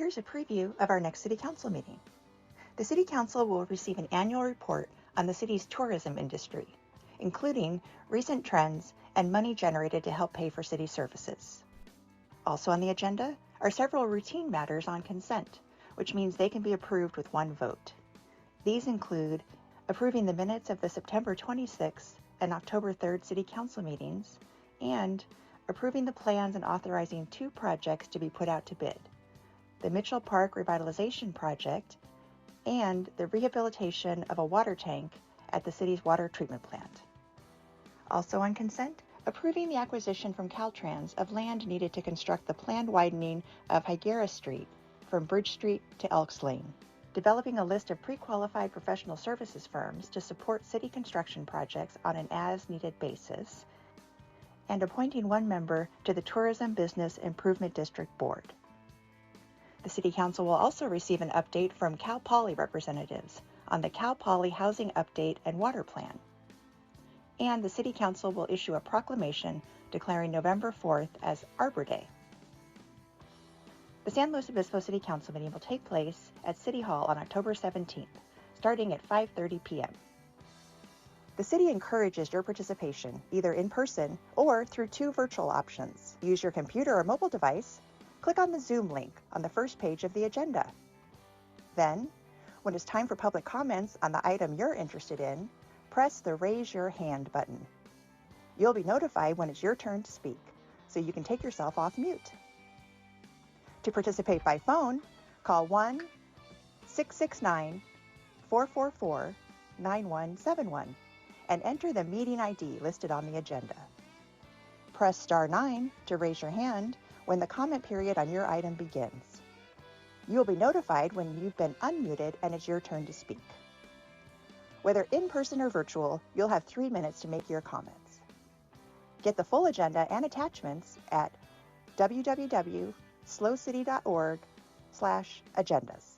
Here's a preview of our next City Council meeting. The City Council will receive an annual report on the city's tourism industry, including recent trends and money generated to help pay for city services. Also on the agenda are several routine matters on consent, which means they can be approved with one vote. These include approving the minutes of the September 26th and October 3rd City Council meetings, and approving the plans and authorizing 2 projects to be put out to bid: the Mitchell Park Revitalization Project and the rehabilitation of a water tank at the city's water treatment plant. Also on consent, approving the acquisition from Caltrans of land needed to construct the planned widening of Higuera Street from Bridge Street to Elks Lane, developing a list of pre-qualified professional services firms to support city construction projects on an as-needed basis, and appointing 1 member to the Tourism Business Improvement District Board. The City Council will also receive an update from Cal Poly representatives on the Cal Poly Housing Update and Water Plan. And the City Council will issue a proclamation declaring November 4th as Arbor Day. The San Luis Obispo City Council meeting will take place at City Hall on October 17th, starting at 5:30 p.m. The city encourages your participation either in person or through 2 virtual options. Use your computer or mobile device. Click on the Zoom link on the first page of the agenda. Then, when it's time for public comments on the item you're interested in, press the Raise Your Hand button. You'll be notified when it's your turn to speak, so you can take yourself off mute. To participate by phone, call 1-669-444-9171 and enter the meeting ID listed on the agenda. Press star 9 to raise your hand when the comment period on your item begins. You'll be notified when you've been unmuted and it's your turn to speak. Whether in person or virtual, you'll have 3 minutes to make your comments. Get the full agenda and attachments at www.slocity.org/agendas.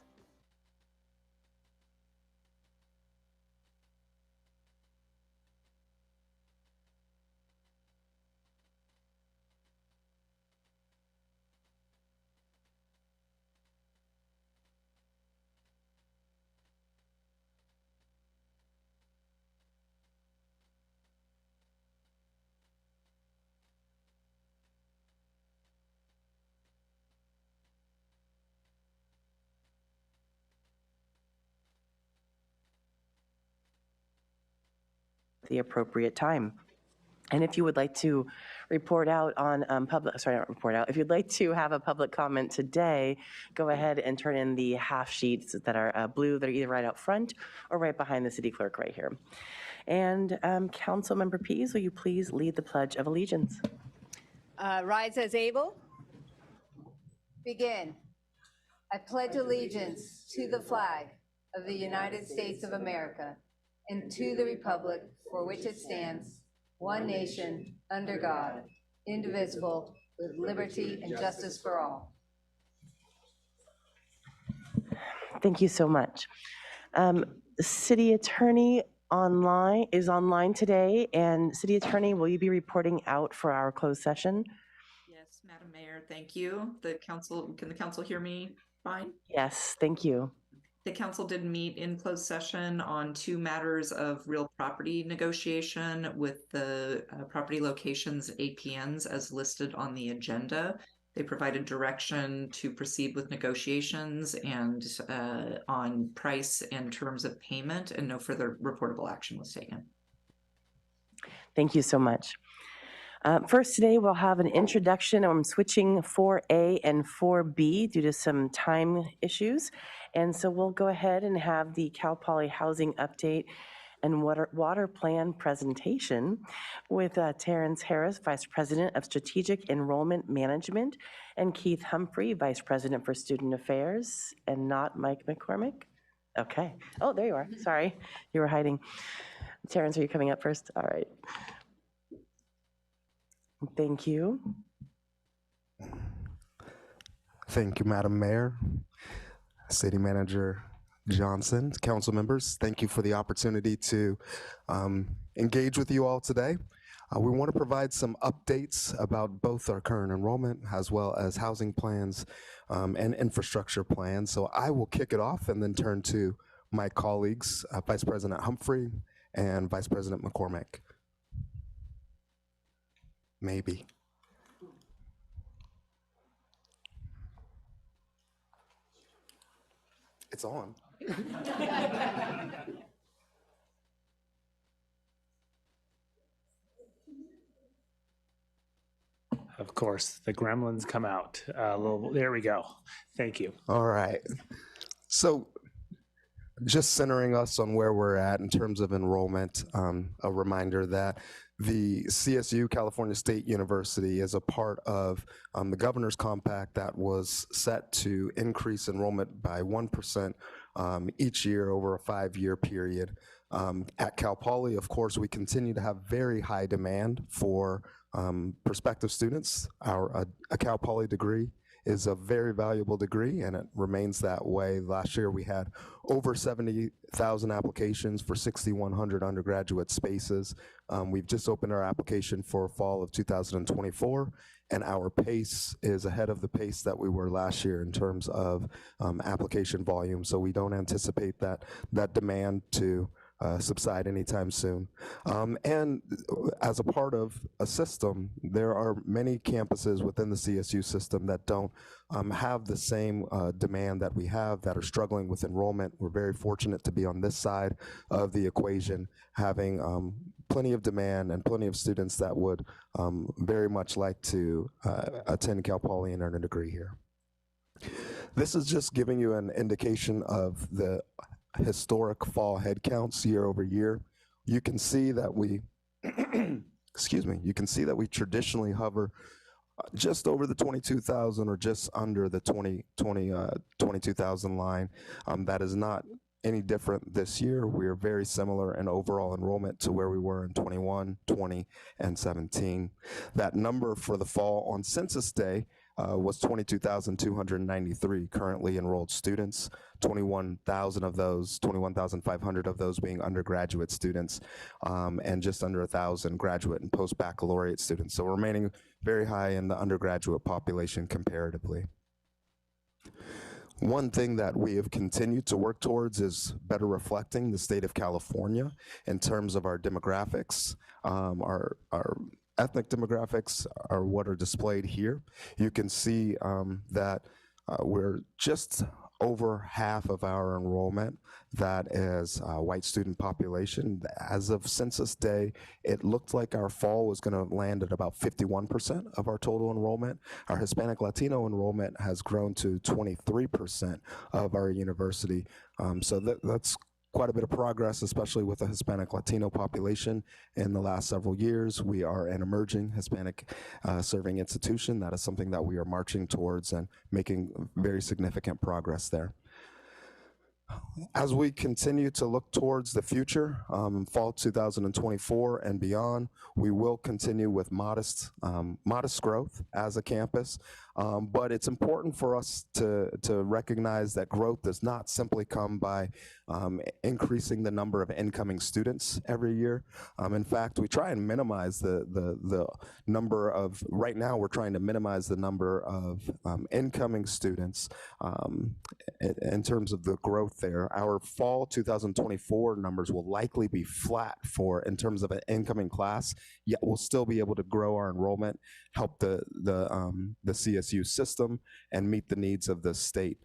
The appropriate time. And if you would like to report out on if you'd like to have a public comment today, go ahead and turn in the half sheets that are blue that are either right out front or right behind the city clerk right here. And Councilmember Pease, will you please lead the Pledge of Allegiance? Rise as able. Begin. I pledge allegiance to the flag of the United States of America and to the republic for which it stands, one nation, under God, indivisible, with liberty and justice for all. Thank you so much. The City Attorney is online today, and City Attorney, will you be reporting out for our closed session? Yes, Madam Mayor, thank you. Can the council hear me fine? Yes, thank you. The council did meet in closed session on 2 matters of real property negotiation with the property locations APNs as listed on the agenda. They provided direction to proceed with negotiations and on price and terms of payment, and no further reportable action was taken. Thank you so much. First today, we'll have an introduction. I'm switching 4A and 4B due to some time issues. And so we'll go ahead and have the Cal Poly Housing Update and Water Plan presentation with Terrence Harris, Vice President of Strategic Enrollment Management, and Keith Humphrey, Vice President for Student Affairs, and not Mike McCormick. Okay. Oh, there you are. Sorry, you were hiding. Terrence, are you coming up first? All right. Thank you. Thank you, Madam Mayor, City Manager Johnson, council members. Thank you for the opportunity to engage with you all today. We want to provide some updates about both our current enrollment as well as housing plans and infrastructure plans. So I will kick it off and then turn to my colleagues, Vice President Humphrey and Vice President McCormick. Maybe. It's on. Of course, the gremlins come out. There we go. Thank you. All right. So just centering us on where we're at in terms of enrollment, a reminder that the CSU, California State University, is a part of the Governor's Compact that was set to increase enrollment by 1% each year over a 5-year period. At Cal Poly, of course, we continue to have very high demand for prospective students. A Cal Poly degree is a very valuable degree, and it remains that way. Last year, we had over 70,000 applications for 6,100 undergraduate spaces. We've just opened our application for fall of 2024, and our pace is ahead of the pace that we were last year in terms of application volume. So we don't anticipate that demand to subside anytime soon. And as a part of a system, there are many campuses within the CSU system that don't have the same demand that we have, that are struggling with enrollment. We're very fortunate to be on this side of the equation, having plenty of demand and plenty of students that would very much like to attend Cal Poly and earn a degree here. This is just giving you an indication of the historic fall head counts year over year. You can see that we, excuse me, you can see that we traditionally hover just over the 22,000 or just under the 22,000 line. That is not any different this year. We are very similar in overall enrollment to where we were in 21, 20, and 17. That number for the fall on Census Day was 22,293 currently enrolled students, 21,000 of those, 21,500 of those being undergraduate students, and just under 1,000 graduate and post-baccalaureate students. So remaining very high in the undergraduate population comparatively. One thing that we have continued to work towards is better reflecting the state of California in terms of our demographics. Our ethnic demographics are what are displayed here. You can see that we're just over half of our enrollment that is white student population. As of Census Day, it looked like our fall was going to land at about 51% of our total enrollment. Our Hispanic Latino enrollment has grown to 23% of our university. So that's quite a bit of progress, especially with the Hispanic Latino population in the last several years. We are an emerging Hispanic serving institution. That is something that we are marching towards and making very significant progress there. As we continue to look towards the future, fall 2024 and beyond, we will continue with modest growth as a campus. But it's important for us to recognize that growth does not simply come by increasing the number of incoming students every year. In fact, we try and minimize the number of, right now we're trying to minimize the number of incoming students in terms of the growth there. Our fall 2024 numbers will likely be flat in terms of an incoming class, yet we'll still be able to grow our enrollment, help the CSU system, and meet the needs of the state.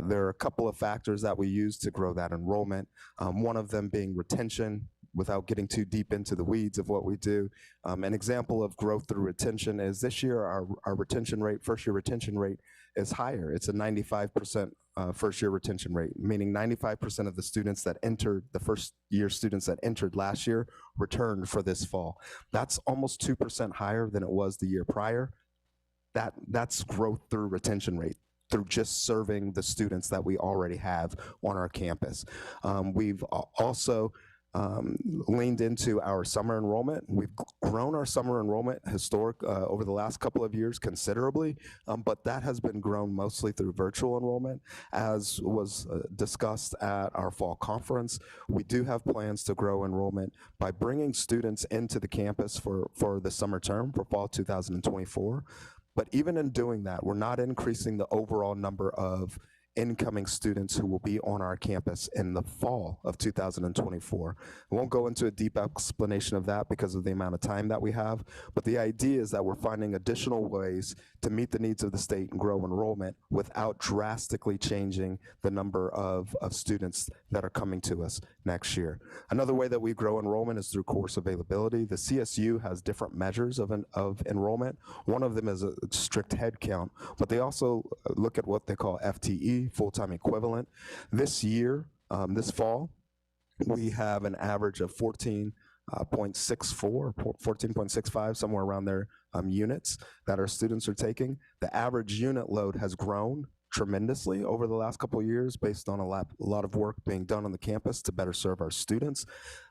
There are a couple of factors that we use to grow that enrollment, one of them being retention. Without getting too deep into the weeds of what we do, an example of growth through retention is this year our retention rate, first year retention rate, is higher. It's a 95% first year retention rate, meaning 95% of the students that entered, the first year students that entered last year, returned for this fall. That's almost 2% higher than it was the year prior. That's growth through retention rate, through just serving the students that we already have on our campus. We've also leaned into our summer enrollment. We've grown our summer enrollment over the last couple of years considerably, but that has been grown mostly through virtual enrollment. As was discussed at our fall conference, we do have plans to grow enrollment by bringing students into the campus for the summer term for fall 2024. But even in doing that, we're not increasing the overall number of incoming students who will be on our campus in the fall of 2024. I won't go into a deep explanation of that because of the amount of time that we have, but the idea is that we're finding additional ways to meet the needs of the state and grow enrollment without drastically changing the number of students that are coming to us next year. Another way that we grow enrollment is through course availability. The CSU has different measures of enrollment. One of them is a strict head count, but they also look at what they call FTE, full-time equivalent. This year, this fall, we have an average of 14.64, 14.65, somewhere around there, units that our students are taking. The average unit load has grown tremendously over the last couple of years based on a lot of work being done on the campus to better serve our students.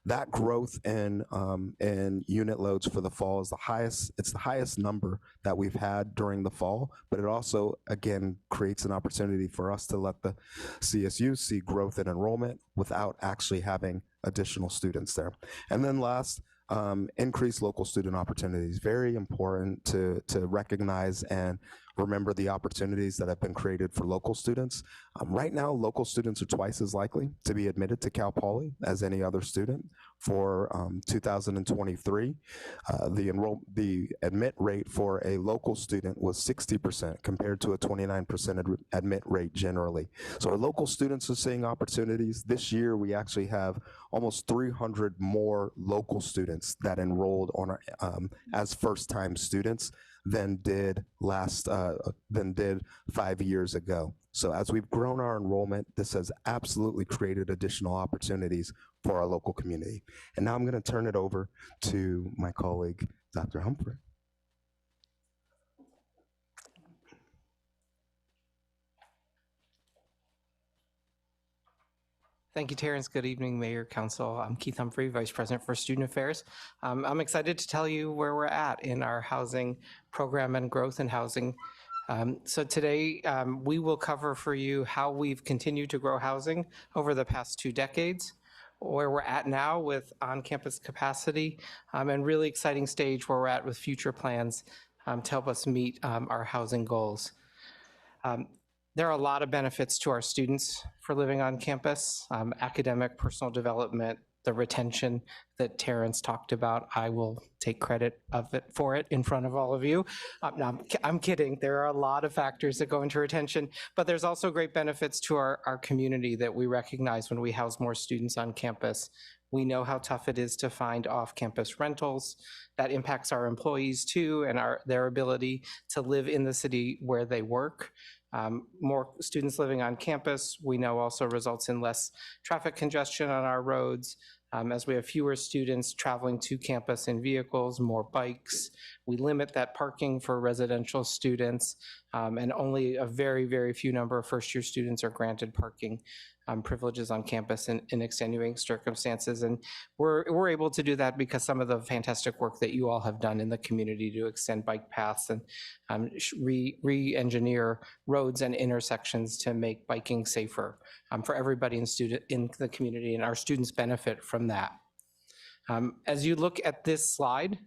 That growth in unit loads for the fall is the highest. It's the highest number that we've had during the fall, but it also, again, creates an opportunity for us to let the CSU see growth in enrollment without actually having additional students there. And then last, increase local student opportunities. Very important to recognize and remember the opportunities that have been created for local students. Right now, local students are twice as likely to be admitted to Cal Poly as any other student. For 2023, the admit rate for a local student was 60% compared to a 29% admit rate generally. So our local students are seeing opportunities. This year, we actually have almost 300 more local students that enrolled on our, as first-time students than did 5 years ago. So as we've grown our enrollment, this has absolutely created additional opportunities for our local community. And now I'm going to turn it over to my colleague, Dr. Humphrey. Thank you, Terrence. Good evening, Mayor, Council. I'm Keith Humphrey, Vice President for Student Affairs. I'm excited to tell you where we're at in our housing program and growth in housing. So today, we will cover for you how we've continued to grow housing over the past 2 decades, where we're at now with on-campus capacity, and really exciting stage where we're at with future plans to help us meet our housing goals. There are a lot of benefits to our students for living on campus, academic, personal development, the retention that Terrence talked about. I will take credit for it in front of all of you. No, I'm kidding. There are a lot of factors that go into retention, but there's also great benefits to our community that we recognize when we house more students on campus. We know how tough it is to find off-campus rentals. That impacts our employees too, and their ability to live in the city where they work. More students living on campus, we know also results in less traffic congestion on our roads, as we have fewer students traveling to campus in vehicles, more bikes. We limit that parking for residential students, and only a very, very few number of first-year students are granted parking privileges on campus in extenuating circumstances. And we're able to do that because some of the fantastic work that you all have done in the community to extend bike paths and re-engineer roads and intersections to make biking safer for everybody in the community, and our students benefit from that. As you look at this slide,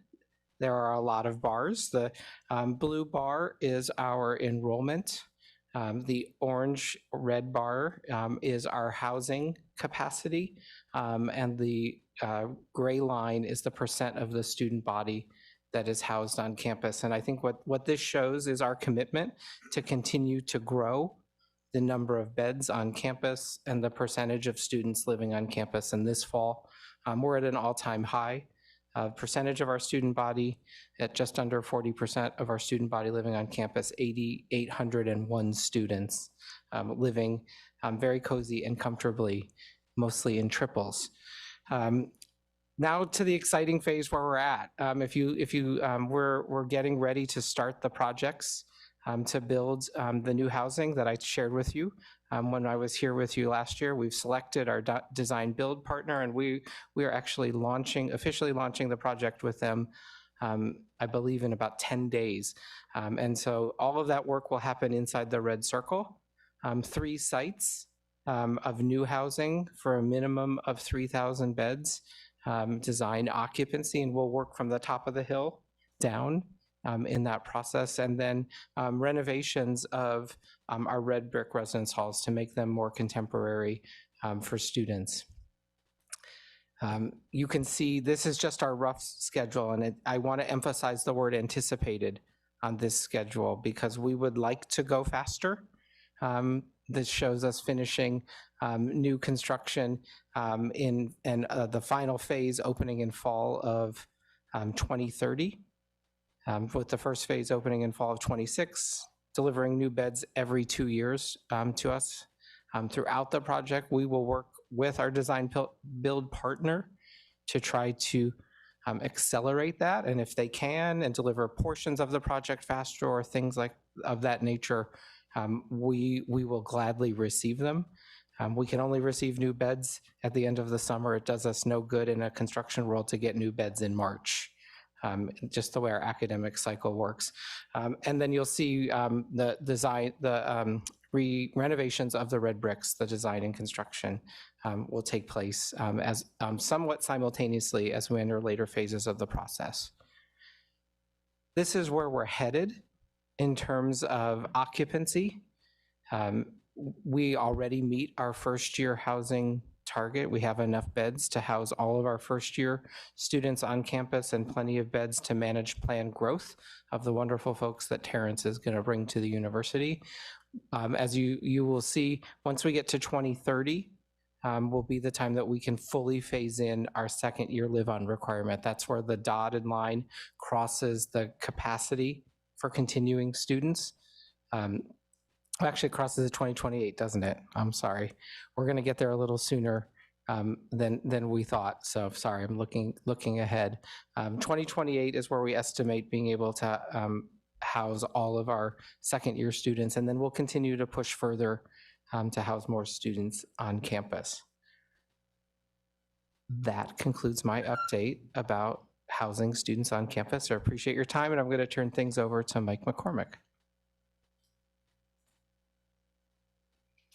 there are a lot of bars. The blue bar is our enrollment. The orange red bar is our housing capacity, and the gray line is the percent of the student body that is housed on campus. And I think what this shows is our commitment to continue to grow the number of beds on campus and the percentage of students living on campus. And this fall, we're at an all-time high. Percentage of our student body at just under 40% of our student body living on campus, 801 students living very cozy and comfortably, mostly in triples. Now to the exciting phase where we're at. We're getting ready to start the projects to build the new housing that I shared with you when I was here with you last year. We've selected our design build partner, and we are actually officially launching the project with them, I believe, in about 10 days. And so all of that work will happen inside the red circle. 3 sites of new housing for a minimum of 3,000 beds, design occupancy, and we'll work from the top of the hill down in that process, and then renovations of our red brick residence halls to make them more contemporary for students. You can see this is just our rough schedule, and I want to emphasize the word anticipated on this schedule because we would like to go faster. This shows us finishing new construction and the final phase opening in fall of 2030, with the first phase opening in fall of 26, delivering new beds every 2 years to us. Throughout the project, we will work with our design build partner to try to accelerate that, and if they can, and deliver portions of the project faster or things like of that nature, we will gladly receive them. We can only receive new beds at the end of the summer. It does us no good in a construction world to get new beds in March, just the way our academic cycle works. And then you'll see the design, renovations of the red bricks, the design and construction will take place as somewhat simultaneously as we enter later phases of the process. This is where we're headed in terms of occupancy. We already meet our first year housing target. We have enough beds to house all of our first year students on campus and plenty of beds to manage planned growth of the wonderful folks that Terrence is going to bring to the university. As you will see, once we get to 2030, will be the time that we can fully phase in our second year live-on requirement. That's where the dotted line crosses the capacity for continuing students. Actually, it crosses at 2028, doesn't it? I'm sorry. We're going to get there a little sooner than we thought. So sorry, I'm looking ahead. 2028 is where we estimate being able to house all of our second year students, and then we'll continue to push further to house more students on campus. That concludes my update about housing students on campus. I appreciate your time, and I'm going to turn things over to Mike McCormick.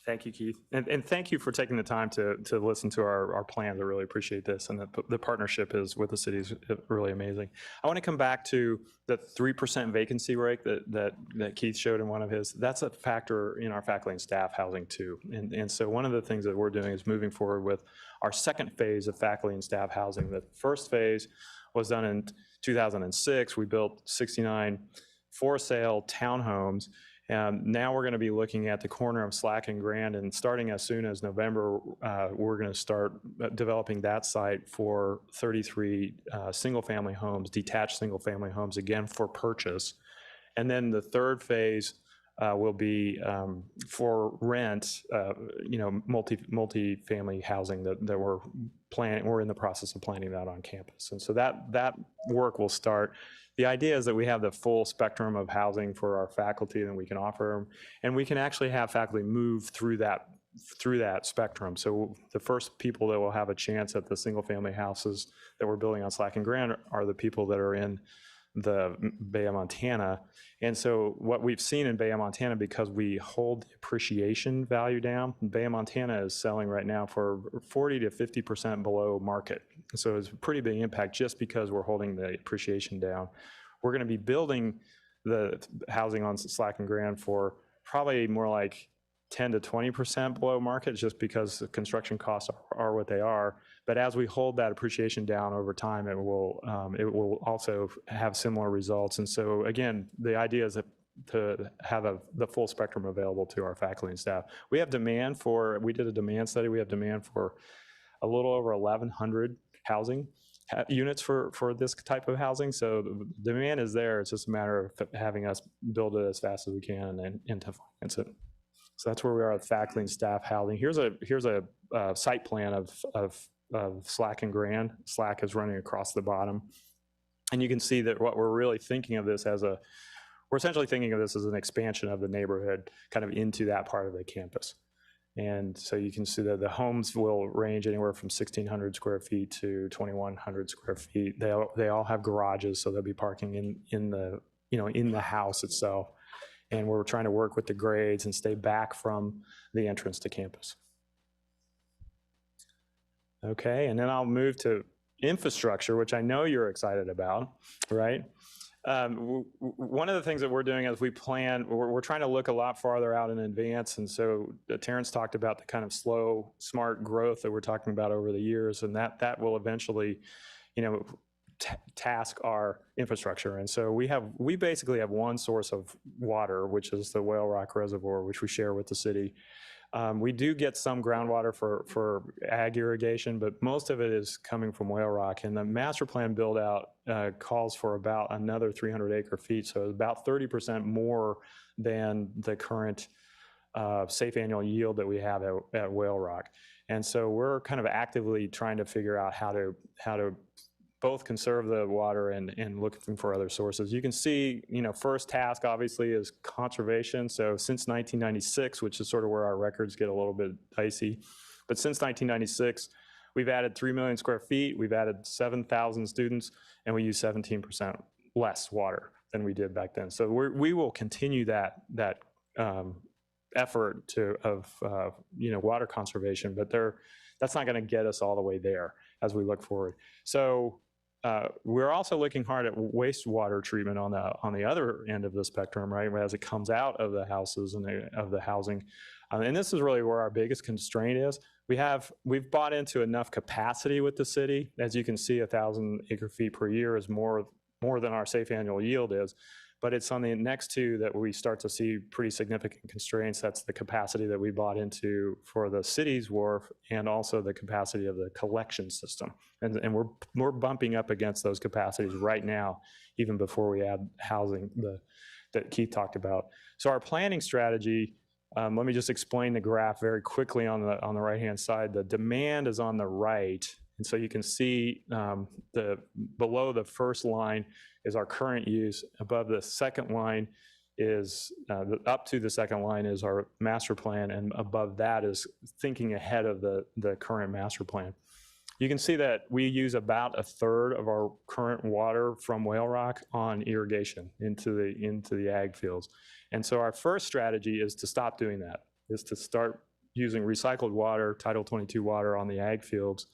Thank you, Keith. And thank you for taking the time to listen to our plans. I really appreciate this. And the partnership is with the city is really amazing. I want to come back to the 3% vacancy rate that Keith showed in one of his. That's a factor in our faculty and staff housing too. And so one of the things that we're doing is moving forward with our second phase of faculty and staff housing. The first phase was done in 2006. We built 69 for-sale townhomes. Now we're going to be looking at the corner of Slack and Grand, and starting as soon as November, we're going to start developing that site for 33 single-family homes, detached single-family homes, again for purchase. And then the third phase will be for rent, multi-family housing that we're planning. We're in the process of planning that on campus, and so that work will start. The idea is that we have the full spectrum of housing for our faculty that we can offer them, and we can actually have faculty move through that spectrum. So the first people that will have a chance at the single-family houses that we're building on Slack and Grand are the people that are in the Bay of Montana. And so what we've seen in Bay of Montana, because we hold the appreciation value down, Bay of Montana is selling right now for 40 to 50% below market. So it's a pretty big impact just because we're holding the appreciation down. We're going to be building the housing on Slack and Grand for probably more like 10 to 20% below market, just because the construction costs are what they are. But as we hold that appreciation down over time, it will also have similar results. And so again, the idea is to have the full spectrum available to our faculty and staff. We did a demand study. We have demand for a little over 1,100 housing units for this type of housing. So the demand is there. It's just a matter of having us build it as fast as we can and to finance it. So that's where we are with faculty and staff housing. Here's a site plan of Slack and Grand. Slack is running across the bottom. And you can see that what we're really thinking of this as we're essentially thinking of this as an expansion of the neighborhood kind of into that part of the campus. And so you can see that the homes will range anywhere from 1,600 square feet to 2,100 square feet. They all have garages, so they'll be parking in the house itself. And we're trying to work with the grades and stay back from the entrance to campus. Okay, and then I'll move to infrastructure, which I know you're excited about, right? One of the things that we're doing as we plan, we're trying to look a lot farther out in advance. And so Terrence talked about the kind of slow, smart growth that we're talking about over the years, and that will eventually, task our infrastructure. And so we basically have one source of water, which is the Whale Rock Reservoir, which we share with the city. We do get some groundwater for ag irrigation, but most of it is coming from Whale Rock. And the master plan build out calls for about another 300 acre feet. So it's about 30% more than the current safe annual yield that we have at Whale Rock. And so we're kind of actively trying to figure out how to both conserve the water and looking for other sources. You can see, first task obviously is conservation. So since 1996, which is sort of where our records get a little bit dicey, but since 1996, we've added 3 million square feet, we've added 7,000 students, and we use 17% less water than we did back then. So we will continue that effort of water conservation, but that's not going to get us all the way there as we look forward. So we're also looking hard at wastewater treatment on the other end of the spectrum, right? As it comes out of the houses and of the housing, and this is really where our biggest constraint is. We've bought into enough capacity with the city. As you can see, 1,000 acre feet per year is more than our safe annual yield is. But it's on the next two that we start to see pretty significant constraints. That's the capacity that we bought into for the city's wharf and also the capacity of the collection system. And we're bumping up against those capacities right now, even before we add housing that Keith talked about. So our planning strategy, let me just explain the graph very quickly on the right-hand side. The demand is on the right. And so you can see below the first line is our current use. Above the second line is, up to the second line is our master plan, and above that is thinking ahead of the current master plan. You can see that we use about 1/3 of our current water from Whale Rock on irrigation into the ag fields. And so our first strategy is to stop doing that, is to start using recycled water, Title 22 water on the ag fields,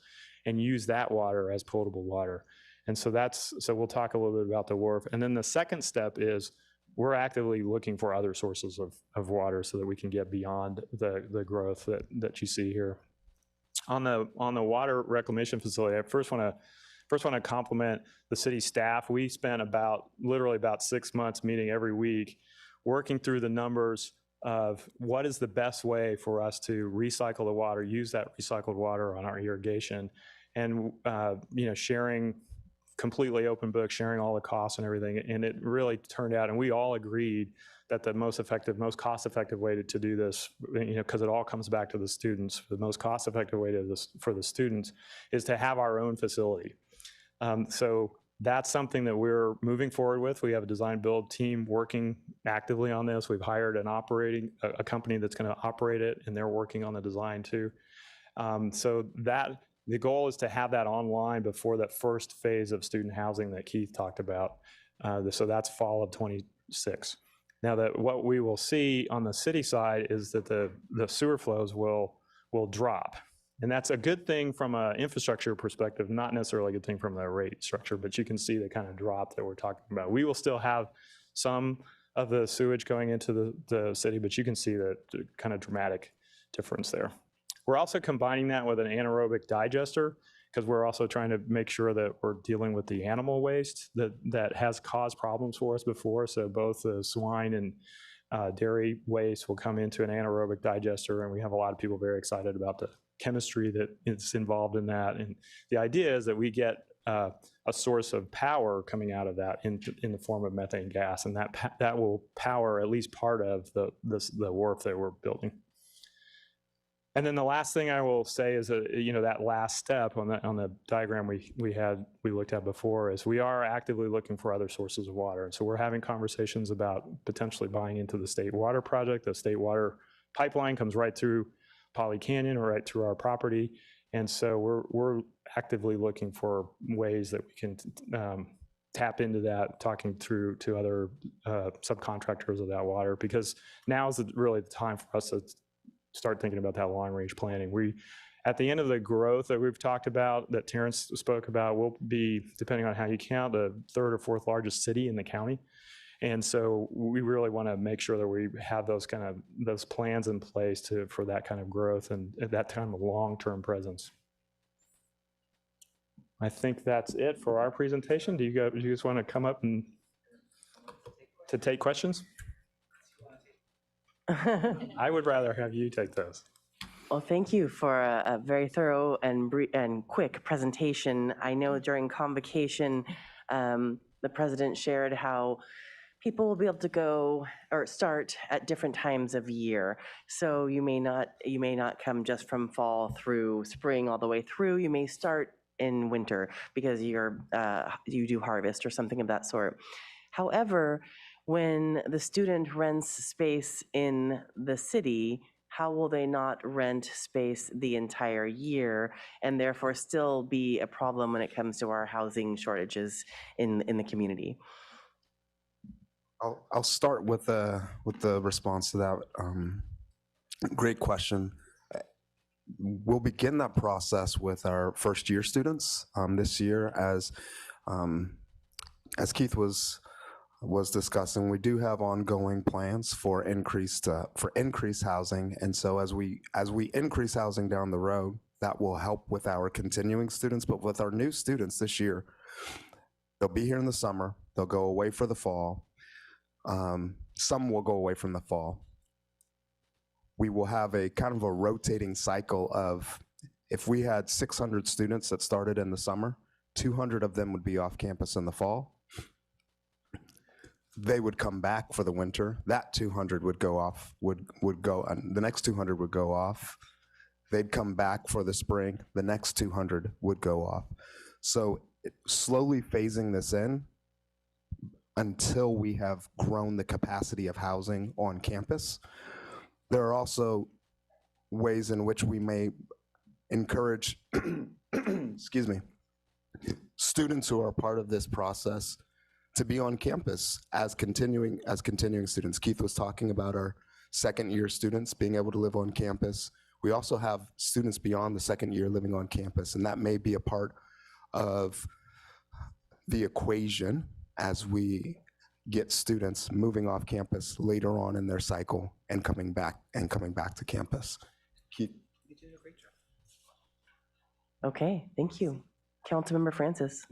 and use that water as potable water. And so we'll talk a little bit about the wharf. And then the second step is we're actively looking for other sources of water so that we can get beyond the growth that you see here. On the water reclamation facility, I first want to compliment the city staff. We spent literally about 6 months meeting every week, working through the numbers of what is the best way for us to recycle the water, use that recycled water on our irrigation, and sharing completely open book, sharing all the costs and everything. And it really turned out, and we all agreed that the most cost-effective way to do this, because it all comes back to the students, the most cost-effective way for the students is to have our own facility. So that's something that we're moving forward with. We have a design build team working actively on this. We've hired a company that's going to operate it, and they're working on the design too. So the goal is to have that online before that first phase of student housing that Keith talked about. So that's fall of 26. Now, what we will see on the city side is that the sewer flows will drop. And that's a good thing from an infrastructure perspective, not necessarily a good thing from the rate structure, but you can see the kind of drop that we're talking about. We will still have some of the sewage going into the city, but you can see the kind of dramatic difference there. We're also combining that with an anaerobic digester, because we're also trying to make sure that we're dealing with the animal waste that has caused problems for us before. So both the swine and dairy waste will come into an anaerobic digester, and we have a lot of people very excited about the chemistry that is involved in that. And the idea is that we get a source of power coming out of that in the form of methane gas, and that will power at least part of the wharf that we're building. And then the last thing I will say is that, that last step on the diagram we looked at before is we are actively looking for other sources of water. And so we're having conversations about potentially buying into the state water project. The state water pipeline comes right through Poly Canyon or right through our property. And so we're actively looking for ways that we can tap into that, talking through to other subcontractors of that water, because now is really the time for us to start thinking about that long-range planning. At the end of the growth that we've talked about, that Terrence spoke about, we'll be, depending on how you count, the third or fourth largest city in the county. And so we really want to make sure that we have those plans in place for that kind of growth and that kind of long-term presence. I think that's it for our presentation. Do you guys want to come up and to take questions? I would rather have you take those. Well, thank you for a very thorough and quick presentation. I know during convocation, the president shared how people will be able to go or start at different times of year. So you may not come just from fall through spring all the way through. You may start in winter because you do harvest or something of that sort. However, when the student rents space in the city, how will they not rent space the entire year and therefore still be a problem when it comes to our housing shortages in the community? I'll start with the response to that. Great question. We'll begin that process with our first year students this year, as Keith was discussing. We do have ongoing plans for increased housing, and so as we increase housing down the road, that will help with our continuing students. But with our new students this year, they'll be here in the summer. They'll go away for the fall. Some will go away from the fall. We will have a kind of a rotating cycle of, if we had 600 students that started in the summer, 200 of them would be off campus in the fall. They would come back for the winter. That 200 would go off, would go, and the next 200 would go off. They'd come back for the spring. The next 200 would go off. So slowly phasing this in until we have grown the capacity of housing on campus. There are also ways in which we may encourage, excuse me, students who are part of this process to be on campus as continuing students. Keith was talking about our second year students being able to live on campus. We also have students beyond the second year living on campus, and that may be a part of the equation as we get students moving off campus later on in their cycle and coming back to campus. Keith? You did a great job. Okay, thank you. Councilmember Francis.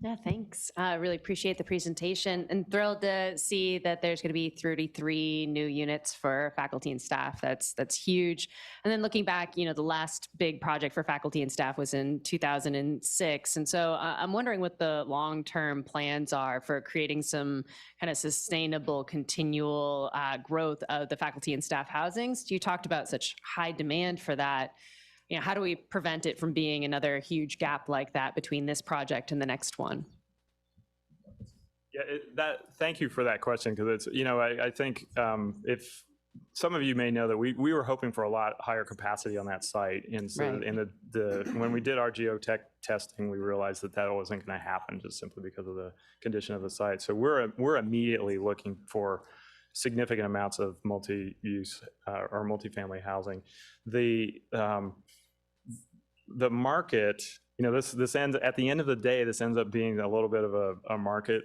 Yeah, thanks. I really appreciate the presentation and thrilled to see that there's going to be 33 new units for faculty and staff. That's huge. And then looking back, the last big project for faculty and staff was in 2006. And so I'm wondering what the long-term plans are for creating some kind of sustainable, continual growth of the faculty and staff housings. You talked about such high demand for that. How do we prevent it from being another huge gap like that between this project and the next one? Yeah, thank you for that question, because it's, I think if some of you may know that we were hoping for a lot higher capacity on that site, and so right. When we did our geotech testing, we realized that wasn't going to happen just simply because of the condition of the site. So we're immediately looking for significant amounts of multi-use or multifamily housing. The market, this ends at the end of the day. This ends up being a little bit of a market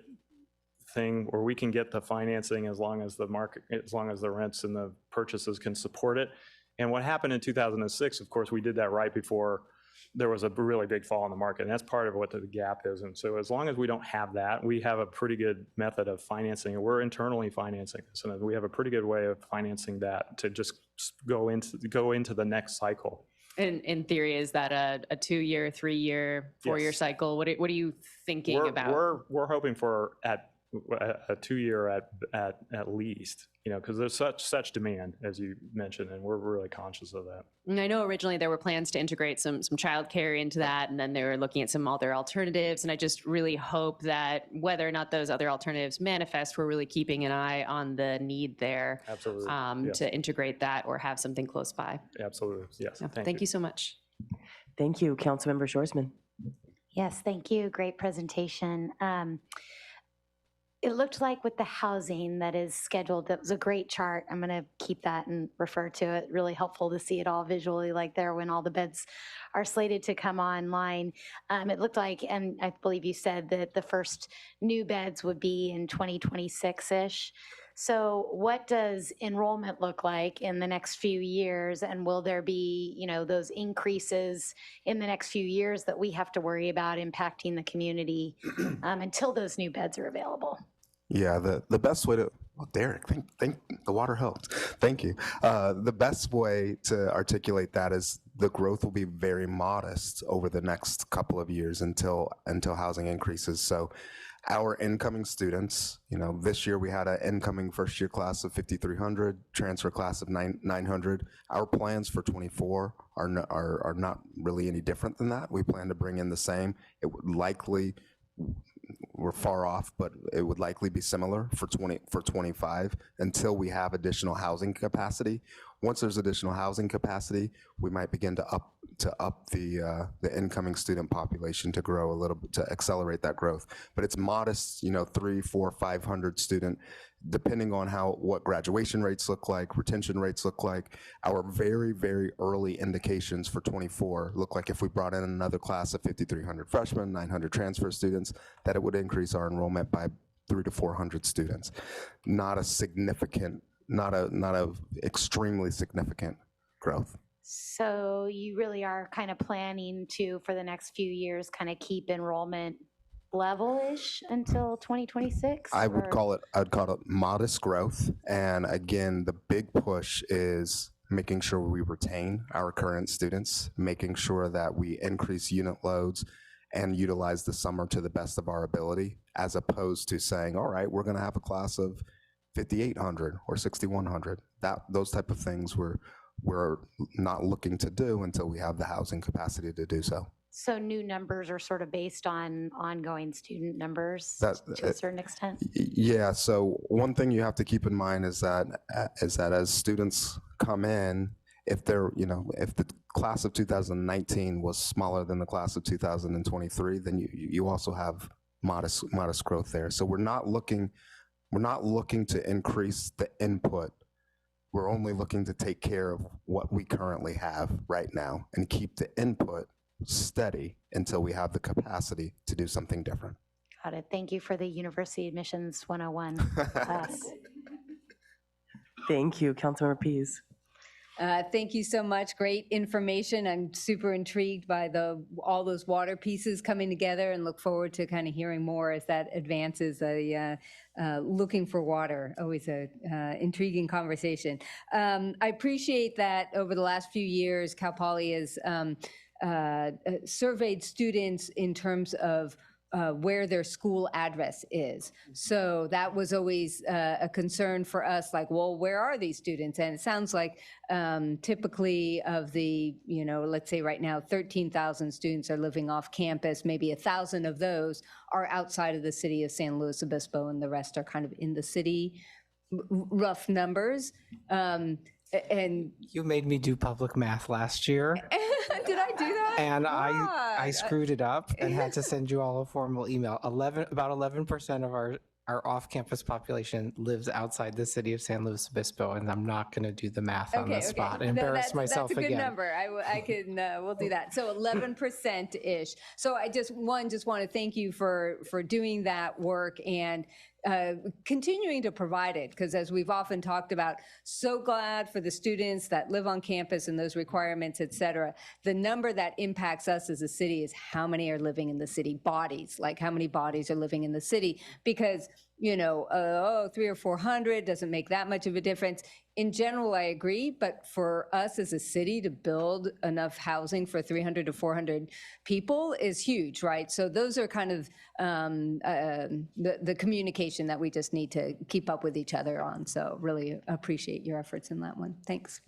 thing where we can get the financing as long as the rents and the purchases can support it. And what happened in 2006, of course, we did that right before there was a really big fall in the market, and that's part of what the gap is. And so as long as we don't have that, we have a pretty good method of financing, and we're internally financing this, and we have a pretty good way of financing that to just go into the next cycle. In theory, is that a 2-year, 3-year, 4-year Yes. cycle? What are you thinking about? We're hoping for a 2-year at least. because there's such demand, as you mentioned, and we're really conscious of that. And I know originally there were plans to integrate some childcare into that, and then they were looking at some other alternatives. And I just really hope that whether or not those other alternatives manifest, we're really keeping an eye on the need there. Absolutely. Yes. To integrate that or have something close by. Absolutely. Yes. Yeah, thank you so much. Thank you, Councilmember Shorsman. Yes, thank you. Great presentation. It looked like with the housing that is scheduled, that was a great chart. I'm going to keep that and refer to it. Really helpful to see it all visually like there when all the beds are slated to come online. It looked like, and I believe you said that the first new beds would be in 2026-ish. So what does enrollment look like in the next few years? And will there be, those increases in the next few years that we have to worry about impacting the community until those new beds are available? Yeah, the best way to, well, Derek, thank the water helped. Thank you. The best way to articulate that is the growth will be very modest over the next couple of years until housing increases. So our incoming students, this year we had an incoming first year class of 5,300, transfer class of 900. Our plans for 24 are not really any different than that. We plan to bring in the same. It would likely, we're far off, but it would likely be similar for 25 until we have additional housing capacity. Once there's additional housing capacity, we might begin to up the incoming student population to grow a little bit, to accelerate that growth. But it's modest, 300, 400, 500 student, depending on what graduation rates look like, retention rates look like. Our very, very early indications for 24 look like if we brought in another class of 5,300 freshmen, 900 transfer students, that it would increase our enrollment by 300 to 400 students. Not a significant, not a extremely significant growth. So you really are kind of planning to, for the next few years, kind of keep enrollment level-ish until 2026? I'd call it modest growth. And again, the big push is making sure we retain our current students, making sure that we increase unit loads and utilize the summer to the best of our ability, as opposed to saying, all right, we're going to have a class of 5,800 or 6,100. Those type of things we're not looking to do until we have the housing capacity to do so. So new numbers are sort of based on ongoing student numbers to a certain extent? Yeah, so one thing you have to keep in mind is that as students come in, if the class of 2019 was smaller than the class of 2023, then you also have modest growth there. So we're not looking to increase the input. We're only looking to take care of what we currently have right now and keep the input steady until we have the capacity to do something different. Got it. Thank you for the University Admissions 101 class. Thank you, Councilmember Pease. Thank you so much. Great information. I'm super intrigued by all those water pieces coming together and look forward to kind of hearing more as that advances. Looking for water, always a intriguing conversation. I appreciate that over the last few years, Cal Poly has surveyed students in terms of where their school address is. So that was always a concern for us, like, well, where are these students? And it sounds like typically of the, let's say right now, 13,000 students are living off campus. Maybe 1,000 of those are outside of the city of San Luis Obispo, and the rest are kind of in the city, rough numbers. And You made me do public math last year. Did I do that? And I screwed it up and had to send you all a formal email. About 11% of our off-campus population lives outside the city of San Luis Obispo, and I'm not going to do the math on the spot. Embarrass myself again. That's a good number. I can. We'll do that. So 11%-ish. So I just want to thank you for doing that work and continuing to provide it, because as we've often talked about, so glad for the students that live on campus and those requirements, et cetera. The number that impacts us as a city is how many are living in the city, bodies, like how many bodies are living in the city, because 300 or 400 doesn't make that much of a difference. In general, I agree, but for us as a city to build enough housing for 300 to 400 people is huge, right? So those are kind of the communication that we just need to keep up with each other on. So really appreciate your efforts in that one. Thanks.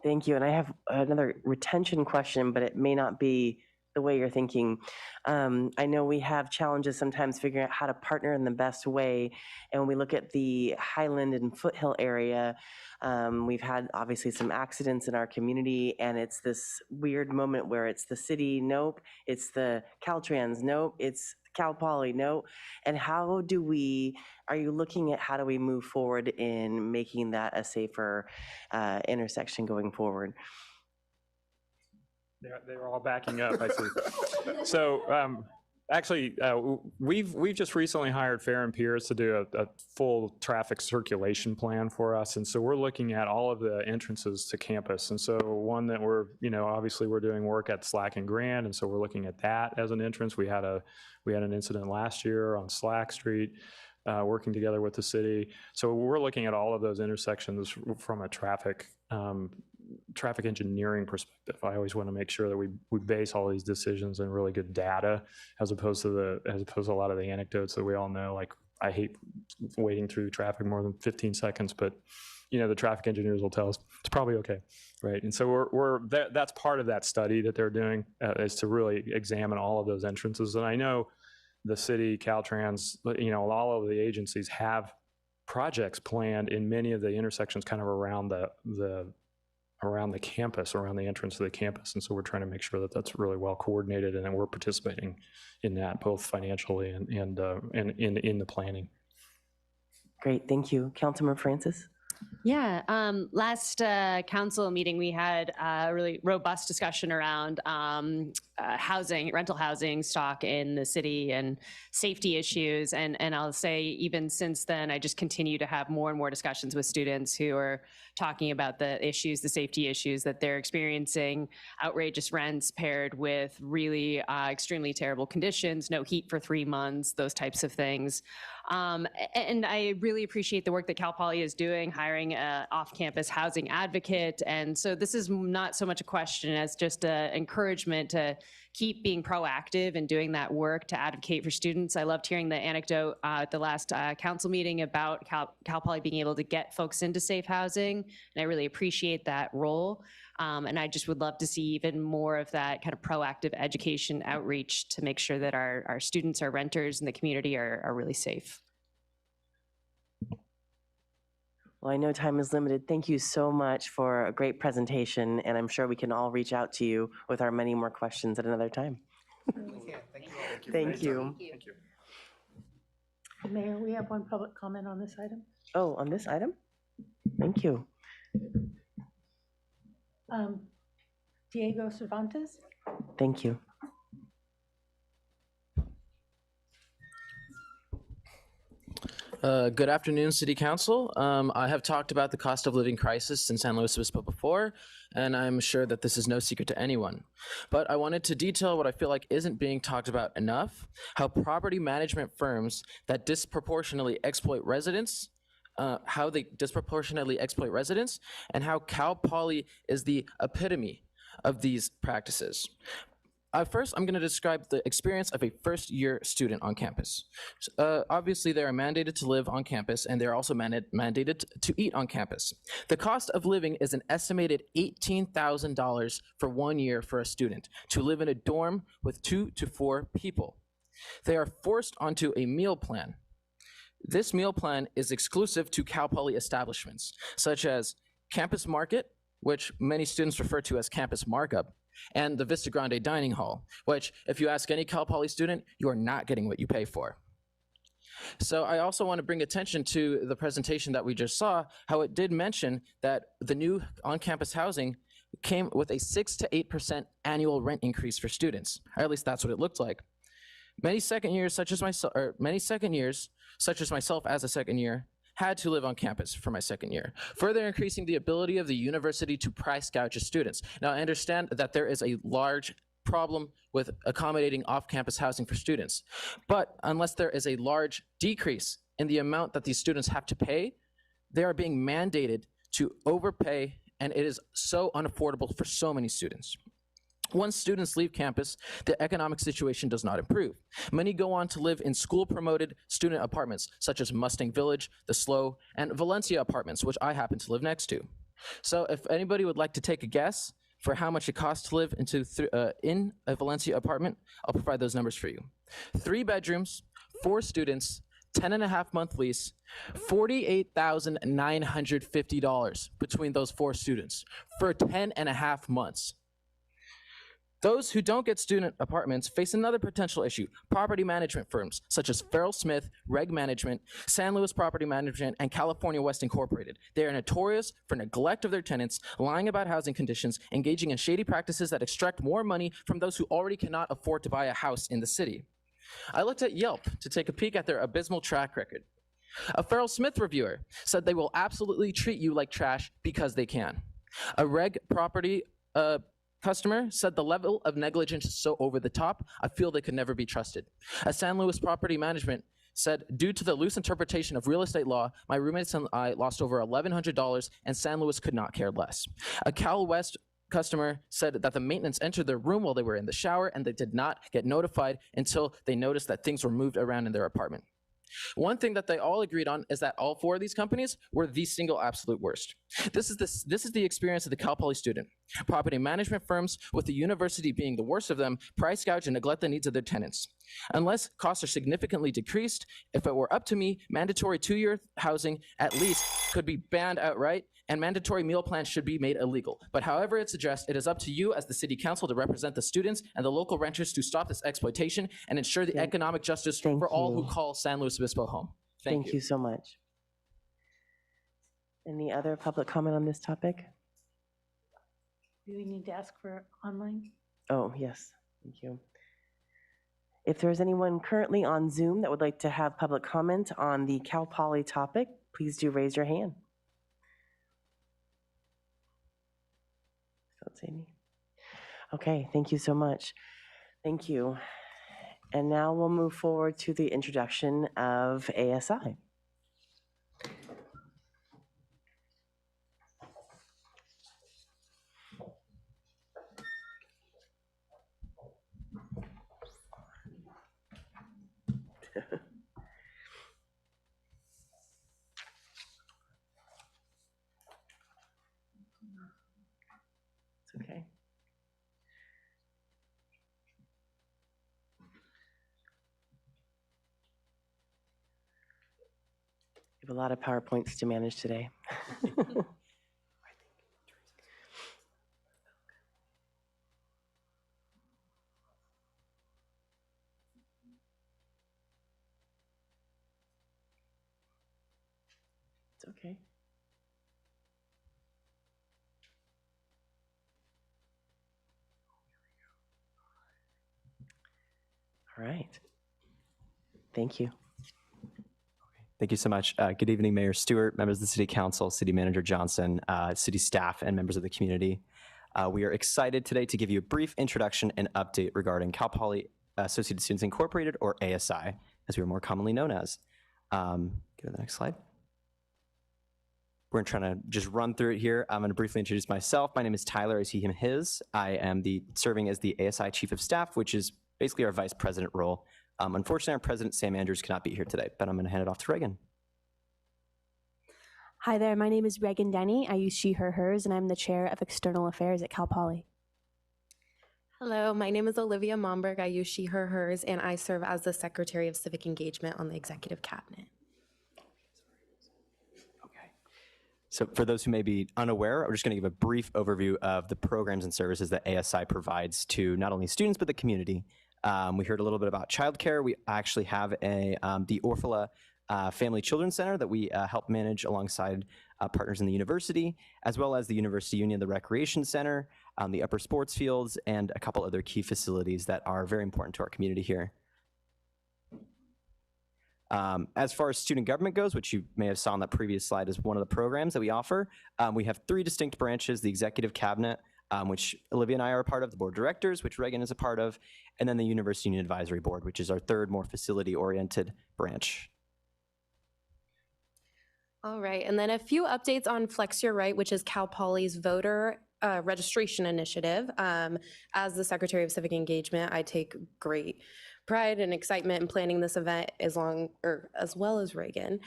Thank you. And I have another retention question, but it may not be the way you're thinking. I know we have challenges sometimes figuring out how to partner in the best way. And when we look at the Highland and Foothill area, we've had obviously some accidents in our community, and it's this weird moment where it's the city, nope, it's the Caltrans, nope, it's Cal Poly, no. And are you looking at how do we move forward in making that a safer intersection going forward? They're all backing up, I see. So actually, we've just recently hired Fair and Pierce to do a full traffic circulation plan for us. And so we're looking at all of the entrances to campus. And so one that obviously we're doing work at Slack and Grand. And so we're looking at that as an entrance. We had an incident last year on Slack Street, working together with the city. So we're looking at all of those intersections from a traffic engineering perspective. I always want to make sure that we base all these decisions on really good data, as opposed to a lot of the anecdotes that we all know. Like, I hate waiting through traffic more than 15 seconds, but the traffic engineers will tell us it's probably okay, right? And so that's part of that study that they're doing, is to really examine all of those entrances. And I know the city, Caltrans, all of the agencies have projects planned in many of the intersections kind of around the campus, around the entrance to the campus. And so we're trying to make sure that that's really well coordinated and that we're participating in that, both financially and in the planning. Great, thank you. Councilmember Francis? Yeah, last council meeting, we had a really robust discussion around rental housing stock in the city and safety issues. And I'll say even since then, I just continue to have more and more discussions with students who are talking about the safety issues that they're experiencing, outrageous rents paired with really extremely terrible conditions, no heat for 3 months, those types of things. And I really appreciate the work that Cal Poly is doing, hiring an off-campus housing advocate. And so this is not so much a question as just an encouragement to keep being proactive and doing that work to advocate for students. I loved hearing the anecdote at the last council meeting about Cal Poly being able to get folks into safe housing. And I really appreciate that role. And I just would love to see even more of that kind of proactive education outreach to make sure that our students, our renters, and the community are really safe. Well, I know time is limited. Thank you so much for a great presentation, and I'm sure we can all reach out to you with our many more questions at another time. Thank you. Mayor, we have one public comment on this item. Oh, on this item? Thank you. Diego Cervantes. Thank you. Good afternoon, City Council. I have talked about the cost of living crisis in San Luis Obispo before, and I'm sure that this is no secret to anyone. But I wanted to detail what I feel like isn't being talked about enough: how property management firms that disproportionately exploit residents, and how Cal Poly is the epitome of these practices. First, I'm going to describe the experience of a first-year student on campus. Obviously, they are mandated to live on campus, and they're also mandated to eat on campus. The cost of living is an estimated $18,000 for 1 year for a student to live in a dorm with 2 to 4 people. They are forced onto a meal plan. This meal plan is exclusive to Cal Poly establishments, such as Campus Market, which many students refer to as Campus Markup, and the Vista Grande Dining Hall, which, if you ask any Cal Poly student, you are not getting what you pay for. So I also want to bring attention to the presentation that we just saw, how it did mention that the new on-campus housing came with a 6 to 8% annual rent increase for students, or at least that's what it looked like. Many second years, such as myself as a second year, had to live on campus for my second year, further increasing the ability of the university to price gouge its students. Now, I understand that there is a large problem with accommodating off-campus housing for students. But unless there is a large decrease in the amount that these students have to pay, they are being mandated to overpay, and it is so unaffordable for so many students. Once students leave campus, the economic situation does not improve. Many go on to live in school-promoted student apartments, such as Mustang Village, The Slow, and Valencia Apartments, which I happen to live next to. So if anybody would like to take a guess for how much it costs to live in a Valencia apartment, I'll provide those numbers for you. 3 bedrooms, 4 students, 10.5-month lease, $48,950 between those 4 students for 10.5 months. Those who don't get student apartments face another potential issue: property management firms such as Farrell Smith, Reg Management, San Luis Property Management, and California West Incorporated. They are notorious for neglect of their tenants, lying about housing conditions, engaging in shady practices that extract more money from those who already cannot afford to buy a house in the city. I looked at Yelp to take a peek at their abysmal track record. A Farrell Smith reviewer said they will absolutely treat you like trash because they can. A Reg Property customer said the level of negligence is so over the top, I feel they could never be trusted. A San Luis Property Management said, due to the loose interpretation of real estate law, my roommates and I lost over $1,100, and San Luis could not care less. A Cal West customer said that the maintenance entered their room while they were in the shower, and they did not get notified until they noticed that things were moved around in their apartment. One thing that they all agreed on is that all 4 of these companies were the single absolute worst. This is the experience of the Cal Poly student. Property management firms, with the university being the worst of them, price gouge and neglect the needs of their tenants. Unless costs are significantly decreased, if it were up to me, mandatory 2-year housing at least could be banned outright, and mandatory meal plans should be made illegal. But however it's addressed, it is up to you as the city council to represent the students and the local renters to stop this exploitation and ensure the economic justice for all who call San Luis Obispo home. Thank you so much. Any other public comment on this topic? Do we need to ask for online? Oh, yes, thank you. If there's anyone currently on Zoom that would like to have public comment on the Cal Poly topic, please do raise your hand. Don't see any. Okay, thank you so much. Thank you. And now we'll move forward to the introduction of ASI. It's okay. We have a lot of PowerPoints to manage today. It's okay. All right. Thank you. Thank you so much. Good evening, Mayor Stewart, members of the City Council, City Manager Johnson, city staff, and members of the community. We are excited today to give you a brief introduction and update regarding Cal Poly Associated Students Incorporated, or ASI, as we are more commonly known as. Go to the next slide. We're trying to just run through it here. I'm going to briefly introduce myself. My name is Tyler, as he, him, his. I am serving as the ASI Chief of Staff, which is basically our Vice President role. Unfortunately, our President, Sam Andrews, cannot be here today, but I'm going to hand it off to Reagan. Hi there, my name is Reagan Denny. I use she, her, hers, and I'm the Chair of External Affairs at Cal Poly. Hello, my name is Olivia Momberg. I use she, her, hers, and I serve as the Secretary of Civic Engagement on the Executive Cabinet. So for those who may be unaware, I'm just going to give a brief overview of the programs and services that ASI provides to not only students, but the community. We heard a little bit about childcare. We actually have the Orphala Family Children's Center that we help manage alongside partners in the university, as well as the University Union, the Recreation Center, the upper sports fields, and a couple other key facilities that are very important to our community here. As far as student government goes, which you may have saw on that previous slide as one of the programs that we offer, we have 3 distinct branches: the Executive Cabinet, which Olivia and I are a part of, the board of directors, which Reagan is a part of, and then the University Union Advisory Board, which is our third, more facility-oriented branch. All right, and then a few updates on Flex Your Right, which is Cal Poly's voter registration initiative. As the Secretary of Civic Engagement, I take great pride and excitement in planning this event as well as Reagan.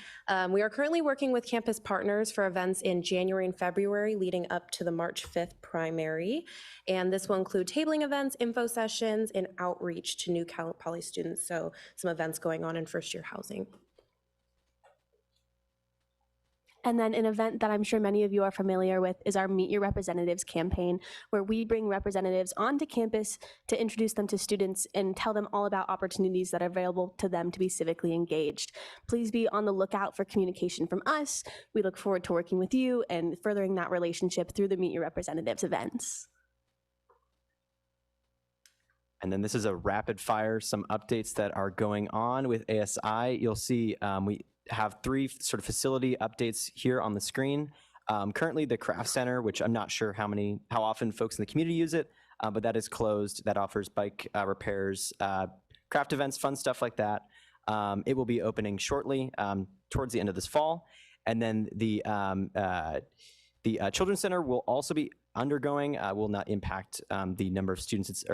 We are currently working with campus partners for events in January and February leading up to the March 5th primary. And this will include tabling events, info sessions, and outreach to new Cal Poly students. So some events going on in first year housing. And then an event that I'm sure many of you are familiar with is our Meet Your Representatives campaign, where we bring representatives onto campus to introduce them to students and tell them all about opportunities that are available to them to be civically engaged. Please be on the lookout for communication from us. We look forward to working with you and furthering that relationship through the Meet Your Representatives events. And then this is a rapid fire, some updates that are going on with ASI. You'll see we have three sort of facility updates here on the screen. Currently the Craft Center, which I'm not sure how often folks in the community use it, but that is closed. That offers bike repairs, craft events, fun stuff like that. It will be opening shortly towards the end of this fall. And then the Children's Center will also be undergoing, will not impact the number of students,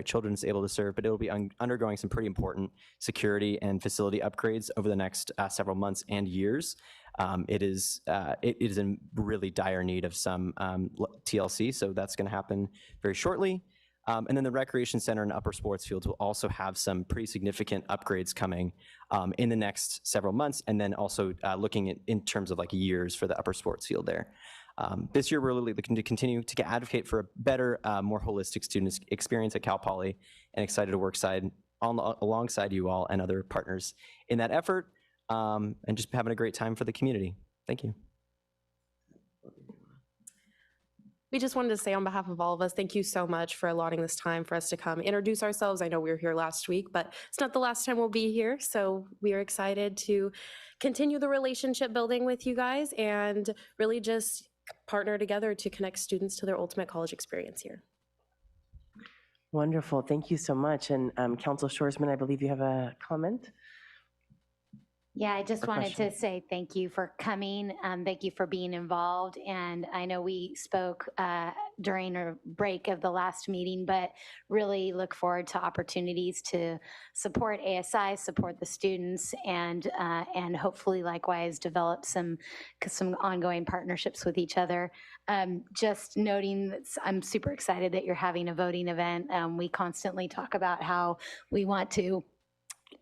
children it's able to serve, but it will be undergoing some pretty important security and facility upgrades over the next several months and years. It is in really dire need of some TLC, so that's going to happen very shortly. And then the Recreation Center and Upper Sports Fields will also have some pretty significant upgrades coming in the next several months, and then also looking at, in terms of like years for the Upper Sports Field there. This year, we're really looking to continue to advocate for a better, more holistic student experience at Cal Poly, and excited to work alongside you all and other partners in that effort, and just having a great time for the community. Thank you. We just wanted to say on behalf of all of us, thank you so much for allotting this time for us to come introduce ourselves. I know we were here last week, but it's not the last time we'll be here. So we are excited to continue the relationship building with you guys and really just partner together to connect students to their ultimate college experience here. Wonderful. Thank you so much. And Council Shoresman, I believe you have a comment? Yeah, I just wanted to say thank you for coming. Thank you for being involved. And I know we spoke during a break of the last meeting, but really look forward to opportunities to support ASI, support the students, and hopefully likewise develop some ongoing partnerships with each other. Just noting that I'm super excited that you're having a voting event. We constantly talk about how we want to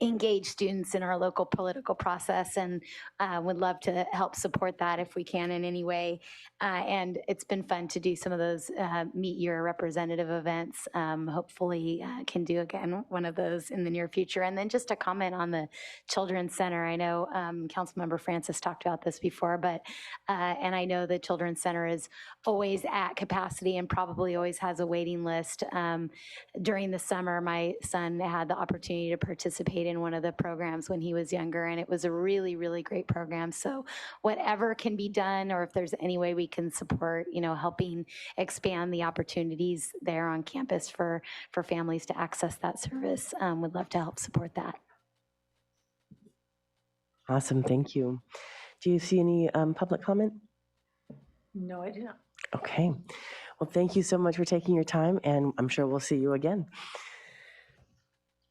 engage students in our local political process, and would love to help support that if we can in any way. And it's been fun to do some of those Meet Your Representative events. Hopefully can do again one of those in the near future. And then just a comment on the Children's Center. I know Councilmember Francis talked about this before, but and I know the Children's Center is always at capacity and probably always has a waiting list. During the summer, my son had the opportunity to participate in one of the programs when he was younger, and it was a really, really great program. So whatever can be done, or if there's any way we can support, helping expand the opportunities there on campus for families to access that service, would love to help support that. Awesome, thank you. Do you see any public comment? No, I do not. Okay, well, thank you so much for taking your time, and I'm sure we'll see you again.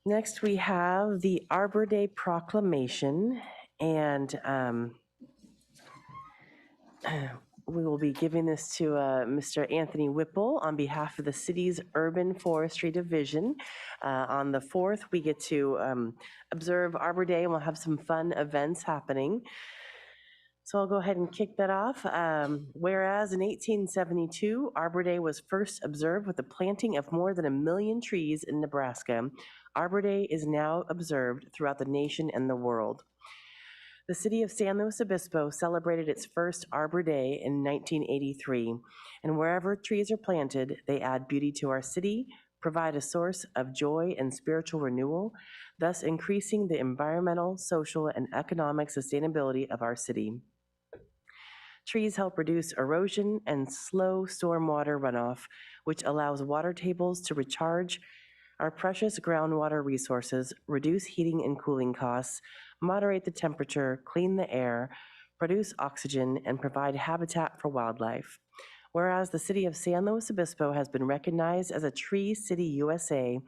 Next, we have the Arbor Day proclamation, and we will be giving this to Mr. Anthony Whipple on behalf of the city's Urban Forestry Division. On the 4th, we get to observe Arbor Day, and we'll have some fun events happening. So I'll go ahead and kick that off. Whereas in 1872, Arbor Day was first observed with the planting of more than 1 million trees in Nebraska, Arbor Day is now observed throughout the nation and the world. The city of San Luis Obispo celebrated its first Arbor Day in 1983, and wherever trees are planted, they add beauty to our city, provide a source of joy and spiritual renewal, thus increasing the environmental, social, and economic sustainability of our city. Trees help reduce erosion and slow stormwater runoff, which allows water tables to recharge our precious groundwater resources, reduce heating and cooling costs, moderate the temperature, clean the air, produce oxygen, and provide habitat for wildlife. Whereas the city of San Luis Obispo has been recognized as a Tree City USA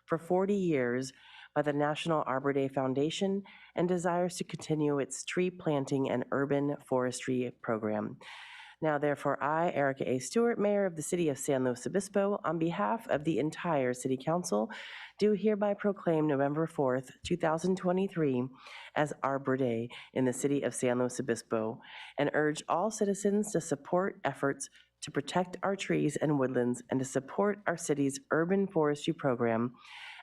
for 40 years by the National Arbor Day Foundation and desires to continue its tree planting and urban forestry program. Now, therefore, I, Erica A. Stewart, Mayor of the City of San Luis Obispo, on behalf of the entire City Council, do hereby proclaim November 4th, 2023 as Arbor Day in the City of San Luis Obispo and urge all citizens to support efforts to protect our trees and woodlands and to support our city's urban forestry program,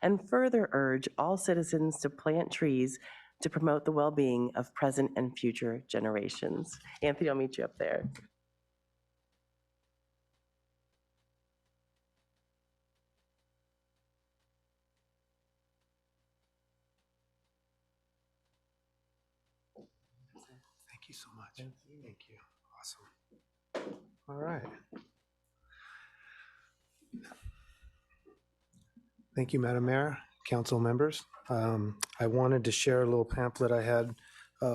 and further urge all citizens to plant trees to promote the well-being of present and future generations. Anthony, I'll meet you up there. Thank you so much. Thank you. Awesome. All right. Thank you, Madam Mayor, council members. I wanted to share a little pamphlet I had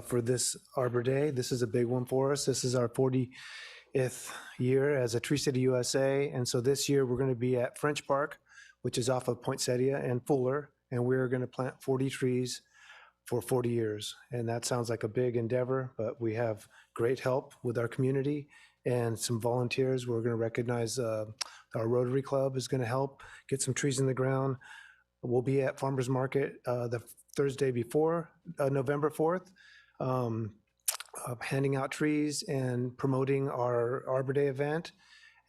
for this Arbor Day. This is a big one for us. This is our 40th year as a Tree City USA. And so this year we're going to be at French Park, which is off of Poinsettia and Fuller, and we're going to plant 40 trees for 40 years. And that sounds like a big endeavor, but we have great help with our community and some volunteers. We're going to recognize our Rotary Club is going to help get some trees in the ground. We'll be at Farmers Market the Thursday before November 4th, handing out trees and promoting our Arbor Day event.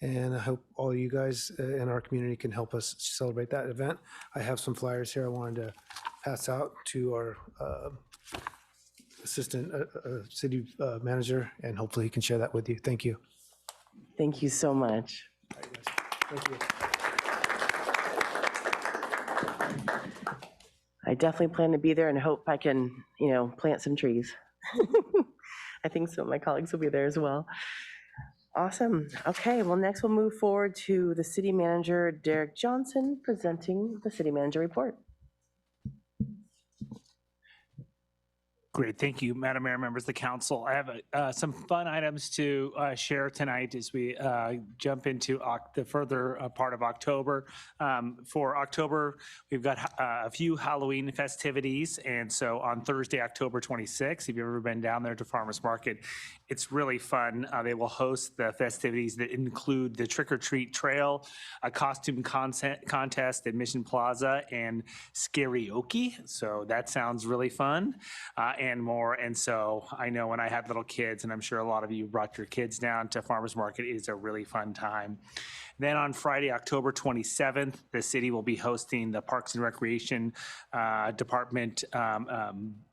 And I hope all you guys in our community can help us celebrate that event. I have some flyers here I wanted to pass out to our assistant city manager, and hopefully he can share that with you. Thank you. Thank you so much. Thank you. I definitely plan to be there and hope I can, plant some trees. I think some of my colleagues will be there as well. Awesome. Okay, well, next we'll move forward to the city manager, Derek Johnson, presenting the city manager report. Great, thank you, Madam Mayor, members of the council. I have some fun items to share tonight as we jump into the further part of October. For October, we've got a few Halloween festivities, and so on Thursday, October 26th, if you've ever been down there to Farmers Market, it's really fun. They will host the festivities that include the Trick or Treat Trail, a costume contest at Mission Plaza, and Scarioke. So that sounds really fun. And more. And so I know when I had little kids, and I'm sure a lot of you brought your kids down to Farmers Market, it is a really fun time. Then on Friday, October 27th, the city will be hosting the Parks and Recreation Department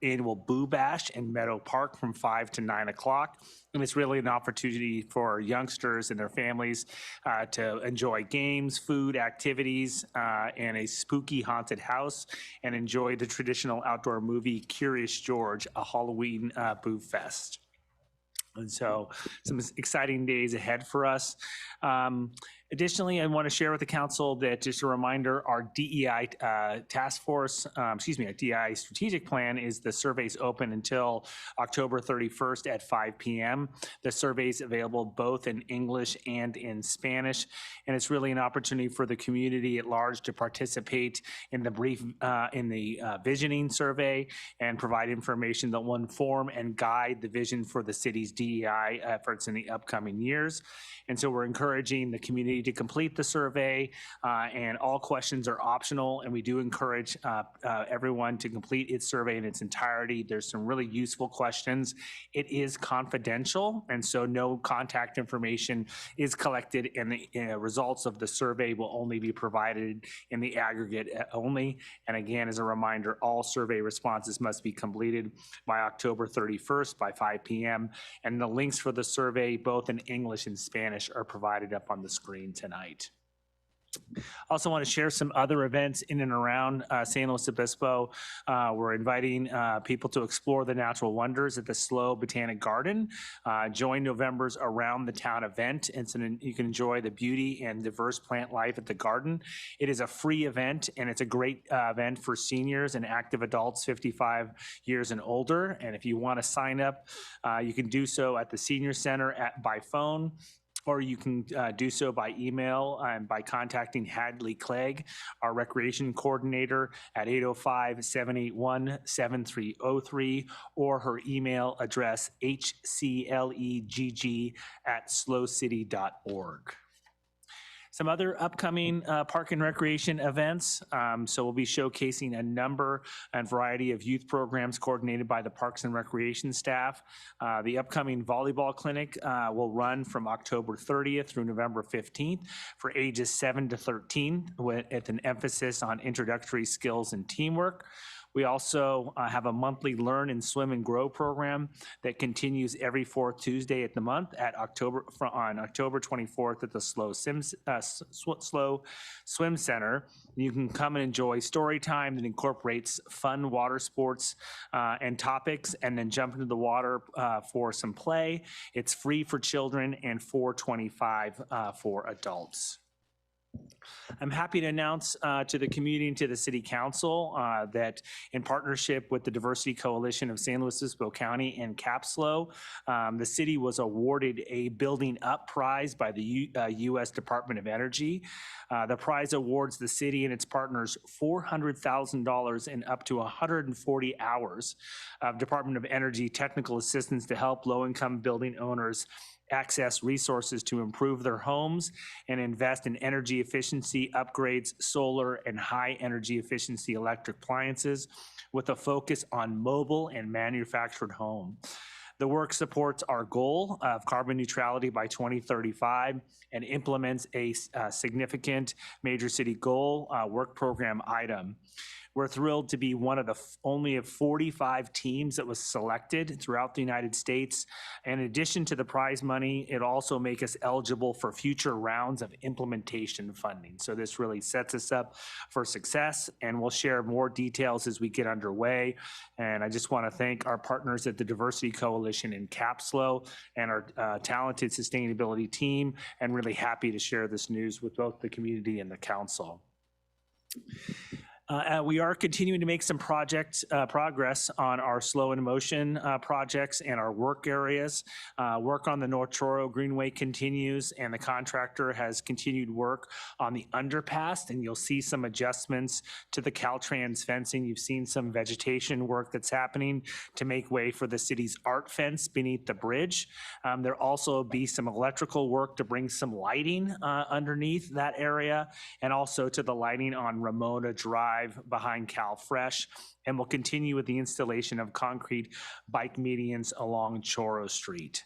annual Boo Bash in Meadow Park from 5 to 9 o'clock. And it's really an opportunity for youngsters and their families to enjoy games, food, activities, and a spooky haunted house, and enjoy the traditional outdoor movie Curious George, a Halloween Boo Fest. And so some exciting days ahead for us. Additionally, I want to share with the council that, just a reminder, our DEI task force, our DEI strategic plan is the surveys open until October 31st at 5 p.m. The survey is available both in English and in Spanish, and it's really an opportunity for the community at large to participate in the visioning survey and provide information that will inform and guide the vision for the city's DEI efforts in the upcoming years. And so we're encouraging the community to complete the survey, and all questions are optional, and we do encourage everyone to complete its survey in its entirety. There's some really useful questions. It is confidential, and so no contact information is collected, and the results of the survey will only be provided in the aggregate only. And again, as a reminder, all survey responses must be completed by October 31st by 5 p.m. And the links for the survey, both in English and Spanish, are provided up on the screen tonight. Also want to share some other events in and around San Luis Obispo. We're inviting people to explore the natural wonders at the SLO Botanic Garden. Join November's Around the Town event, and so you can enjoy the beauty and diverse plant life at the garden. It is a free event, and it's a great event for seniors and active adults 55 years and older. And if you want to sign up, you can do so at the Senior Center by phone, or you can do so by email and by contacting Hadley Clegg, our recreation coordinator, at 805-781-7303, or her email address hclegg@slocity.org. Some other upcoming park and recreation events. So we'll be showcasing a number and variety of youth programs coordinated by the Parks and Recreation staff. The upcoming volleyball clinic will run from October 30th through November 15th for ages 7 to 13 with an emphasis on introductory skills and teamwork. We also have a monthly Learn and Swim and Grow program that continues every fourth Tuesday at the month on October 24th at the SLO Swim Center. You can come and enjoy story time that incorporates fun water sports and topics, and then jump into the water for some play. It's free for children and $4.25 for adults. I'm happy to announce to the community and to the City Council that in partnership with the Diversity Coalition of San Luis Obispo County and CAPSLO, the city was awarded a Building Up Prize by the U.S. Department of Energy. The prize awards the city and its partners $400,000 and up to 140 hours of Department of Energy technical assistance to help low-income building owners access resources to improve their homes and invest in energy efficiency upgrades, solar, and high energy efficiency electric appliances with a focus on mobile and manufactured home. The work supports our goal of carbon neutrality by 2035 and implements a significant major city goal work program item. We're thrilled to be one of the only of 45 teams that was selected throughout the United States. In addition to the prize money, it also makes us eligible for future rounds of implementation funding. So this really sets us up for success, and we'll share more details as we get underway. And I just want to thank our partners at the Diversity Coalition in CAPSLO and our talented sustainability team, and really happy to share this news with both the community and the council. We are continuing to make some progress on our Slow in Motion projects and our work areas. Work on the North Truro Greenway continues, and the contractor has continued work on the underpass, and you'll see some adjustments to the Caltrans fencing. You've seen some vegetation work that's happening to make way for the city's art fence beneath the bridge. There'll also be some electrical work to bring some lighting underneath that area, and also to the lighting on Ramona Drive behind CalFresh, and we'll continue with the installation of concrete bike medians along Choro Street.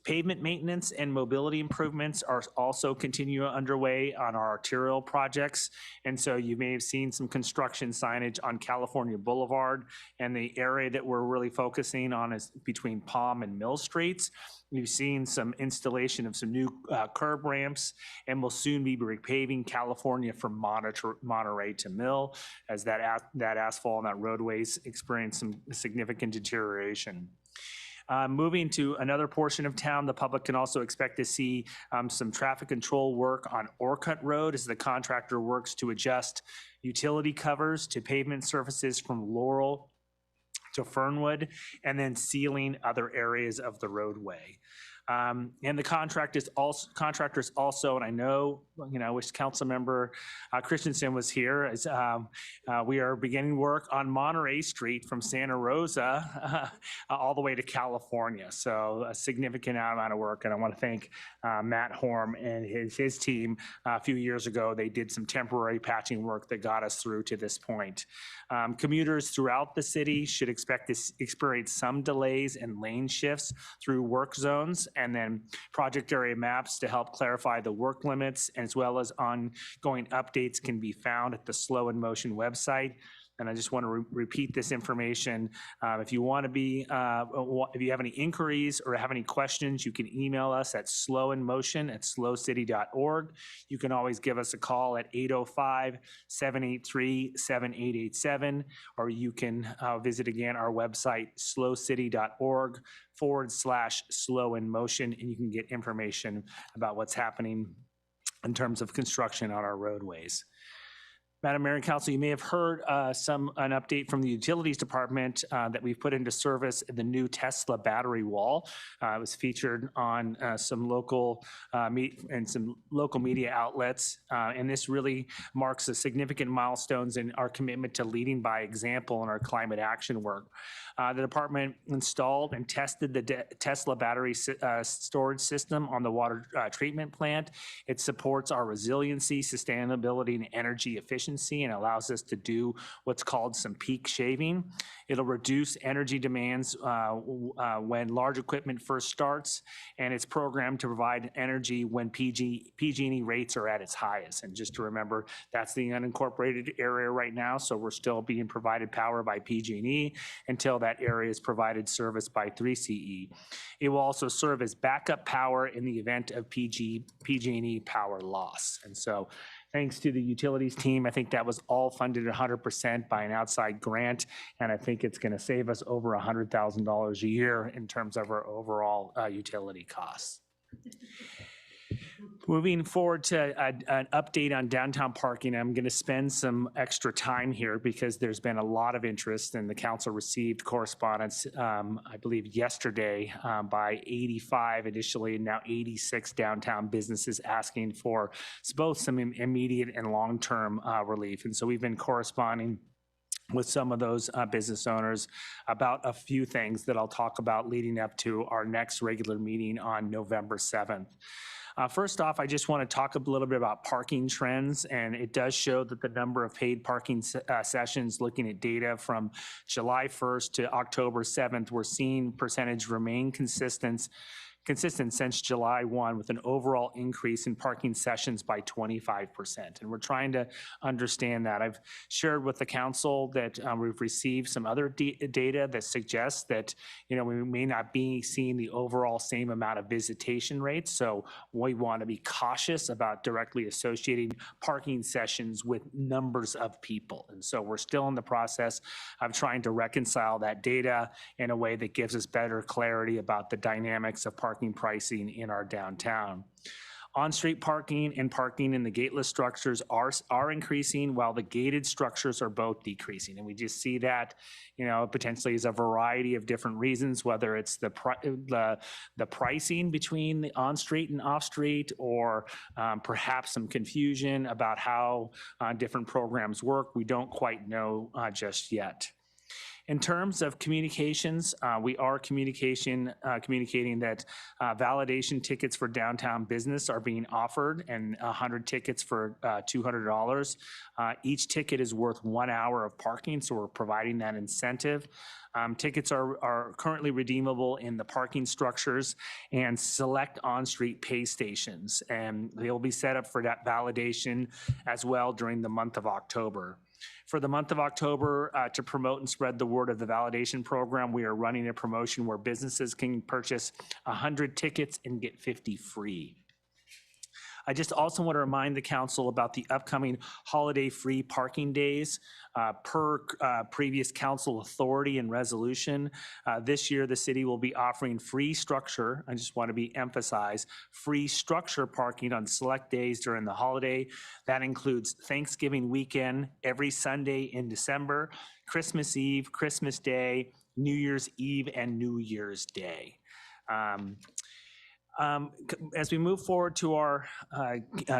Pavement maintenance and mobility improvements are also continue underway on our arterial projects. And so you may have seen some construction signage on California Boulevard, and the area that we're really focusing on is between Palm and Mill Streets. We've seen some installation of some new curb ramps, and we'll soon be repaving California from Monterey to Mill, as that asphalt and that roadways experience some significant deterioration. Moving to another portion of town, the public can also expect to see some traffic control work on Orcutt Road as the contractor works to adjust utility covers to pavement surfaces from Laurel to Fernwood, and then sealing other areas of the roadway. And the contractors also, and I know, I wish Councilmember Christensen was here, as we are beginning work on Monterey Street from Santa Rosa all the way to California. So a significant amount of work, and I want to thank Matt Horm and his team. A few years ago, they did some temporary patching work that got us through to this point. Commuters throughout the city should expect to experience some delays and lane shifts through work zones, and then project area maps to help clarify the work limits, as well as ongoing updates can be found at the Slow in Motion website. and I just want to repeat this information. If you want to be, if you have any inquiries or have any questions, you can email us at slowinmotion@slowcity.org. You can always give us a call at 805-783-7887, or you can visit again our website, slowcity.org/slowinmotion, and you can get information about what's happening in terms of construction on our roadways. Madam Mayor and Council, you may have heard an update from the Utilities Department that we've put into service the new Tesla battery wall. It was featured on some local media outlets, and this really marks a significant milestones in our commitment to leading by example in our climate action work. The department installed and tested the Tesla battery storage system on the water treatment plant. It supports our resiliency, sustainability, and energy efficiency, and allows us to do what's called some peak shaving. It'll reduce energy demands when large equipment first starts, and it's programmed to provide energy when PG&E rates are at its highest. And just to remember, that's the unincorporated area right now, so we're still being provided power by PG&E until that area is provided service by 3CE. It will also serve as backup power in the event of PG&E power loss. And so thanks to the utilities team, I think that was all funded 100% by an outside grant, and I think it's going to save us over $100,000 a year in terms of our overall utility costs. Moving forward to an update on downtown parking, I'm going to spend some extra time here because there's been a lot of interest, and the council received correspondence, I believe yesterday, by 85 initially, and now 86 downtown businesses asking for both some immediate and long-term relief. And so we've been corresponding with some of those business owners about a few things that I'll talk about leading up to our next regular meeting on November 7th. First off, I just want to talk a little bit about parking trends, and it does show that the number of paid parking sessions, looking at data from July 1st to October 7th, we're seeing percentage remain consistent since July 1, with an overall increase in parking sessions by 25%. And we're trying to understand that. I've shared with the council that we've received some other data that suggests that, we may not be seeing the overall same amount of visitation rates. So we want to be cautious about directly associating parking sessions with numbers of people. And so we're still in the process of trying to reconcile that data in a way that gives us better clarity about the dynamics of parking pricing in our downtown. On-street parking and parking in the gateless structures are increasing, while the gated structures are both decreasing. And we just see that, potentially as a variety of different reasons, whether it's the pricing between the on-street and off-street, or perhaps some confusion about how different programs work. We don't quite know just yet. In terms of communications, we are communicating that validation tickets for downtown business are being offered, and 100 tickets for $200. Each ticket is worth 1 hour of parking, so we're providing that incentive. Tickets are currently redeemable in the parking structures and select on-street pay stations, and they'll be set up for that validation as well during the month of October. For the month of October, to promote and spread the word of the validation program, we are running a promotion where businesses can purchase 100 tickets and get 50 free. I just also want to remind the council about the upcoming holiday-free parking days. Per previous council authority and resolution, this year the city will be offering free structure, I just want to be emphasized, free structure parking on select days during the holiday. That includes Thanksgiving weekend, every Sunday in December, Christmas Eve, Christmas Day, New Year's Eve, and New Year's Day. As we move forward to our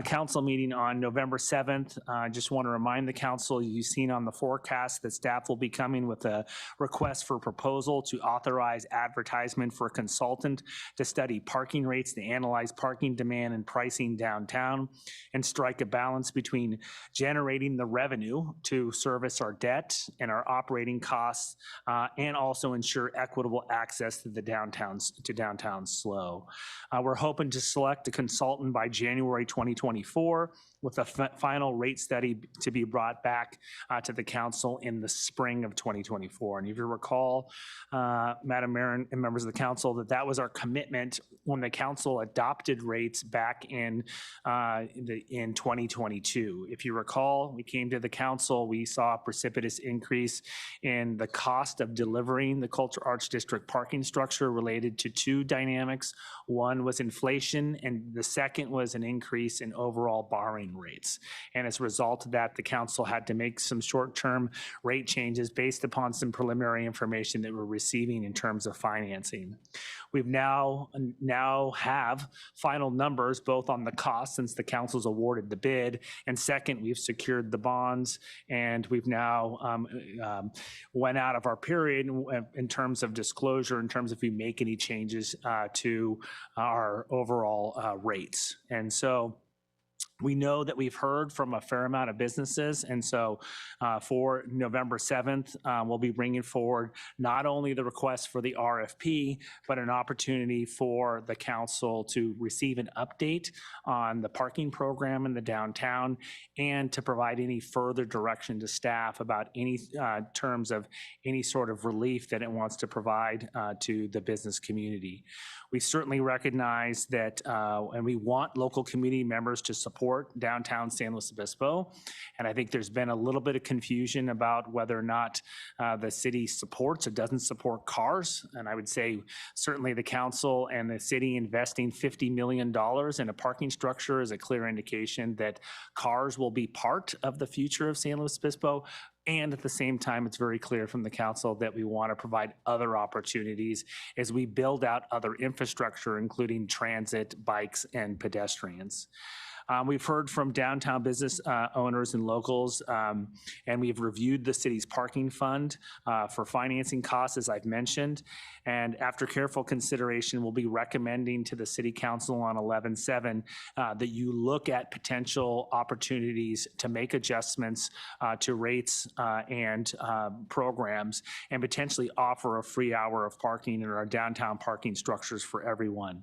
council meeting on November 7th, I just want to remind the council, you've seen on the forecast that staff will be coming with a request for proposal to authorize advertisement for a consultant to study parking rates, to analyze parking demand and pricing downtown, and strike a balance between generating the revenue to service our debt and our operating costs, and also ensure equitable access to downtown SLO. We're hoping to select a consultant by January 2024 with a final rate study to be brought back to the council in the spring of 2024. And if you recall, Madam Mayor and members of the council, that was our commitment when the council adopted rates back in 2022. If you recall, we came to the council, we saw a precipitous increase in the cost of delivering the Culture Arts District parking structure related to two dynamics. One was inflation, and the second was an increase in overall borrowing rates. And as a result of that, the council had to make some short-term rate changes based upon some preliminary information that we're receiving in terms of financing. We've now have final numbers both on the cost since the council's awarded the bid, and second, we've secured the bonds, and we've now went out of our period in terms of disclosure, in terms of if we make any changes to our overall rates. And so we know that we've heard from a fair amount of businesses, and so for November 7th, we'll be bringing forward not only the request for the RFP, but an opportunity for the council to receive an update on the parking program in the downtown and to provide any further direction to staff about any terms of any sort of relief that it wants to provide to the business community. We certainly recognize that, and we want local community members to support downtown San Luis Obispo. And I think there's been a little bit of confusion about whether or not the city supports or doesn't support cars. And I would say certainly the council and the city investing $50 million in a parking structure is a clear indication that cars will be part of the future of San Luis Obispo. And at the same time, it's very clear from the council that we want to provide other opportunities as we build out other infrastructure, including transit, bikes, and pedestrians. We've heard from downtown business owners and locals, and we've reviewed the city's parking fund for financing costs, as I've mentioned. And after careful consideration, we'll be recommending to the City Council on 11/7 that you look at potential opportunities to make adjustments to rates and programs, and potentially offer a free hour of parking in our downtown parking structures for everyone.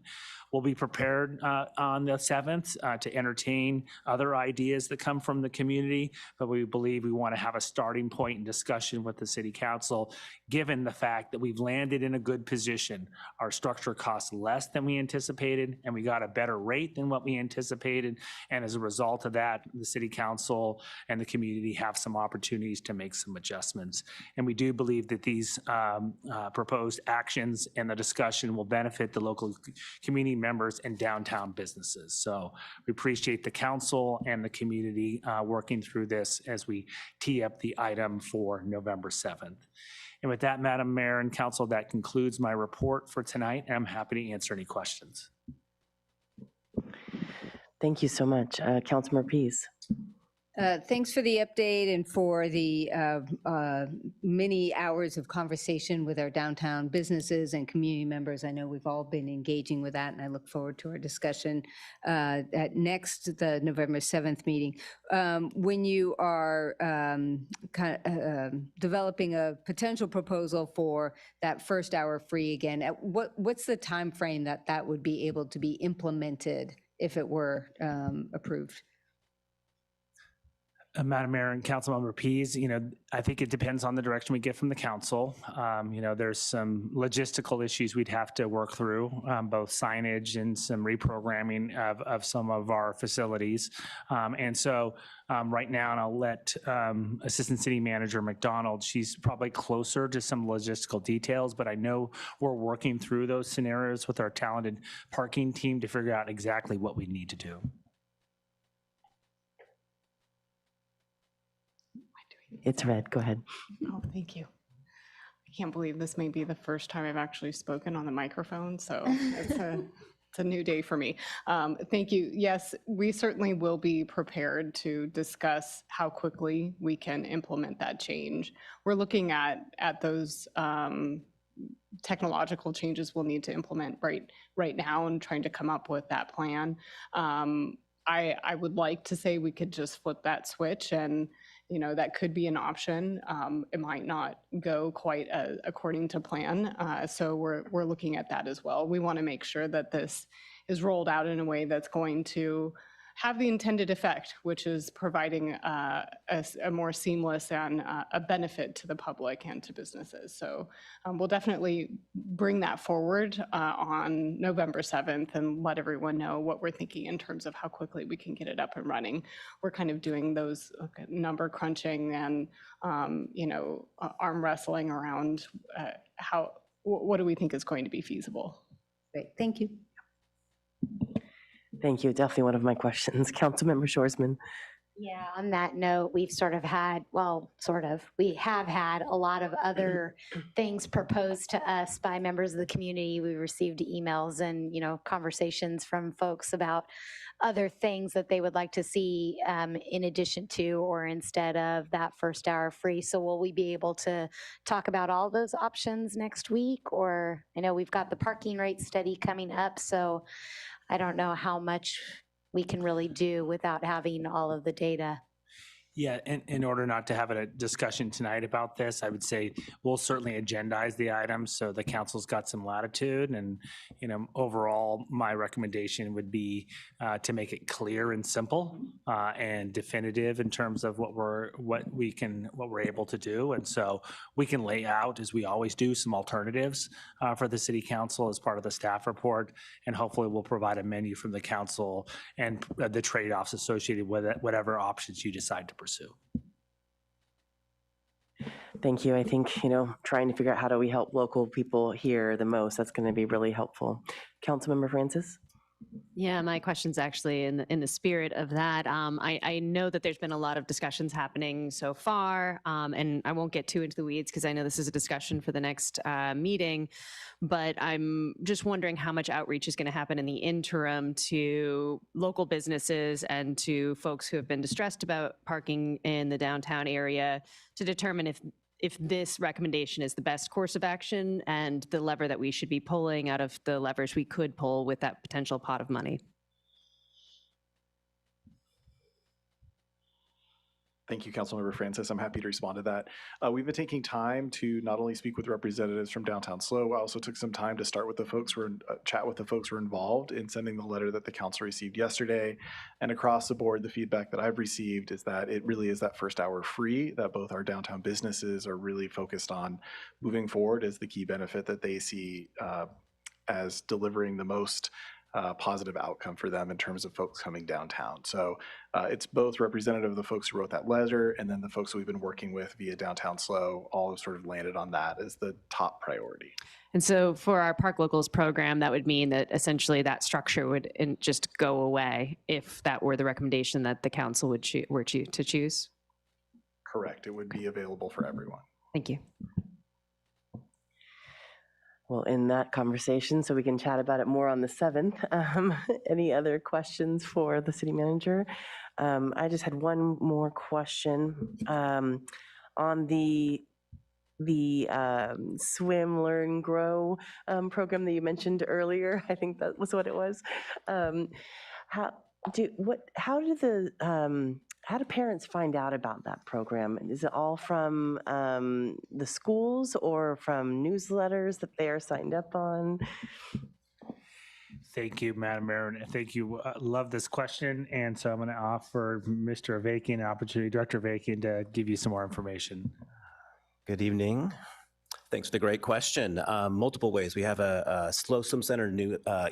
We'll be prepared on the 7th to entertain other ideas that come from the community, but we believe we want to have a starting point in discussion with the City Council, given the fact that we've landed in a good position. Our structure costs less than we anticipated, and we got a better rate than what we anticipated. And as a result of that, the City Council and the community have some opportunities to make some adjustments. And we do believe that these proposed actions and the discussion will benefit the local community members and downtown businesses. So we appreciate the council and the community working through this as we tee up the item for November 7th. And with that, Madam Mayor and Council, that concludes my report for tonight, and I'm happy to answer any questions. Thank you so much. Councilmember Pease. Thanks for the update and for the many hours of conversation with our downtown businesses and community members. I know we've all been engaging with that, and I look forward to our discussion at the November 7th meeting. When you are developing a potential proposal for that first hour free again, what's the time frame that would be able to be implemented if it were approved? Madam Mayor and Councilmember Pease, I think it depends on the direction we get from the council. There's some logistical issues we'd have to work through, both signage and some reprogramming of some of our facilities. And so right now, and I'll let Assistant City Manager McDonald, she's probably closer to some logistical details, but I know we're working through those scenarios with our talented parking team to figure out exactly what we need to do. It's red. Go ahead. Oh, thank you. I can't believe this may be the first time I've actually spoken on the microphone, so it's a new day for me. Thank you. Yes, we certainly will be prepared to discuss how quickly we can implement that change. We're looking at those technological changes we'll need to implement right now and trying to come up with that plan. I would like to say we could just flip that switch, and that could be an option. It might not go quite according to plan. So we're looking at that as well. We want to make sure that this is rolled out in a way that's going to have the intended effect, which is providing a more seamless and a benefit to the public and to businesses. So we'll definitely bring that forward on November 7th and let everyone know what we're thinking in terms of how quickly we can get it up and running. We're kind of doing those number crunching and arm wrestling around what do we think is going to be feasible. Great, thank you. Thank you. Definitely one of my questions. Councilmember Shorsman. Yeah, on that note, we've we have had a lot of other things proposed to us by members of the community. We received emails and, conversations from folks about other things that they would like to see in addition to or instead of that first hour free. So will we be able to talk about all those options next week? Or I know we've got the parking rate study coming up, so I don't know how much we can really do without having all of the data. Yeah, in order not to have a discussion tonight about this, I would say we'll certainly agendize the items so the council's got some latitude. And, overall, my recommendation would be to make it clear and simple and definitive in terms of what we're able to do. And so we can lay out, as we always do, some alternatives for the city council as part of the staff report. And hopefully we'll provide a menu from the council and the trade-offs associated with it, whatever options you decide to pursue. Thank you. I think, trying to figure out how do we help local people here the most, that's going to be really helpful. Councilmember Francis? Yeah, my question's actually in the spirit of that. I know that there's been a lot of discussions happening so far, and I won't get too into the weeds because I know this is a discussion for the next meeting, but I'm just wondering how much outreach is going to happen in the interim to local businesses and to folks who have been distressed about parking in the downtown area to determine if this recommendation is the best course of action and the lever that we should be pulling out of the levers we could pull with that potential pot of money. Thank you, Councilmember Francis. I'm happy to respond to that. We've been taking time to not only speak with representatives from downtown SLO, I also took some time to start with the folks chat with the folks who were involved in sending the letter that the council received yesterday. And across the board, the feedback that I've received is that it really is that first hour free that both our downtown businesses are really focused on moving forward as the key benefit that they see as delivering the most positive outcome for them in terms of folks coming downtown. So it's both representative of the folks who wrote that letter and then the folks who we've been working with via downtown SLO, all have sort of landed on that as the top priority. And so for our Park Locals program, that would mean that essentially that structure would just go away if that were the recommendation that the council would to choose? Correct. It would be available for everyone. Thank you. Well, in that conversation, so we can chat about it more on the 7th. Any other questions for the city manager? I just had one more question on the Swim, Learn, Grow program that you mentioned earlier. I think that was what it was. How do parents find out about that program? Is it all from the schools or from newsletters that they are signed up on? Thank you, Madam Mayor, and thank you. Love this question, and so I'm going to offer Mr. Avakian an opportunity, Director Avakian, to give you some more information. Good evening. Thanks for the great question. Multiple ways. We have a SLO Swim Center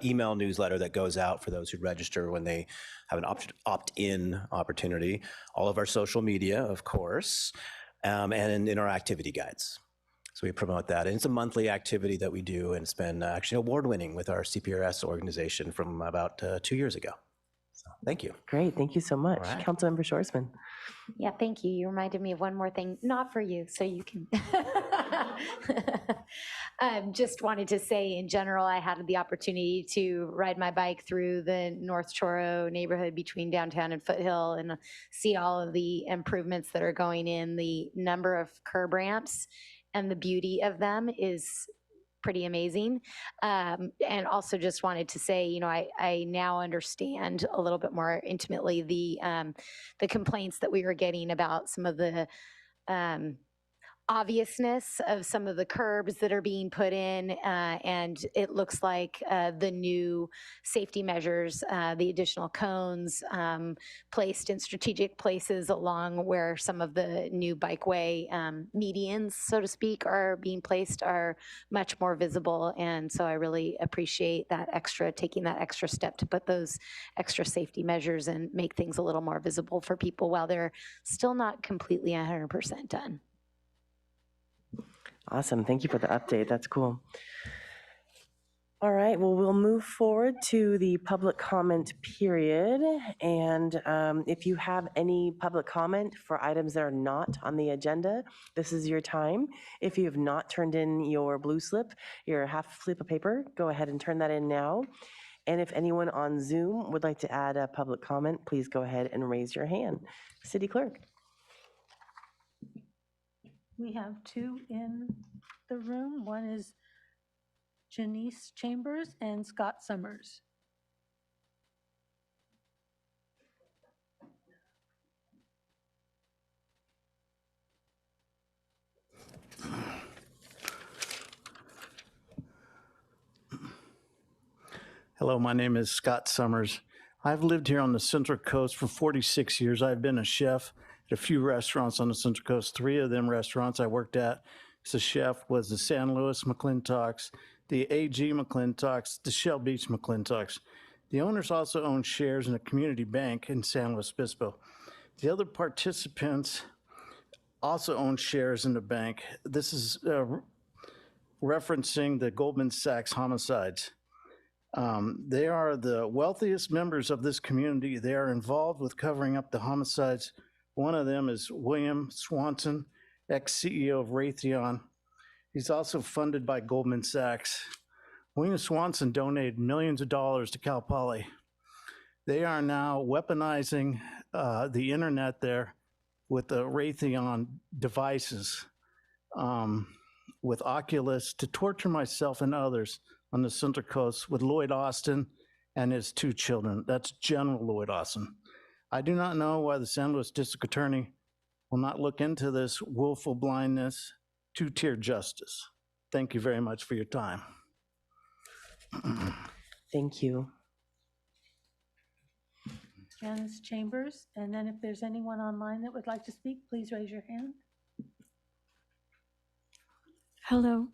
email newsletter that goes out for those who register when they have an opt-in opportunity. All of our social media, of course, and in our activity guides. So we promote that. And it's a monthly activity that we do, and it's been actually award-winning with our CPRS organization from about 2 years ago. So thank you. Great. Thank you so much. Right. Councilmember Shorsman. Yeah, thank you. You reminded me of one more thing, not for you, so you can. Just wanted to say, in general, I had the opportunity to ride my bike through the North Truro neighborhood between downtown and Foothill and see all of the improvements that are going in. The number of curb ramps and the beauty of them is pretty amazing. And also just wanted to say, I now understand a little bit more intimately the complaints that we were getting about some of the obviousness of some of the curbs that are being put in, and it looks like the new safety measures, the additional cones placed in strategic places along where some of the new bikeway medians, so to speak, are being placed are much more visible. And so I really appreciate taking that extra step to put those extra safety measures and make things a little more visible for people while they're still not completely 100% done. Awesome. Thank you for the update. That's cool. All right. Well, we'll move forward to the public comment period. And if you have any public comment for items that are not on the agenda, this is your time. If you have not turned in your blue slip, your half slip of paper, go ahead and turn that in now. And if anyone on Zoom would like to add a public comment, please go ahead and raise your hand. City Clerk. We have two in the room. One is Janice Chambers and Scott Summers. Hello, my name is Scott Summers. I've lived here on the Central Coast for 46 years. I've been a chef at a few restaurants on the Central Coast. 3 of them restaurants I worked at as a chef was the San Luis McClintocks, the AG McClintocks, the Shell Beach McClintocks. The owners also own shares in a community bank in San Luis Obispo. The other participants also own shares in the bank. This is referencing the Goldman Sachs homicides. They are the wealthiest members of this community. They are involved with covering up the homicides. One of them is William Swanson, ex-CEO of Raytheon. He's also funded by Goldman Sachs. William Swanson donated millions of dollars to Cal Poly. They are now weaponizing the internet there with the Raytheon devices, with Oculus, to torture myself and others on the Central Coast with Lloyd Austin and his 2 children. That's General Lloyd Austin. I do not know why the San Luis District Attorney will not look into this willful blindness, 2-tier justice. Thank you very much for your time. Thank you. Janice Chambers, and then if there's anyone online that would like to speak, please raise your hand. Hello,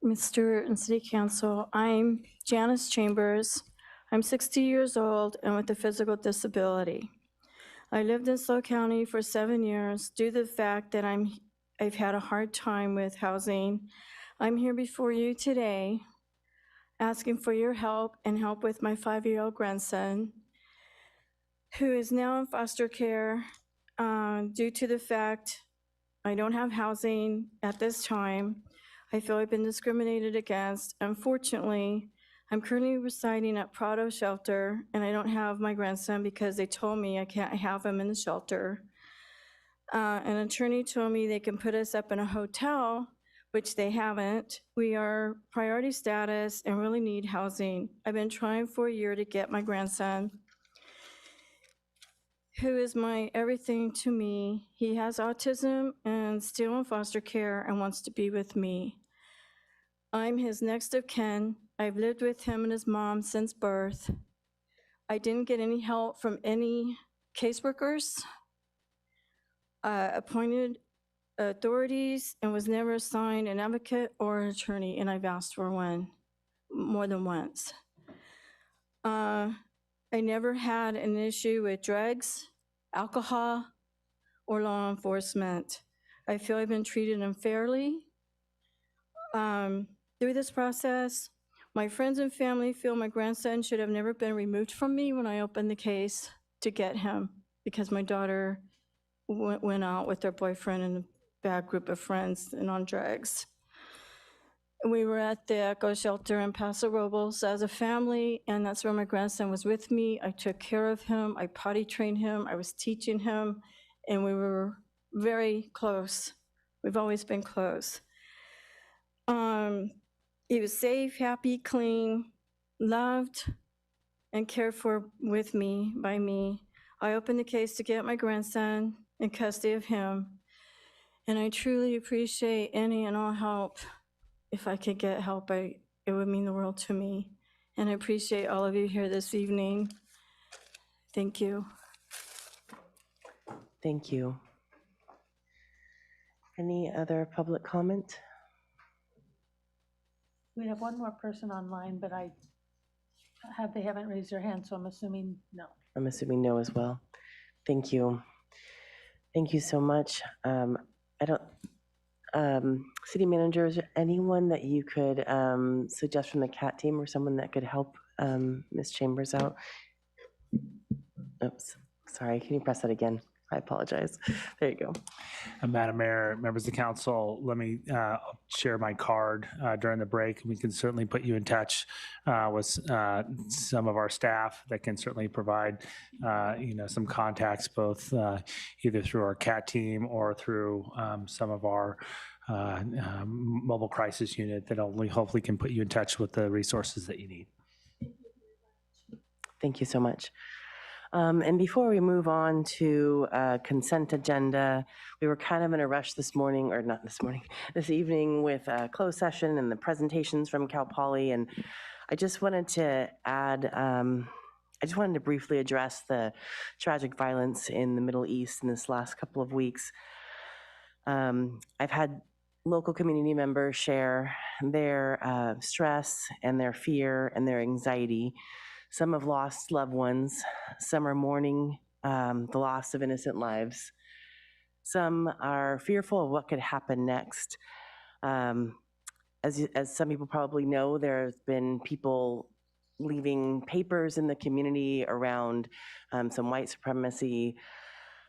Ms. Stewart and City Council. I'm Janice Chambers. I'm 60 years old and with a physical disability. I lived in SLO County for 7 years due to the fact that I've had a hard time with housing. I'm here before you today asking for your help and help with my 5-year-old grandson, who is now in foster care due to the fact I don't have housing at this time. I feel I've been discriminated against. Unfortunately, I'm currently residing at Prado Shelter, and I don't have my grandson because they told me I can't have him in the shelter. An attorney told me they can put us up in a hotel, which they haven't. We are priority status and really need housing. I've been trying for a year to get my grandson, who is my everything to me. He has autism and still in foster care and wants to be with me. I'm his next of kin. I've lived with him and his mom since birth. I didn't get any help from any caseworkers, appointed authorities, and was never assigned an advocate or an attorney, and I've asked for one more than once. I never had an issue with drugs, alcohol, or law enforcement. I feel I've been treated unfairly. Through this process, my friends and family feel my grandson should have never been removed from me when I opened the case to get him, because my daughter went out with her boyfriend and a bad group of friends and on drugs. We were at the Echo Shelter in Paso Robles as a family, and that's where my grandson was with me. I took care of him, I potty trained him, I was teaching him, and we were very close. We've always been close. He was safe, happy, clean, loved, and cared for with me, by me. I opened the case to get my grandson in custody of him. And I truly appreciate any and all help. If I could get help, it would mean the world to me. And I appreciate all of you here this evening. Thank you. Thank you. Any other public comment? We have one more person online, but they haven't raised their hand, so I'm assuming no. I'm assuming no as well. Thank you. Thank you so much. City manager, is there anyone that you could suggest from the CAT team or someone that could help Ms. Chambers out? Oops, sorry, can you press that again? I apologize. There you go. Madam Mayor, members of the council, let me share my card during the break. We can certainly put you in touch with some of our staff that can certainly provide, some contacts, both either through our CAT team or through some of our mobile crisis unit that only hopefully can put you in touch with the resources that you need. Thank you so much. And before we move on to consent agenda, we were kind of in a rush this morning, or not this morning, this evening with closed session and the presentations from Cal Poly. And I just wanted to add, I just wanted to briefly address the tragic violence in the Middle East in this last couple of weeks. I've had local community members share their stress and their fear and their anxiety. Some have lost loved ones. Some are mourning the loss of innocent lives. Some are fearful of what could happen next. As some people probably know, there's been people leaving papers in the community around some white supremacy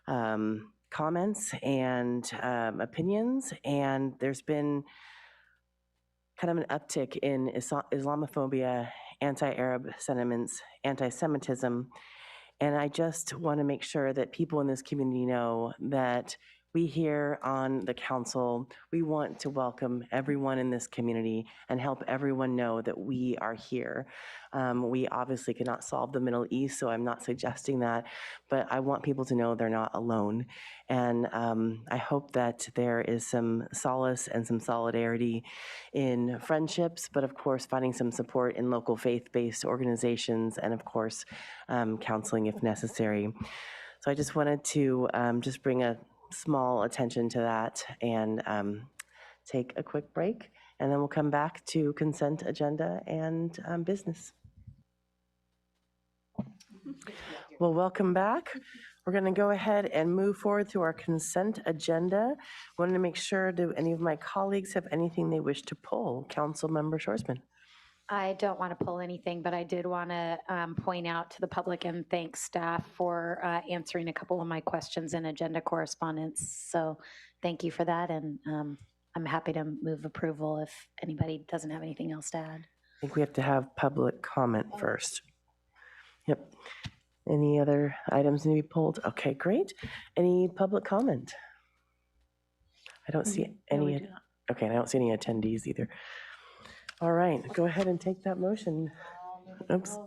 comments and opinions, and there's been kind of an uptick in Islamophobia, anti-Arab sentiments, anti-Semitism. And I just want to make sure that people in this community know that we here on the council, we want to welcome everyone in this community and help everyone know that we are here. We obviously cannot solve the Middle East, so I'm not suggesting that, but I want people to know they're not alone. And I hope that there is some solace and some solidarity in friendships, but of course, finding some support in local faith-based organizations and of course, counseling if necessary. So I just wanted to just bring a small attention to that and take a quick break, and then we'll come back to consent agenda and business. Well, welcome back. We're going to go ahead and move forward to our consent agenda. I wanted to make sure, do any of my colleagues have anything they wish to pull? Councilmember Shorsman. I don't want to pull anything, but I did want to point out to the public and thank staff for answering a couple of my questions in agenda correspondence. So thank you for that, and I'm happy to move approval if anybody doesn't have anything else to add. I think we have to have public comment first. Yep. Any other items need to be pulled? Okay, great. Any public comment? I don't see any. Okay, I don't see any attendees either. All right, go ahead and take that motion. Oops.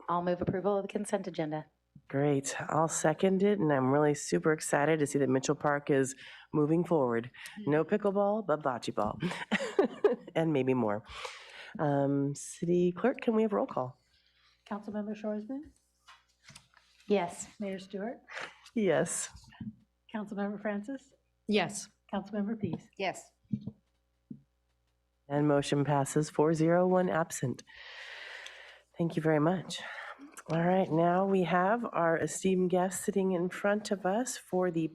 I'll move approval of the consent agenda. Great. I'll second it, and I'm really super excited to see that Mitchell Park is moving forward. No pickleball, but bocce ball, and maybe more. City Clerk, can we have roll call? Councilmember Shorsman? Yes. Mayor Stewart? Yes. Councilmember Francis? Yes. Councilmember Pease? Yes. And motion passes 4-0, 1 absent. Thank you very much. All right, now we have our esteemed guest sitting in front of us for the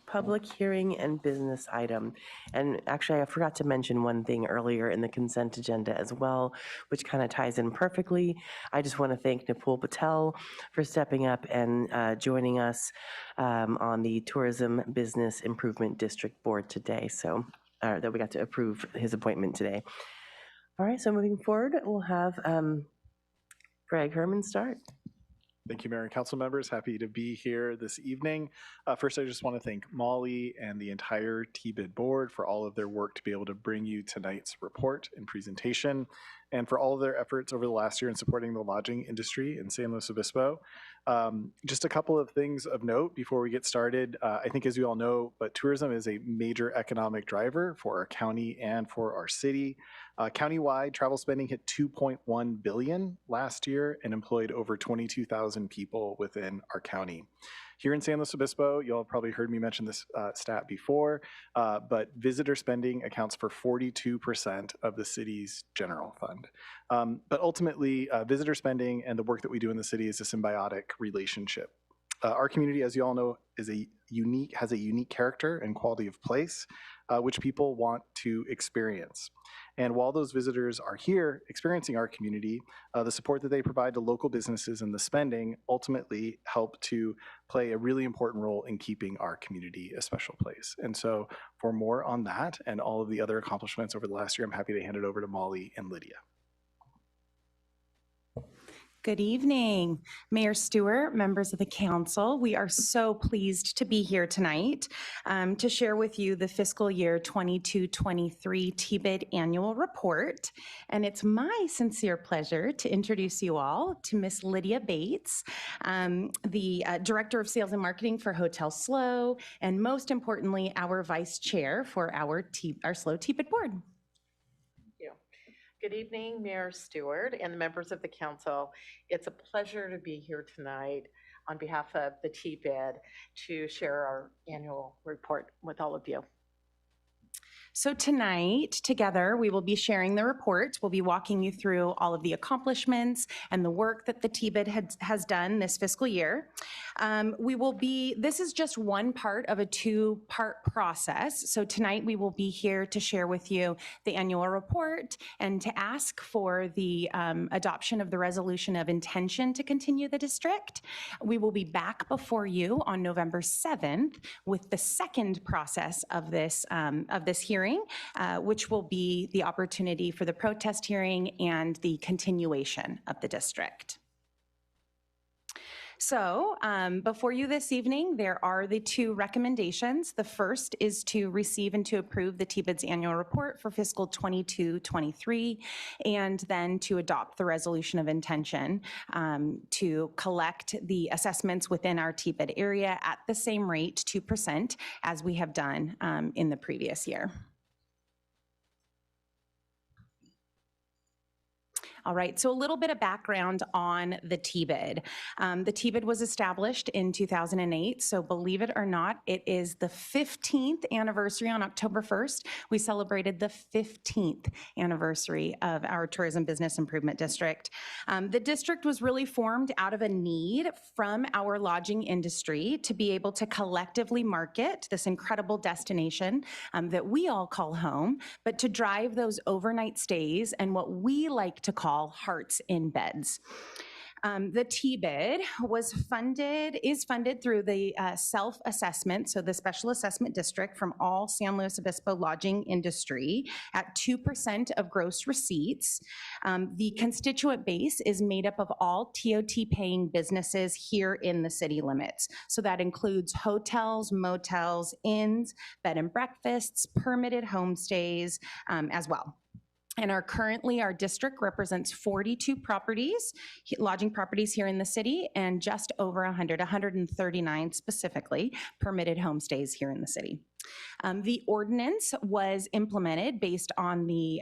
public hearing and business item. And actually, I forgot to mention one thing earlier in the consent agenda as well, which kind of ties in perfectly. I just want to thank Nipul Patel for stepping up and joining us on the Tourism Business Improvement District Board today. So that we got to approve his appointment today. All right, so moving forward, we'll have Greg Herman start. Thank you, Mayor and council members. Happy to be here this evening. First, I just want to thank Molly and the entire TBID board for all of their work to be able to bring you tonight's report and presentation. and for all of their efforts over the last year in supporting the lodging industry in San Luis Obispo. Just a couple of things of note before we get started. I think as you all know, but tourism is a major economic driver for our county and for our city. Countywide travel spending hit $2.1 billion last year and employed over 22,000 people within our county. Here in San Luis Obispo, you'll have probably heard me mention this stat before, but visitor spending accounts for 42% of the city's general fund. But ultimately, visitor spending and the work that we do in the city is a symbiotic relationship. Our community, as you all know, has a unique character and quality of place, which people want to experience. And while those visitors are here experiencing our community, the support that they provide to local businesses and the spending ultimately help to play a really important role in keeping our community a special place. And so for more on that and all of the other accomplishments over the last year, I'm happy to hand it over to Molly and Lydia. Good evening, Mayor Stewart, members of the council. We are so pleased to be here tonight to share with you the fiscal year 22-23 TBID annual report. And it's my sincere pleasure to introduce you all to Miss Lydia Bates, the Director of Sales and Marketing for Hotel SLO, and most importantly, our Vice Chair for our SLO TBID board. Good evening, Mayor Stewart and the members of the council. It's a pleasure to be here tonight on behalf of the TBID to share our annual report with all of you. So tonight, together, we will be sharing the report. We'll be walking you through all of the accomplishments and the work that the TBID has done this fiscal year. This is just one part of a two-part process. So tonight, we will be here to share with you the annual report and to ask for the adoption of the resolution of intention to continue the district. We will be back before you on November 7th with the second process of this hearing, which will be the opportunity for the protest hearing and the continuation of the district. So before you this evening, there are the two recommendations. The first is to receive and to approve the TBID's annual report for fiscal 22-23, and then to adopt the resolution of intention to collect the assessments within our TBID area at the same rate, 2%, as we have done in the previous year. All right, so a little bit of background on the TBID. The TBID was established in 2008, so believe it or not, it is the 15th anniversary on October 1st. We celebrated the 15th anniversary of our Tourism Business Improvement District. The district was really formed out of a need from our lodging industry to be able to collectively market this incredible destination that we all call home, but to drive those overnight stays and what we like to call hearts in beds. The TBID is funded through the self-assessment, so the special assessment district from all San Luis Obispo lodging industry at 2% of gross receipts. The constituent base is made up of all TOT paying businesses here in the city limits. So that includes hotels, motels, inns, bed and breakfasts, permitted homestays as well. And our district represents 42 properties, lodging properties here in the city, and just over 139 specifically, permitted homestays here in the city. The ordinance was implemented based on the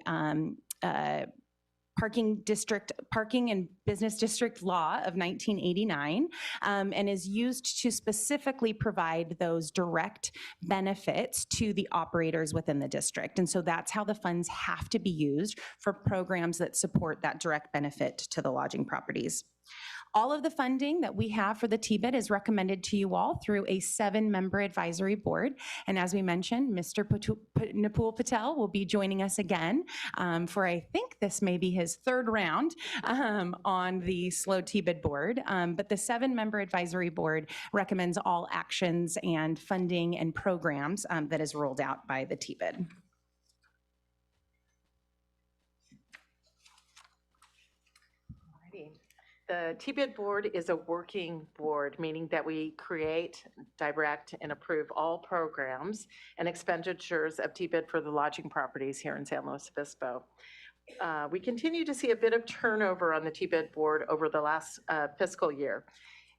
Parking and Business District Law of 1989, and is used to specifically provide those direct benefits to the operators within the district. And so that's how the funds have to be used for programs that support that direct benefit to the lodging properties. All of the funding that we have for the TBID is recommended to you all through a 7-member advisory board. And as we mentioned, Mr. Nipul Patel will be joining us again for, I think this may be his third round on the SLO TBID board. But the 7-member advisory board recommends all actions and funding and programs that is rolled out by the TBID. The TBID board is a working board, meaning that we create, direct, and approve all programs and expenditures of TBID for the lodging properties here in San Luis Obispo. we continue to see a bit of turnover on the TBID board over the last fiscal year.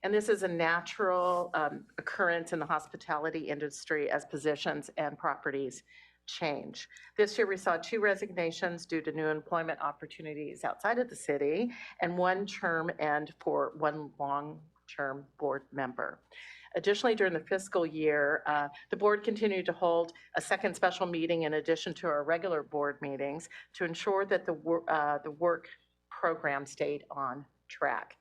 And this is a natural occurrence in the hospitality industry as positions and properties change. This year we saw 2 resignations due to new employment opportunities outside of the city and 1 term end for 1 long-term board member. Additionally, during the fiscal year, the board continued to hold a second special meeting in addition to our regular board meetings to ensure that the work program stayed on track.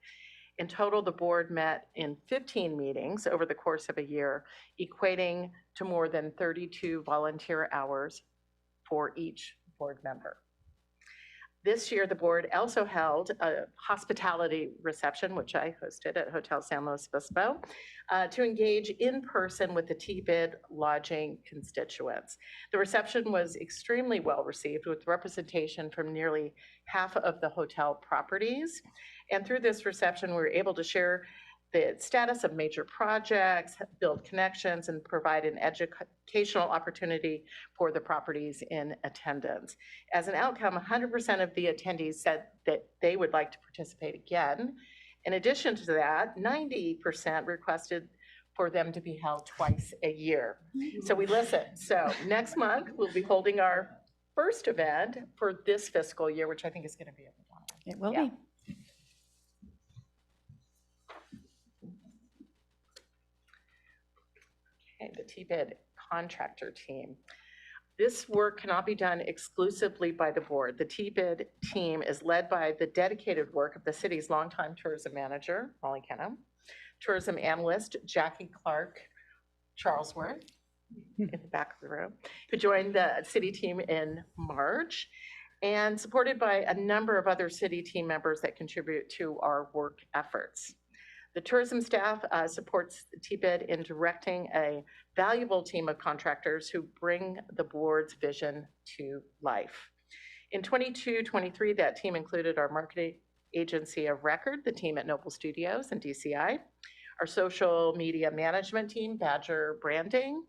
In total, the board met in 15 meetings over the course of a year, equating to more than 32 volunteer hours for each board member. This year, the board also held a hospitality reception, which I hosted at Hotel San Luis Obispo, to engage in person with the TBID lodging constituents. The reception was extremely well received with representation from nearly half of the hotel properties. And through this reception, we were able to share the status of major projects, build connections, and provide an educational opportunity for the properties in attendance. As an outcome, 100% of the attendees said that they would like to participate again. In addition to that, 90% requested for them to be held twice a year. So we listened. So next month, we'll be holding our first event for this fiscal year, which I think is going to be a lot. It will be. Okay, the TBID contractor team. This work cannot be done exclusively by the board. The TBID team is led by the dedicated work of the city's longtime tourism manager, Molly Kenham, tourism analyst, Jackie Clark Charlesworth, in the back of the room, who joined the city team in March, and supported by a number of other city team members that contribute to our work efforts. The tourism staff supports TBID in directing a valuable team of contractors who bring the board's vision to life. In 22-23, that team included our marketing agency of record, the team at Noble Studios and DCI, our social media management team, Badger Branding,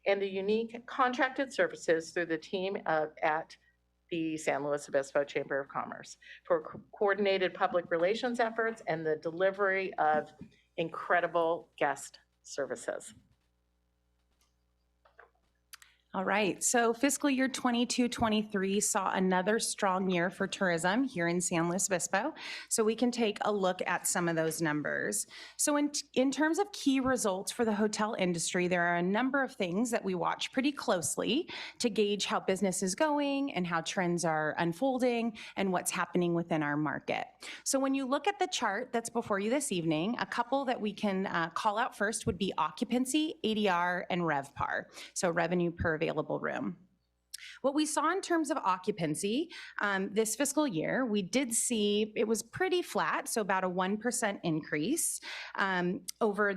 and the unique contracted services through the team at the San Luis Obispo Chamber of Commerce for coordinated public relations efforts and the delivery of incredible guest services. All right, so fiscal year 22-23 saw another strong year for tourism here in San Luis Obispo. So we can take a look at some of those numbers. So in terms of key results for the hotel industry, there are a number of things that we watch pretty closely to gauge how business is going and how trends are unfolding and what's happening within our market. So when you look at the chart that's before you this evening, a couple that we can call out first would be occupancy, ADR, and RevPAR, so revenue per available room. What we saw in terms of occupancy this fiscal year, we did see it was pretty flat, so about a 1% increase over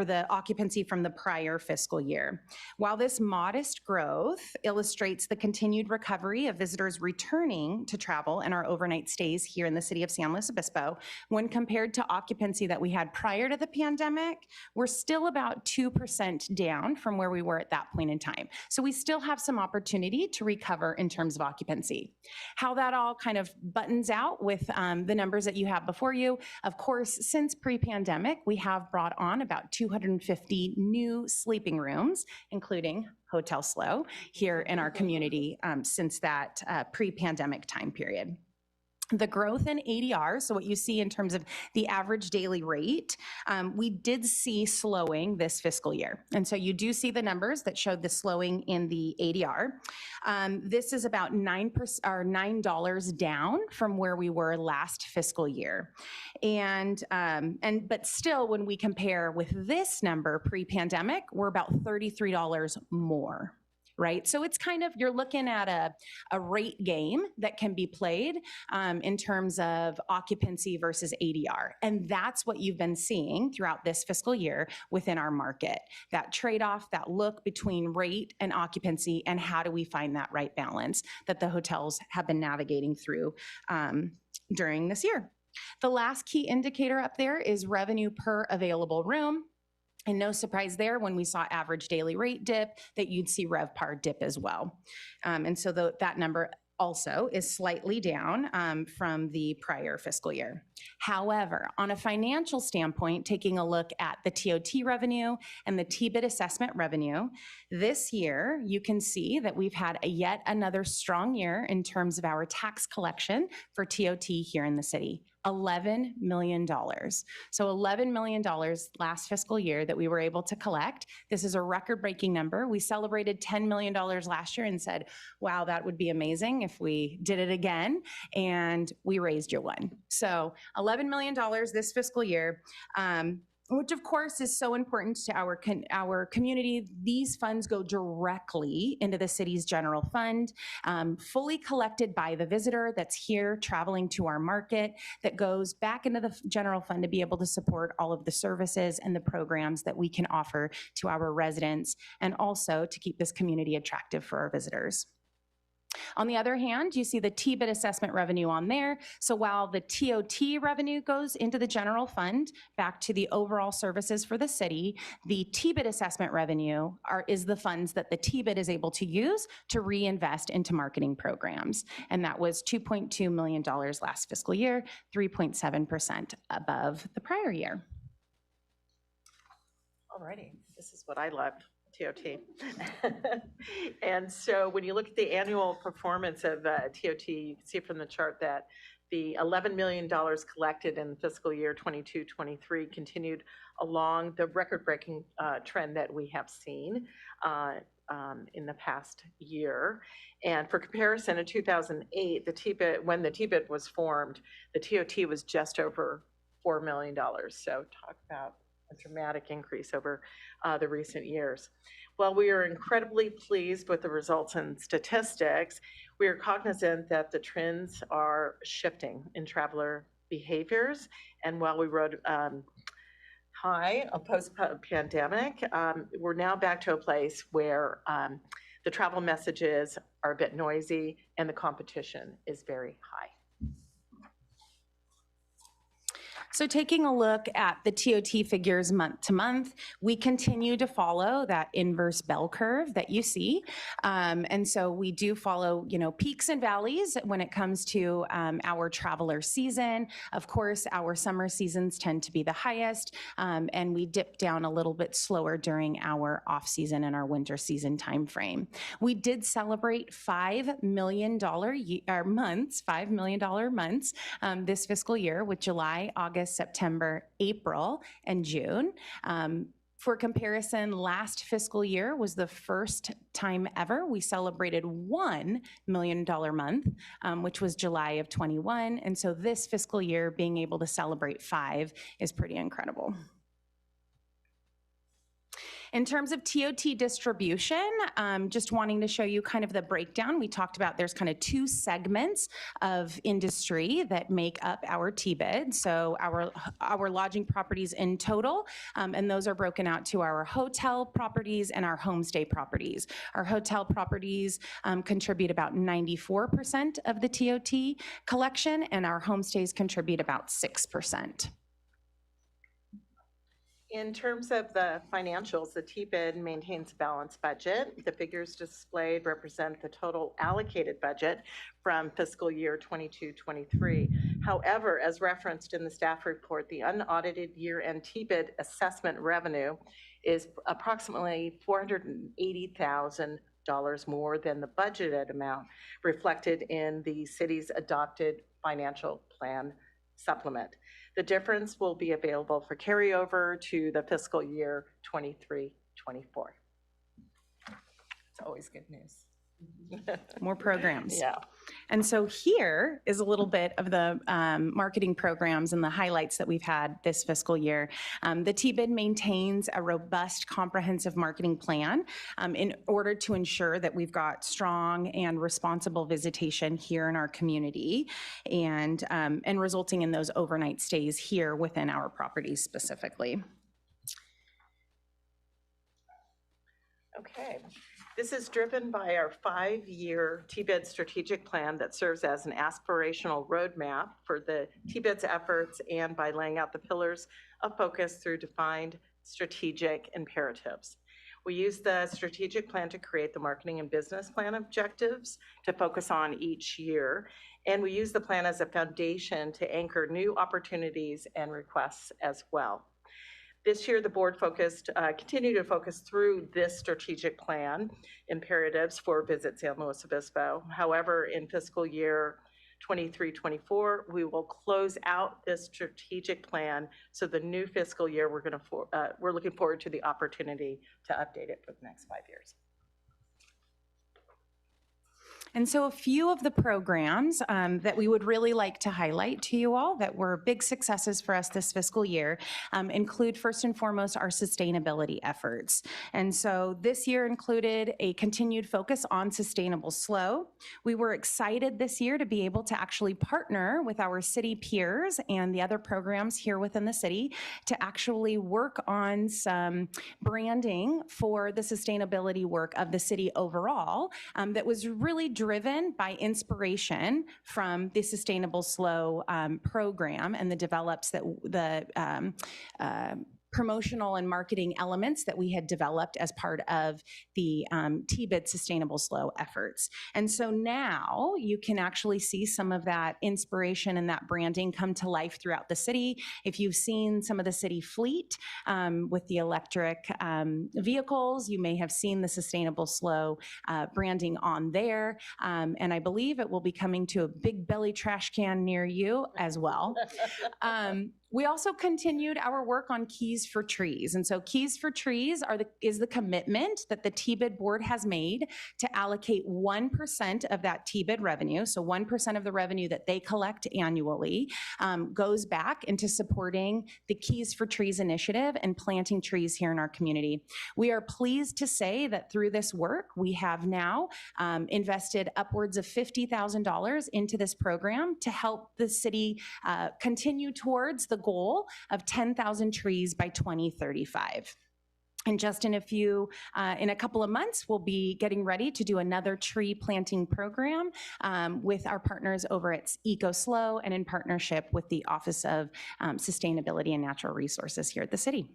the occupancy from the prior fiscal year. While this modest growth illustrates the continued recovery of visitors returning to travel and our overnight stays here in the city of San Luis Obispo, when compared to occupancy that we had prior to the pandemic, we're still about 2% down from where we were at that point in time. So we still have some opportunity to recover in terms of occupancy. How that all kind of buttons out with the numbers that you have before you, of course, since pre-pandemic, we have brought on about 250 new sleeping rooms, including Hotel SLO, here in our community since that pre-pandemic time period. The growth in ADR, so what you see in terms of the average daily rate, we did see slowing this fiscal year. And so you do see the numbers that showed the slowing in the ADR. This is about $9 down from where we were last fiscal year. But still, when we compare with this number pre-pandemic, we're about $33 more. Right? So it's kind of, you're looking at a rate game that can be played in terms of occupancy versus ADR. And that's what you've been seeing throughout this fiscal year within our market. That trade-off, that look between rate and occupancy, and how do we find that right balance that the hotels have been navigating through during this year. The last key indicator up there is revenue per available room. And no surprise there, when we saw average daily rate dip, that you'd see RevPAR dip as well. And so that number also is slightly down from the prior fiscal year. However, on a financial standpoint, taking a look at the TOT revenue and the TBID assessment revenue, this year you can see that we've had yet another strong year in terms of our tax collection for TOT here in the city. $11 million. So $11 million last fiscal year that we were able to collect. This is a record-breaking number. We celebrated $10 million last year and said, wow, that would be amazing if we did it again. And we raised you one. So $11 million this fiscal year. Which of course is so important to our community. These funds go directly into the city's general fund, fully collected by the visitor that's here traveling to our market, that goes back into the general fund to be able to support all of the services and the programs that we can offer to our residents, and also to keep this community attractive for our visitors. On the other hand, you see the TBID assessment revenue on there. So while the TOT revenue goes into the general fund back to the overall services for the city, the TBID assessment revenue is the funds that the TBID is able to use to reinvest into marketing programs. And that was $2.2 million last fiscal year, 3.7% above the prior year. All righty, this is what I love. TOT. And so when you look at the annual performance of TOT, you can see from the chart that the $11 million collected in fiscal year 22-23 continued along the record-breaking trend that we have seen in the past year. And for comparison, in 2008, when the TBID was formed, the TOT was just over $4 million. So talk about a dramatic increase over the recent years. While we are incredibly pleased with the results and statistics, we are cognizant that the trends are shifting in traveler behaviors. And while we rode high post-pandemic, we're now back to a place where the travel messages are a bit noisy and the competition is very high. So taking a look at the TOT figures month to month, we continue to follow that inverse bell curve that you see. And so we do follow, peaks and valleys when it comes to our traveler season. Of course, our summer seasons tend to be the highest, and we dip down a little bit slower during our off season and our winter season timeframe. We did celebrate $5 million months this fiscal year with July, August, September, April, and June. For comparison, last fiscal year was the first time ever we celebrated $1 million month, which was July of 21. And so this fiscal year being able to celebrate 5 is pretty incredible. In terms of TOT distribution, just wanting to show you kind of the breakdown. We talked about there's kind of 2 segments of industry that make up our TBID. So our lodging properties in total, and those are broken out to our hotel properties and our homestay properties. Our hotel properties contribute about 94% of the TOT collection, and our homestays contribute about 6%. In terms of the financials, the TBID maintains a balanced budget. The figures displayed represent the total allocated budget from fiscal year 22-23. However, as referenced in the staff report, the unaudited year-end TBID assessment revenue is approximately $480,000 more than the budgeted amount reflected in the city's adopted financial plan supplement. The difference will be available for carryover to the fiscal year 23-24. It's always good news. More programs. Yeah. And so here is a little bit of the marketing programs and the highlights that we've had this fiscal year. The TBID maintains a robust, comprehensive marketing plan in order to ensure that we've got strong and responsible visitation here in our community, and resulting in those overnight stays here within our properties specifically. Okay. This is driven by our 5-year TBID strategic plan that serves as an aspirational roadmap for the TBID's efforts, and by laying out the pillars of focus through defined strategic imperatives. We use the strategic plan to create the marketing and business plan objectives to focus on each year. And we use the plan as a foundation to anchor new opportunities and requests as well. This year, the board continued to focus through this strategic plan imperatives for Visit San Luis Obispo. However, in fiscal year 23-24, we will close out this strategic plan. So the new fiscal year, we're looking forward to the opportunity to update it for the next 5 years. And so a few of the programs that we would really like to highlight to you all that were big successes for us this fiscal year include, first and foremost, our sustainability efforts. And so this year included a continued focus on sustainable SLO. We were excited this year to be able to actually partner with our city peers and the other programs here within the city to actually work on some branding for the sustainability work of the city overall that was really driven by inspiration from the Sustainable SLO program and the promotional and marketing elements that we had developed as part of the TBID Sustainable SLO efforts. And so now you can actually see some of that inspiration and that branding come to life throughout the city. If you've seen some of the city fleet with the electric vehicles, you may have seen the Sustainable SLO branding on there. And I believe it will be coming to a big belly trash can near you as well. We also continued our work on Keys for Trees. And so Keys for Trees is the commitment that the TBID board has made to allocate 1% of that TBID revenue. So 1% of the revenue that they collect annually goes back into supporting the Keys for Trees initiative and planting trees here in our community. We are pleased to say that through this work, we have now invested upwards of $50,000 into this program to help the city continue towards the goal of 10,000 trees by 2035. And just in a couple of months, we'll be getting ready to do another tree planting program with our partners over at EcoSLO and in partnership with the Office of Sustainability and Natural Resources here at the city.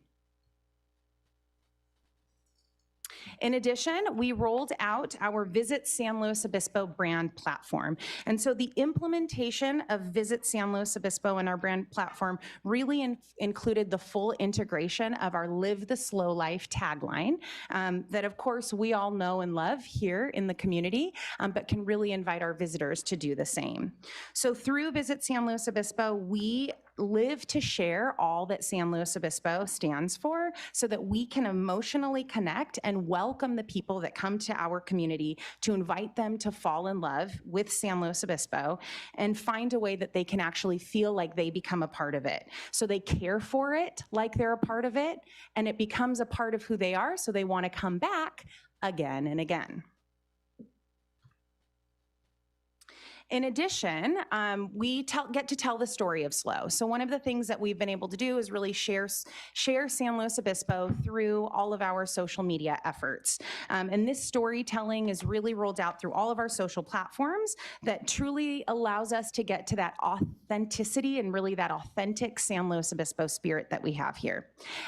In addition, we rolled out our Visit San Luis Obispo brand platform. And so the implementation of Visit San Luis Obispo and our brand platform really included the full integration of our Live the SLO Life tagline that, of course, we all know and love here in the community, but can really invite our visitors to do the same. So through Visit San Luis Obispo, we live to share all that San Luis Obispo stands for so that we can emotionally connect and welcome the people that come to our community to invite them to fall in love with San Luis Obispo and find a way that they can actually feel like they become a part of it. So they care for it like they're a part of it, and it becomes a part of who they are, so they want to come back again and again. In addition, we get to tell the story of SLO. So one of the things that we've been able to do is really share San Luis Obispo through all of our social media efforts. And this storytelling is really rolled out through all of our social platforms that truly allows us to get to that authenticity and really that authentic San Luis Obispo spirit that we have here.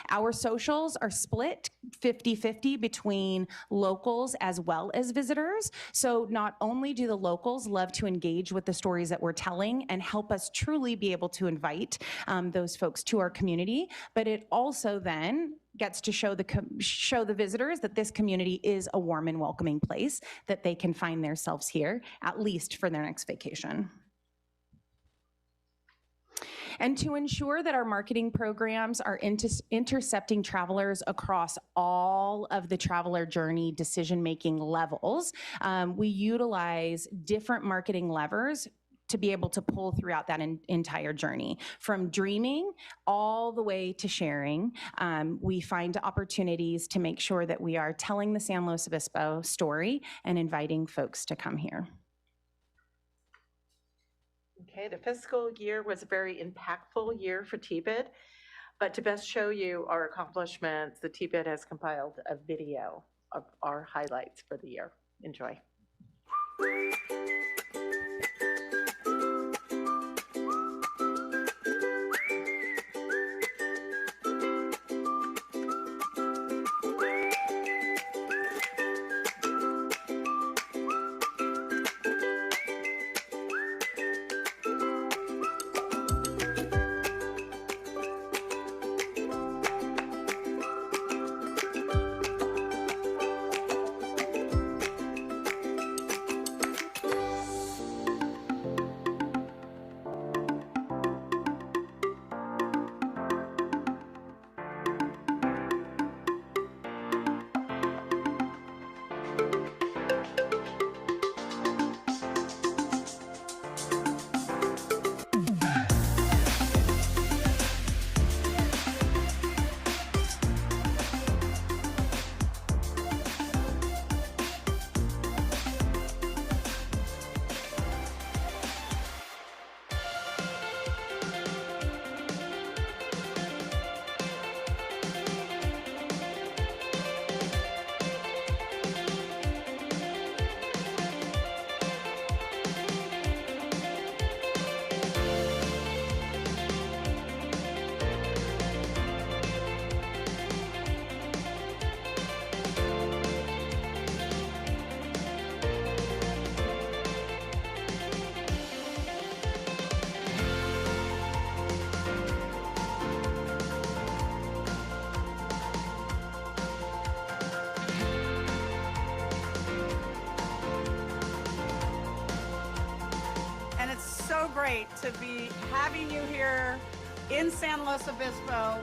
Our socials are split 50-50 between locals as well as visitors. So not only do the locals love to engage with the stories that we're telling and help us truly be able to invite those folks to our community, but it also then gets to show the visitors that this community is a warm and welcoming place, that they can find themselves here, at least for their next vacation. And to ensure that our marketing programs are intercepting travelers across all of the traveler journey decision-making levels, we utilize different marketing levers to be able to pull throughout that entire journey. From dreaming all the way to sharing, we find opportunities to make sure that we are telling the San Luis Obispo story and inviting folks to come here. Okay, the fiscal year was a very impactful year for TBID, but to best show you our accomplishments, the TBID has compiled a video of our highlights for the year. Enjoy. great to be having you here in San Luis Obispo.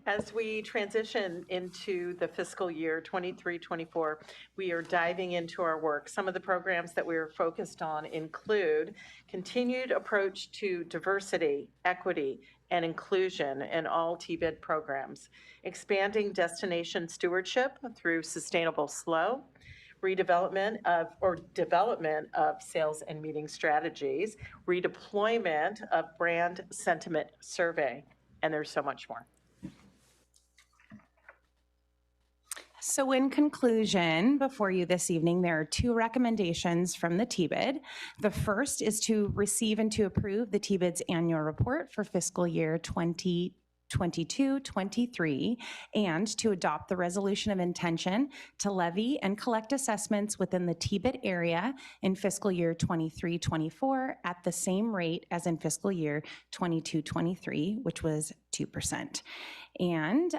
As we transition into the fiscal year 23-24, we are diving into our work. Some of the programs that we are focused on include continued approach to diversity, equity, and inclusion in all TBID programs, expanding destination stewardship through sustainable SLO, development of sales and meeting strategies, redeployment of brand sentiment survey, and there's so much more. So in conclusion, before you this evening, there are two recommendations from the TBID. The first is to receive and to approve the TBID's annual report for fiscal year 2022-23, and to adopt the resolution of intention to levy and collect assessments within the TBID area in fiscal year 23-24 at the same rate as in fiscal year 22-23, which was 2%. And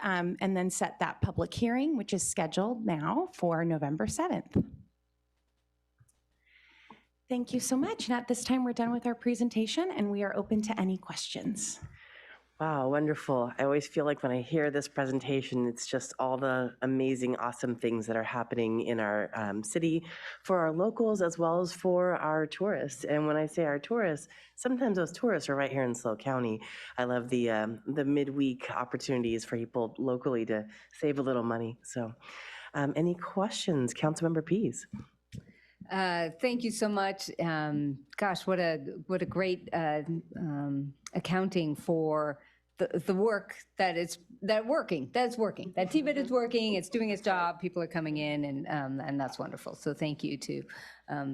then set that public hearing, which is scheduled now for November 7th. Thank you so much. And at this time, we're done with our presentation and we are open to any questions. Wow, wonderful. I always feel like when I hear this presentation, it's just all the amazing, awesome things that are happening in our city for our locals as well as for our tourists. And when I say our tourists, sometimes those tourists are right here in SLO County. I love the midweek opportunities for people locally to save a little money. So any questions, Councilmember Pease? Thank you so much. Gosh, what a great accounting for the work that's working. That TBID is working. It's doing its job. People are coming in, and that's wonderful. So thank you to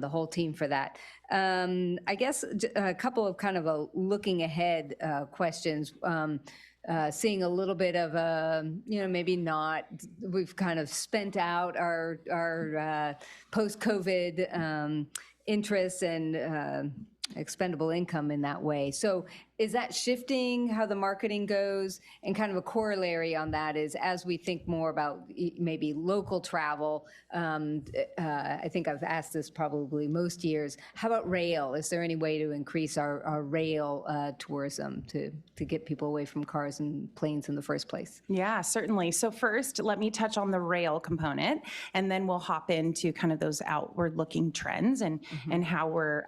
the whole team for that. I guess a couple of kind of a looking ahead questions. Seeing a little bit of maybe not, we've kind of spent out our post-COVID interests and expendable income in that way. So is that shifting how the marketing goes? And kind of a corollary on that is, as we think more about maybe local travel, I think I've asked this probably most years, how about rail? Is there any way to increase our rail tourism to get people away from cars and planes in the first place? Yeah, certainly. So first, let me touch on the rail component, and then we'll hop into kind of those outward-looking trends and how we're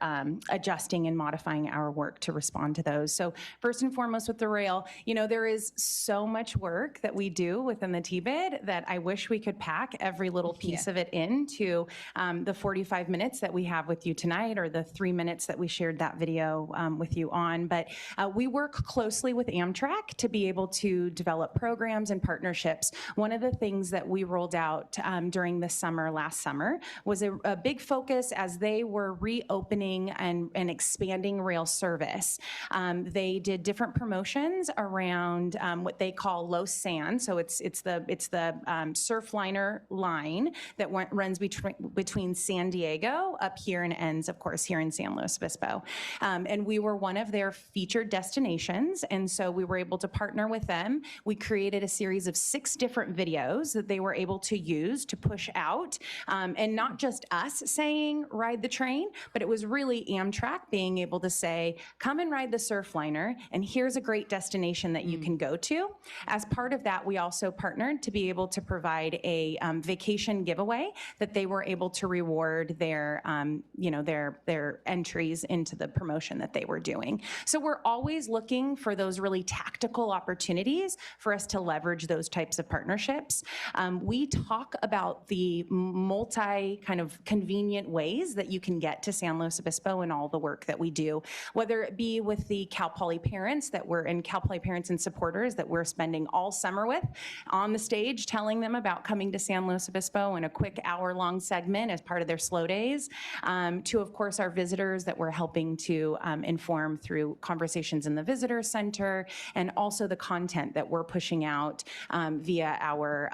adjusting adjusting and modifying our work to respond to those. So first and foremost with the rail, there is so much work that we do within the TBID that I wish we could pack every little piece of it into the 45 minutes that we have with you tonight, or the 3 minutes that we shared that video with you on. But we work closely with Amtrak to be able to develop programs and partnerships. One of the things that we rolled out during the summer, last summer, was a big focus as they were reopening and expanding rail service. They did different promotions around what they call low sand. So it's the Surfliner line that runs between San Diego up here and ends, of course, here in San Luis Obispo. And we were one of their featured destinations, and so we were able to partner with them. We created a series of 6 different videos that they were able to use to push out, and not just us saying ride the train, but it was really Amtrak being able to say, come and ride the Surfliner, and here's a great destination that you can go to. As part of that, we also partnered to be able to provide a vacation giveaway that they were able to reward their entries into the promotion that they were doing. So we're always looking for those really tactical opportunities for us to leverage those types of partnerships. We talk about the multi kind of convenient ways that you can get to San Luis Obispo and all the work that we do, whether it be with the Cal Poly parents Cal Poly parents and supporters that we're spending all summer with on the stage, telling them about coming to San Luis Obispo in a quick hour-long segment as part of their slow days, to, of course, our visitors that we're helping to inform through conversations in the visitor center, and also the content that we're pushing out via our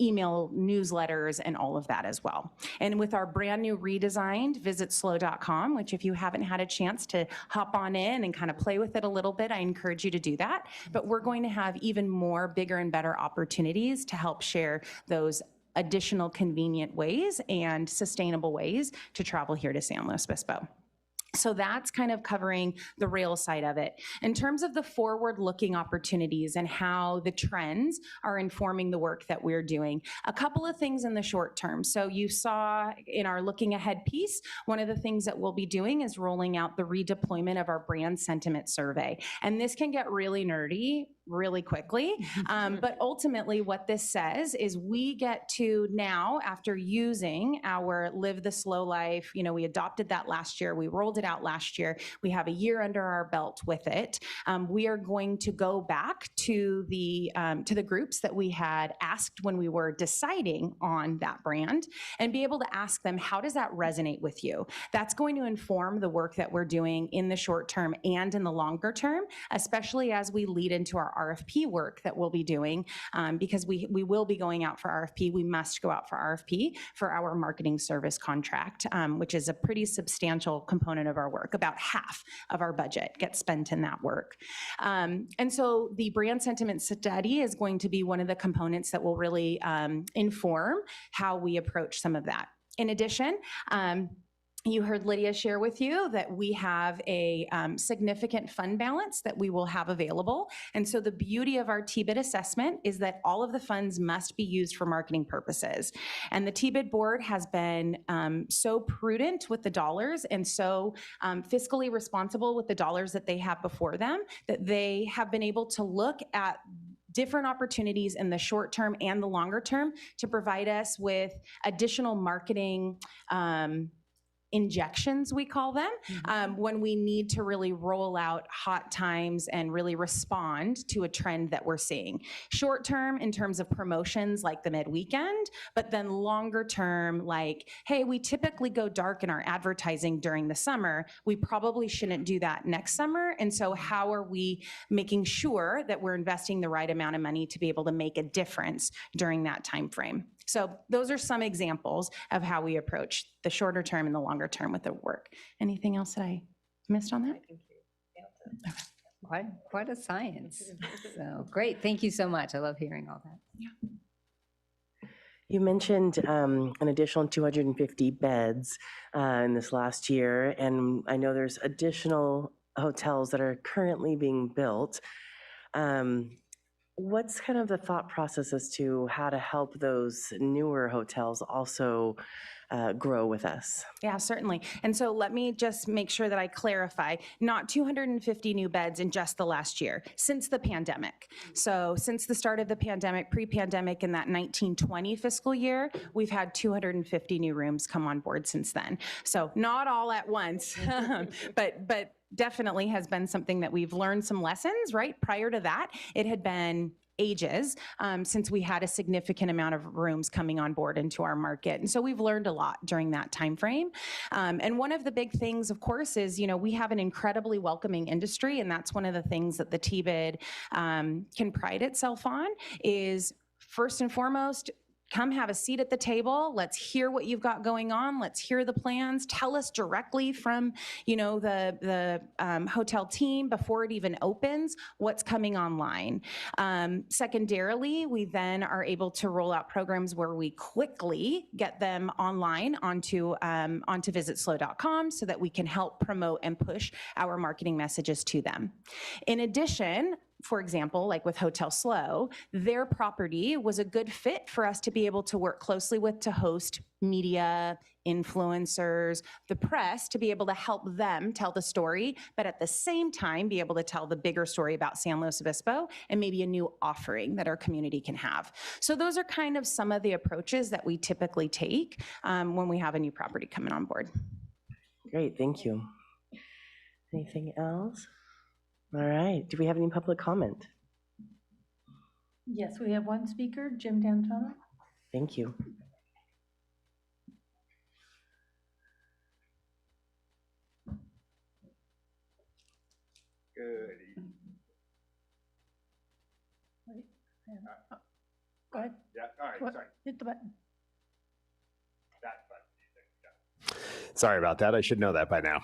email newsletters and all of that as well. And with our brand new redesigned visitslo.com, which if you haven't had a chance to hop on in and kind of play with it a little bit, I encourage you to do that. But we're going to have even more bigger and better opportunities to help share those additional convenient ways and sustainable ways to travel here to San Luis Obispo. So that's kind of covering the rail side of it. In terms of the forward-looking opportunities and how the trends are informing the work that we're doing, a couple of things in the short term. So you saw in our looking ahead piece, one of the things that we'll be doing is rolling out the redeployment of our brand sentiment survey. And this can get really nerdy really quickly. But ultimately what this says is we get to now, after using our Live the Slow Life, we adopted that last year, we rolled it out last year, we have a year under our belt with it. We are going to go back to the groups that we had asked when we were deciding on that brand and be able to ask them, how does that resonate with you? That's going to inform the work that we're doing in the short term and in the longer term, especially as we lead into our RFP work that we'll be doing, because we will be going out for RFP. We must go out for RFP for our marketing service contract, which is a pretty substantial component of our work. About half of our budget gets spent in that work. And so the brand sentiment study is going to be one of the components that will really inform how we approach some of that. In addition, you heard Lydia share with you that we have a significant fund balance that we will have available. And so the beauty of our TBID assessment is that all of the funds must be used for marketing purposes. And the TBID board has been so prudent with the dollars and so fiscally responsible with the dollars that they have before them, that they have been able to look at different opportunities in the short term and the longer term to provide us with additional marketing injections, we call them, when we need to really roll out hot times and really respond to a trend that we're seeing. Short term in terms of promotions like the mid-weekend, but then longer term like, hey, we typically go dark in our advertising during the summer. We probably shouldn't do that next summer. And so how are we making sure that we're investing the right amount of money to be able to make a difference during that time frame? So those are some examples of how we approach the shorter term and the longer term with the work. Anything else that I missed on that? Quite a science. So great. Thank you so much. I love hearing all that. Yeah. You mentioned an additional 250 beds in this last year, and I know there's additional hotels that are currently being built. What's kind of the thought process as to how to help those newer hotels also grow with us. Yeah, certainly. And so let me just make sure that I clarify, not 250 new beds in just the last year, since the pandemic. So since the start of the pandemic, pre-pandemic in that 1920 fiscal year, we've had 250 new rooms come on board since then. So not all at once, but definitely has been something that we've learned some lessons, right? Prior to that, it had been ages since we had a significant amount of rooms coming on board into our market. And so we've learned a lot during that time frame. And one of the big things, of course, is, we have an incredibly welcoming industry, and that's one of the things that the TBID can pride itself on is, first and foremost, come have a seat at the table. Let's hear what you've got going on. Let's hear the plans. Tell us directly from, the hotel team before it even opens what's coming online. Secondarily, we then are able to roll out programs where we quickly get them online onto visitslo.com so that we can help promote and push our marketing messages to them. In addition, for example, like with Hotel Slow, their property was a good fit for us to be able to work closely with to host media, influencers, the press, to be able to help them tell the story, but at the same time be able to tell the bigger story about San Luis Obispo and maybe a new offering that our community can have. So those are kind of some of the approaches that we typically take when we have a new property coming on board. Great, thank you. Anything else? All right, do we have any public comment? Yes, we have one speaker, Jim D'Antona. Thank you. Good evening. Wait, go ahead. Yeah, all right, sorry. Hit the button. Sorry about that. I should know that by now.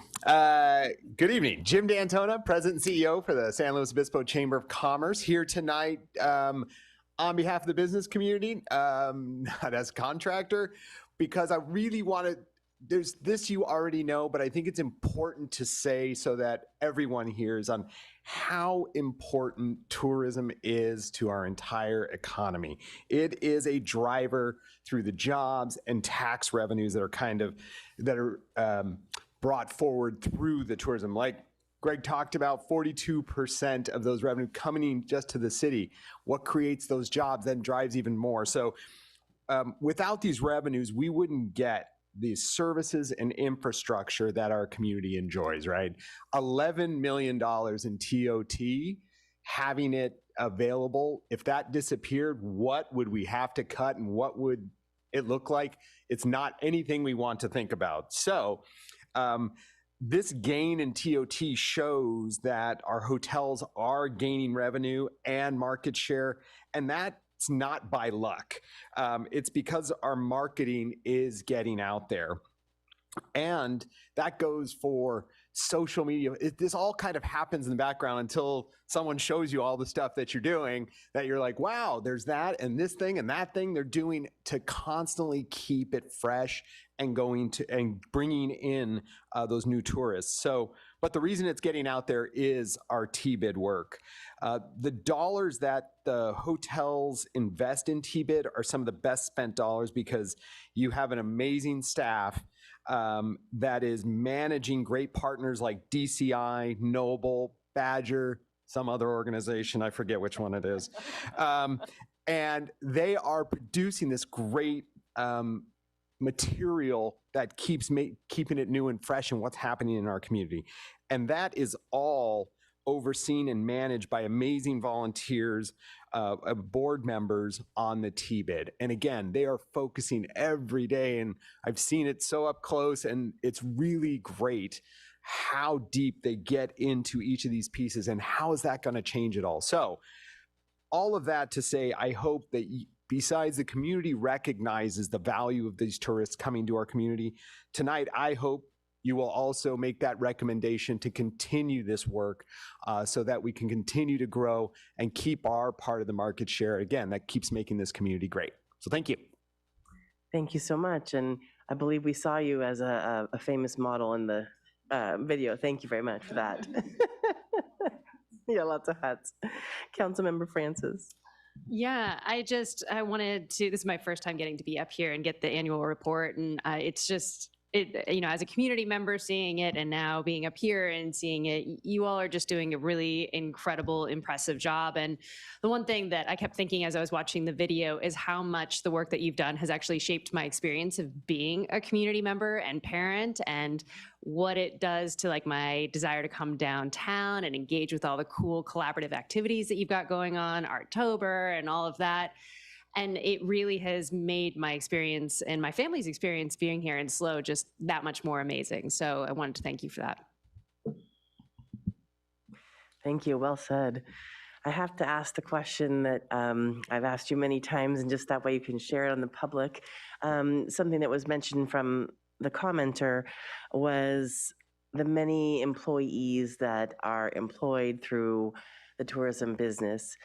Good evening. Jim D'Antona, President and CEO for the San Luis Obispo Chamber of Commerce, here tonight on behalf of the business community, not as a contractor, because I really want to, there's this you already know, but I think it's important to say so that everyone hears on how important tourism is to our entire economy. It is a driver through the jobs and tax revenues that are brought forward through the tourism. Like Greg talked about, 42% of those revenue coming in just to the city. What creates those jobs then drives even more. So without these revenues, we wouldn't get these services and infrastructure that our community enjoys, right? $11 million in TOT, having it available. If that disappeared, what would we have to cut and what would it look like? It's not anything we want to think about. So this gain in TOT shows that our hotels are gaining revenue and market share, and that's not by luck. It's because our marketing is getting out there. And that goes for social media. This all kind of happens in the background until someone shows you all the stuff that you're doing, that you're like, wow, there's that and this thing and that thing they're doing to constantly keep it fresh and going to and bringing in those new tourists. So, but the reason it's getting out there is our TBID work. The dollars that the hotels invest in TBID are some of the best spent dollars because you have an amazing staff that is managing great partners like DCI, Noble, Badger, some other organization, I forget which one it is. And they are producing this great material that keeps keeping it new and fresh in what's happening in our community. And that is all overseen and managed by amazing volunteers, board members on the TBID. And again, they are focusing every day, and I've seen it so up close, and it's really great how deep they get into each of these pieces and how is that going to change it all. So all of that to say, I hope that besides the community recognizes the value of these tourists coming to our community, tonight I hope you will also make that recommendation to continue this work so that we can continue to grow and keep our part of the market share. Again, that keeps making this community great. So thank you. Thank you so much. And I believe we saw you as a famous model in the video. Thank you very much for that. Yeah, lots of hats. Councilmember Francis. Yeah, I wanted to, this is my first time getting to be up here and get the annual report. And it's just, as a community member seeing it and now being up here and seeing it, you all are just doing a really incredible, impressive job. And the one thing that I kept thinking as I was watching the video is how much the work that you've done has actually shaped my experience of being a community member and parent, and what it does to like my desire to come downtown and engage with all the cool collaborative activities that you've got going on, Arttober and all of that. And it really has made my experience and my family's experience being here in SLO just that much more amazing. So I wanted to thank you for that. Thank you. Well said. I have to ask the question that I've asked you many times, and just that way you can share it on the public. Something that was mentioned from the commenter was the many employees that are employed through the tourism business.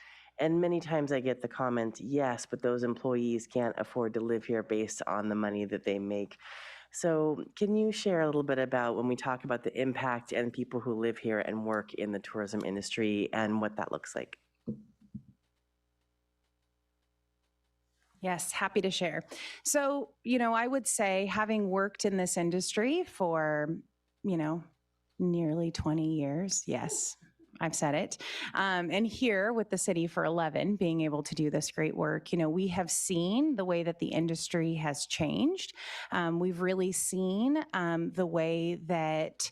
And many times I get the comment, yes, but those employees can't afford to live here based on the money that they make. So can you share a little bit about when we talk about the impact and people who live here and work in the tourism industry and what that looks like? Yes, happy to share. So, I would say, having worked in this industry for, nearly 20 years, yes, I've said it. And here with the city for 11, being able to do this great work, we have seen the way that the industry has changed. We've really seen the way that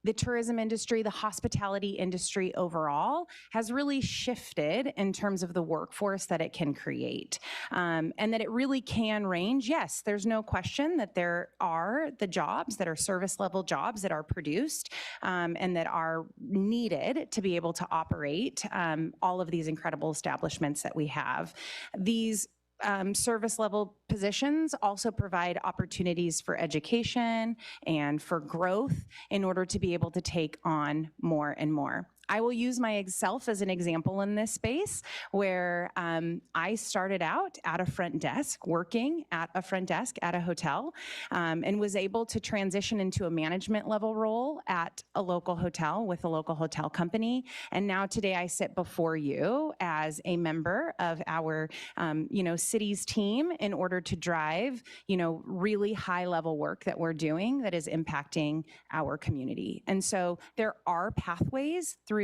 the tourism industry, the hospitality industry overall has really shifted in terms of the workforce that it can create. And that it really can range. Yes, there's no question that there are the jobs that are service level jobs that are produced and that are needed to be able to operate all of these incredible establishments that we have. These service level positions also provide opportunities for education and for growth in order to be able to take on more and more. I will use myself as an example in this space where I started out at a front desk, working at a front desk at a hotel, and was able to transition into a management level role at a local hotel with a local hotel company. And now today I sit before you as a member of our, city's team in order to drive, really high level work that we're doing that is impacting our community. And so there are pathways through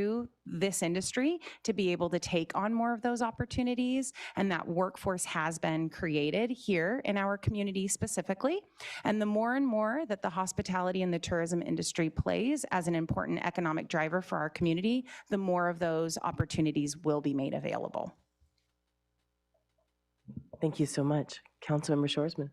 this industry to be able to take on more of those opportunities, and that workforce has been created here in our community specifically. And the more and more that the hospitality and the tourism industry plays as an important economic driver for our community, the more of those opportunities will be made available. Thank you so much. Councilmember Shoresman.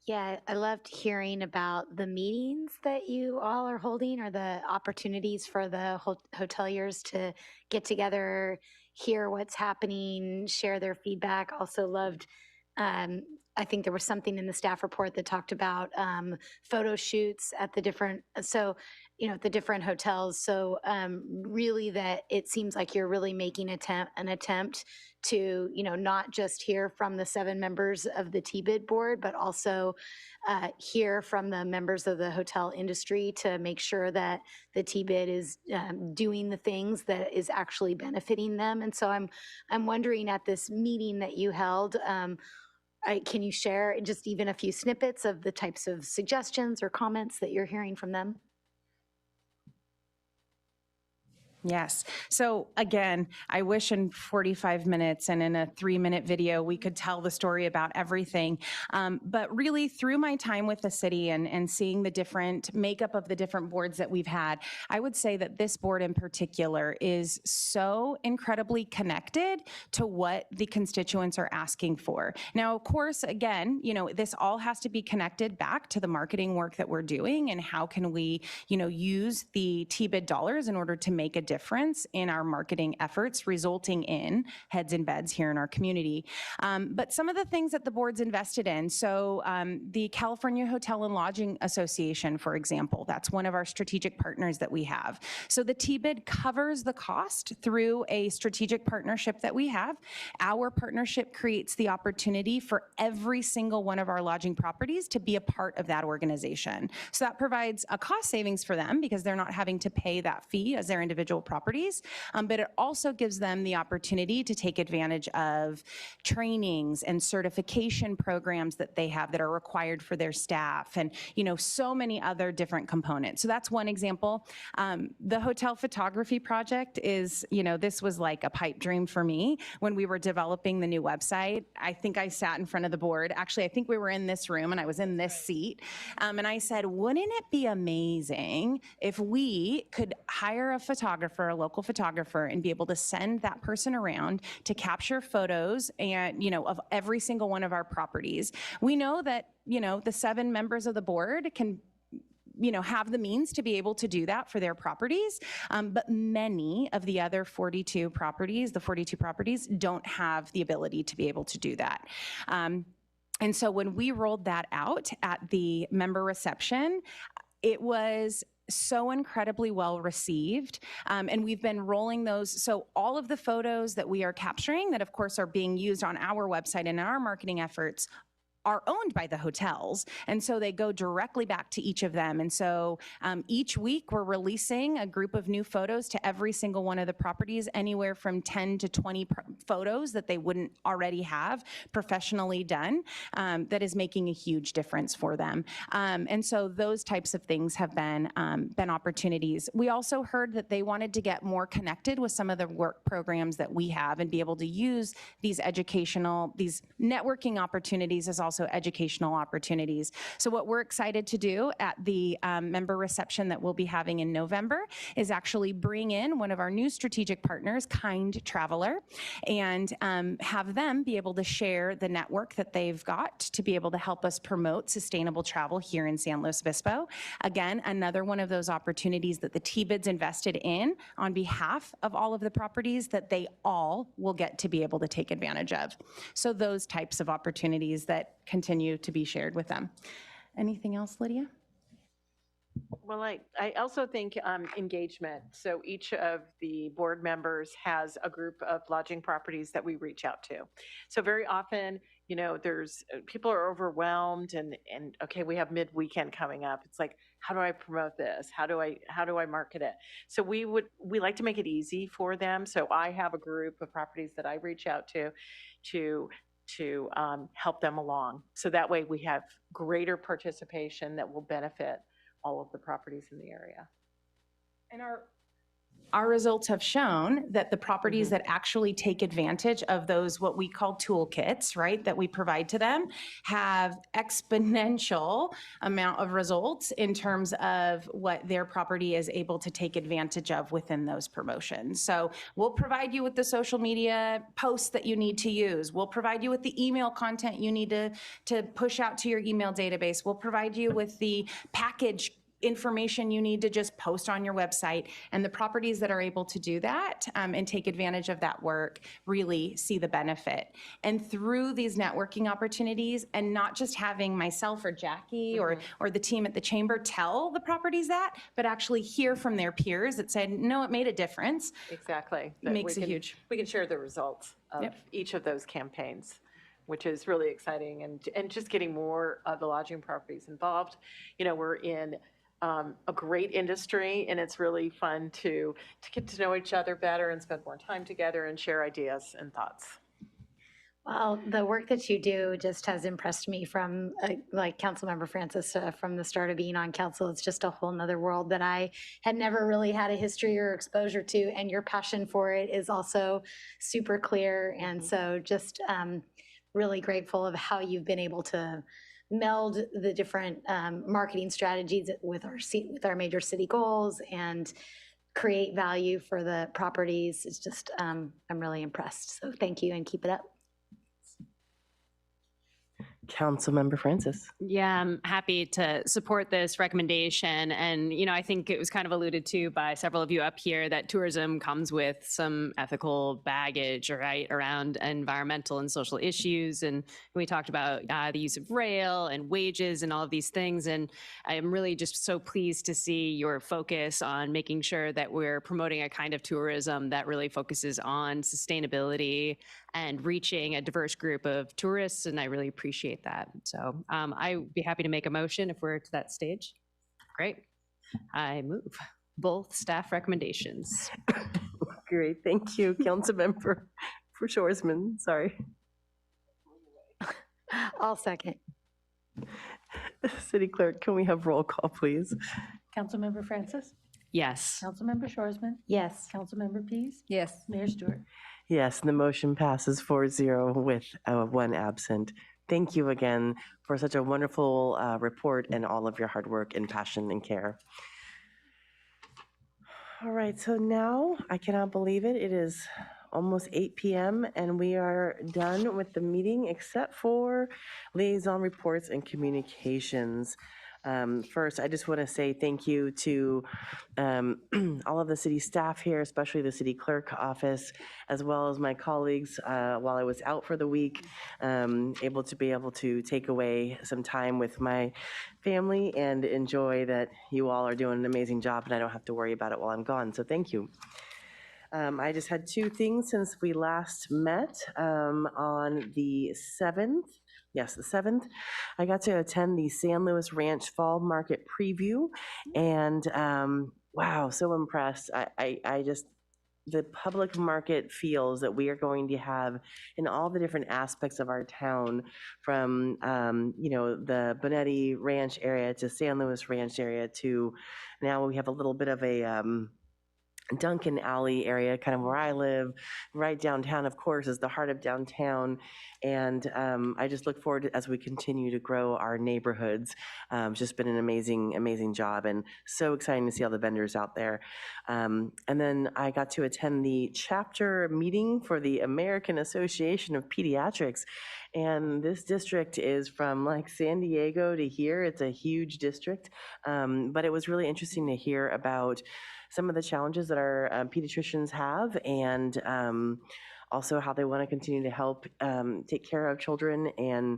Yeah, I loved hearing about the meetings that you all are holding, or the opportunities for the hoteliers to get together, hear what's happening, share their feedback. Also loved, I think there was something in the staff report that talked about photo shoots at the different, the different hotels. So really that it seems like you're really making an attempt to, not just hear from the 7 members of the TBID board, but also hear from the members of the hotel industry to make sure that the TBID is doing the things that is actually benefiting them. And so I'm wondering, at this meeting that you held, can you share just even a few snippets of the types of suggestions or comments that you're hearing from them? Yes. So again, I wish in 45 minutes and in a 3-minute video, we could tell the story about everything. But really through my time with the city and seeing the different makeup of the different boards that we've had, I would say that this board in particular is so incredibly connected to what the constituents are asking for. Now, of course, again, this all has to be connected back to the marketing work that we're doing, and how can we, use the TBID dollars in order to make a difference in our marketing efforts, resulting in heads and beds here in our community. But some of the things that the board's invested in, so the California Hotel and Lodging Association, for example, that's one of our strategic partners that we have. So the TBID covers the cost through a strategic partnership that we have. Our partnership creates the opportunity for every single one of our lodging properties to be a part of that organization. So that provides a cost savings for them because they're not having to pay that fee as their individual properties, but it also gives them the opportunity to take advantage of trainings and certification programs that they have that are required for their staff, and so many other different components. So that's one example. The hotel photography project is, this was like a pipe dream for me when we were developing the new website. I think I sat in front of the board. Actually, I think we were in this room and I was in this seat. And I said, wouldn't it be amazing if we could hire a photographer, a local photographer, and be able to send that person around to capture photos and, of every single one of our properties. We know that, the 7 members of the board can have the means to be able to do that for their properties. But many of the other 42 properties don't have the ability to be able to do that. And so when we rolled that out at the member reception, it was so incredibly well received. And we've been rolling those. So all of the photos that we are capturing that of course are being used on our website and our marketing efforts are owned by the hotels. And so they go directly back to each of them. And so each week we're releasing a group of new photos to every single one of the properties, anywhere from 10 to 20 photos that they wouldn't already have professionally done, that is making a huge difference for them. And so those types of things have been opportunities. We also heard that they wanted to get more connected with some of the work programs that we have and be able to use these networking opportunities as also educational opportunities. So what we're excited to do at the member reception that we'll be having in November is actually bring in one of our new strategic partners, Kind Traveler, and have them be able to share the network that they've got to be able to help us promote sustainable travel here in San Luis Obispo. Again, another one of those opportunities that the TBID's invested in on behalf of all of the properties that they all will get to be able to take advantage of. So those types of opportunities that continue to be shared with them. Anything else, Lydia? Well, I also think engagement. So each of the board members has a group of lodging properties that we reach out to. So very often, there's people are overwhelmed and okay, we have mid-weekend coming up. It's like, how do I promote this? How do I market it? So we like to make it easy for them. So I have a group of properties that I reach out to help them along. So that way we have greater participation that will benefit all of the properties in the area. And our results have shown that the properties that actually take advantage of those, what we call toolkits, right, that we provide to them, have exponential amount of results in terms of what their property is able to take advantage of within those promotions. So we'll provide you with the social media posts that you need to use. We'll provide you with the email content you need to push out to your email database. We'll provide you with the package information you need to just post on your website. And the properties that are able to do that and take advantage of that work really see the benefit. And through these networking opportunities, and not just having myself or Jackie or the team at the chamber tell the properties that, but actually hear from their peers that said, no, it made a difference. Exactly. Makes we a huge. We can share the results of each of those campaigns, which is really exciting, and just getting more of the lodging properties involved. We're in a great industry, and it's really fun to get to know each other better and spend more time together and share ideas and thoughts. Well, the work that you do just has impressed me from, like Councilmember Francis, from the start of being on council. It's just a whole nother world that I had never really had a history or exposure to, and your passion for it is also super clear. And so just really grateful of how you've been able to meld the different marketing strategies with our major city goals and create value for the properties. It's just, I'm really impressed. So thank you and keep it up. Councilmember Francis. Yeah, I'm happy to support this recommendation. And, I think it was kind of alluded to by several of you up here that tourism comes with some ethical baggage, right, around environmental and social issues. And we talked about the use of rail and wages and all of these things. And I am really just so pleased to see your focus on making sure that we're promoting a kind of tourism that really focuses on sustainability and reaching a diverse group of tourists, and I really appreciate that. So I would be happy to make a motion if we're to that stage. Great. I move. both staff recommendations. Great, thank you, Councilmember for Shoresman, sorry. I'll second. City Clerk, can we have roll call, please? Councilmember Francis? Yes. Councilmember Shoresman? Yes. Councilmember Pease? Yes. Mayor Stewart? Yes, and the motion passes 4-0 with one absent. Thank you again for such a wonderful report and all of your hard work and passion and care. All right, so now I cannot believe it. It is almost 8 p.m. and we are done with the meeting except for liaison reports and communications. First, I just want to say thank you to all of the city staff here, especially the city clerk office, as well as my colleagues while I was out for the week, able to take away some time with my family and enjoy that you all are doing an amazing job and I don't have to worry about it while I'm gone. So thank you. I just had two things since we last met on the 7th. Yes, the 7th. I got to attend the San Luis Ranch Fall Market Preview, and wow, so impressed. I just, the public market feels that we are going to have in all the different aspects of our town, from the Bonetti Ranch area to San Luis Ranch area to now we have a little bit of a Duncan Alley area, kind of where I live, right downtown, of course, is the heart of downtown. And I just look forward to, as we continue to grow our neighborhoods. It's just been an amazing, amazing job and so exciting to see all the vendors out there. And then I got to attend the chapter meeting for the American Association of Pediatrics. And this district is from like San Diego to here. It's a huge district. But it was really interesting to hear about some of the challenges that our pediatricians have, and also how they want to continue to help take care of children and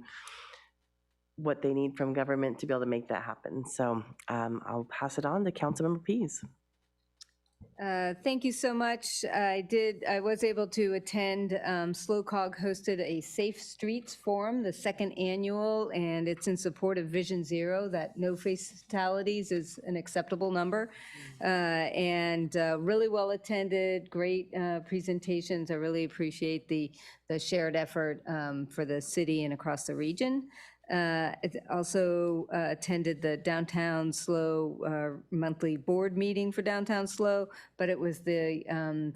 what they need from government to be able to make that happen. So I'll pass it on to Councilmember Pease. Thank you so much. I was able to attend, SLOCOG hosted a Safe Streets Forum, the second annual, and it's in support of Vision Zero, that no fatalities is an acceptable number. And really well attended, great presentations. I really appreciate the shared effort for the city and across the region. Also attended the Downtown SLO monthly board meeting for Downtown SLO, but it was the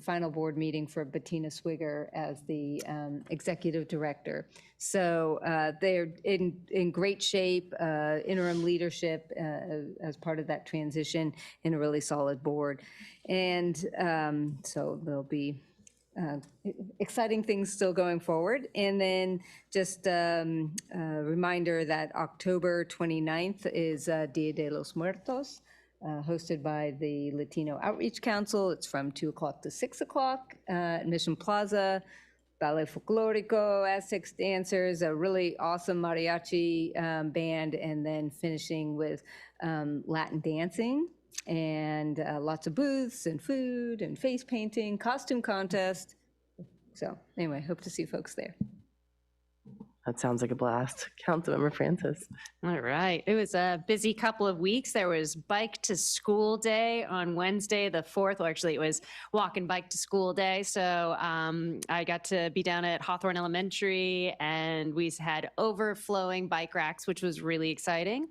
final board meeting for Bettina Swigger as the executive director. So they're in great shape, interim leadership as part of that transition, in a really solid board. And so there'll be exciting things still going forward. And then just a reminder that October 29th is Dia de los Muertos, hosted by the Latino Outreach Council. It's from 2 o'clock to 6 o'clock at Mission Plaza. Ballet Folklorico, Aztecs dancers, a really awesome mariachi band, and then finishing with Latin dancing. And lots of booths and food and face painting, costume contest. So anyway, hope to see folks there. That sounds like a blast. Councilmember Francis. All right. It was a busy couple of weeks. There was Bike to School Day on Wednesday, the 4th. Well, actually, it was Walk and Bike to School Day. So I got to be down at Hawthorne Elementary, and we had overflowing bike racks, which was really exciting.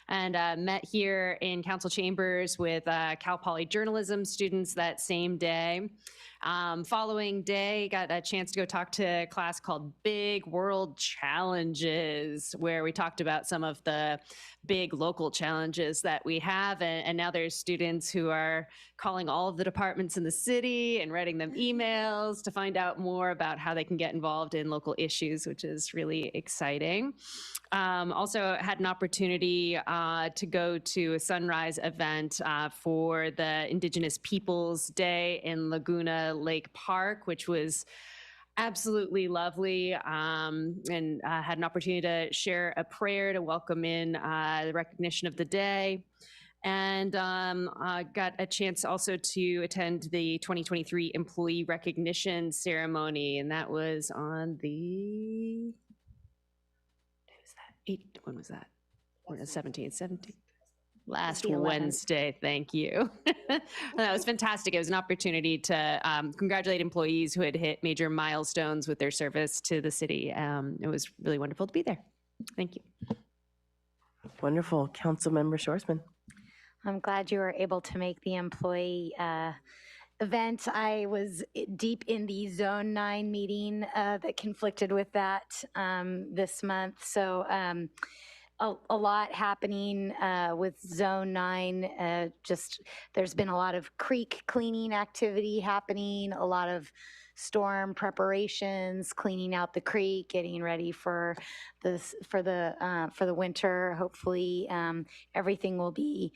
And met here in council chambers with Cal Poly journalism students that same day. Following day, got a chance to go talk to a class called Big World Challenges, where we talked about some of the big local challenges that we have. And now there's students who are calling all of the departments in the city and writing them emails to find out more about how they can get involved in local issues, which is really exciting. Also had an opportunity to go to a sunrise event for the Indigenous Peoples Day in Laguna Lake Park, which was absolutely lovely, and had an opportunity to share a prayer to welcome in the recognition of the day. And got a chance also to attend the 2023 Employee Recognition Ceremony, and that was on the... When was that? 17th. Last the 11th. Wednesday, thank you. That was fantastic. It was an opportunity to congratulate employees who had hit major milestones with their service to the city. It was really wonderful to be there. Thank you. Wonderful. Councilmember Schwarzman. I'm glad you were able to make the employee event. I was deep in the Zone 9 meeting that conflicted with that this month. So a lot happening with Zone 9. Just there's been a lot of creek cleaning activity happening, a lot of storm preparations, cleaning out the creek, getting ready for the winter. Hopefully, everything will be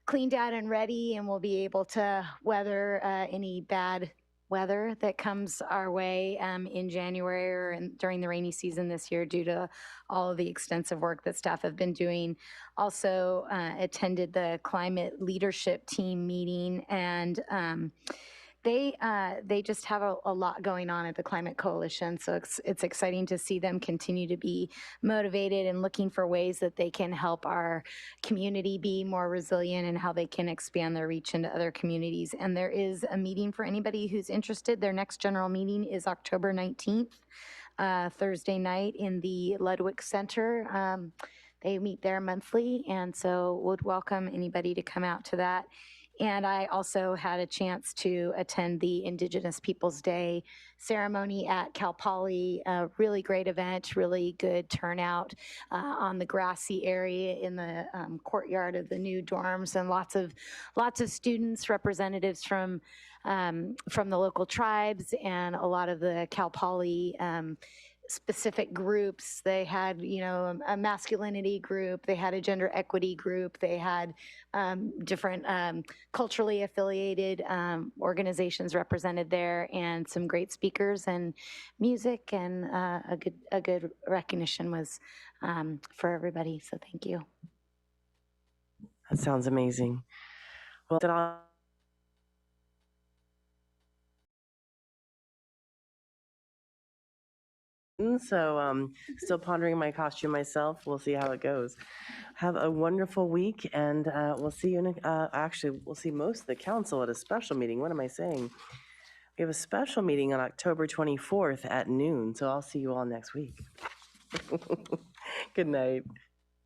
cleaned out and ready, and we'll be able to weather any bad weather that comes our way in January or during the rainy season this year due to all of the extensive work that staff have been doing. Also attended the climate leadership team meeting, and they just have a lot going on at the Climate Coalition. So it's exciting to see them continue to be motivated and looking for ways that they can help our community be more resilient and how they can expand their reach into other communities. And there is a meeting for anybody who's interested. Their next general meeting is October 19th, Thursday night in the Ludwig Center. They meet there monthly, and so would welcome anybody to come out to that. And I also had a chance to attend the Indigenous Peoples Day ceremony at Cal Poly. A really great event, really good turnout on the grassy area in the courtyard of the new dorms, and lots of students, representatives from the local tribes, and a lot of the Cal Poly specific groups. They had, a masculinity group, they had a gender equity group, they had different culturally affiliated organizations represented there, and some great speakers and music, and a good recognition was for everybody. So thank you. That sounds amazing. Well, then I'll so still pondering my costume myself. We'll see how it goes. Have a wonderful week, and we'll see you in actually we'll see most of the council at a special meeting. What am I saying? We have a special meeting on October 24th at noon, so I'll see you all next week. Good night.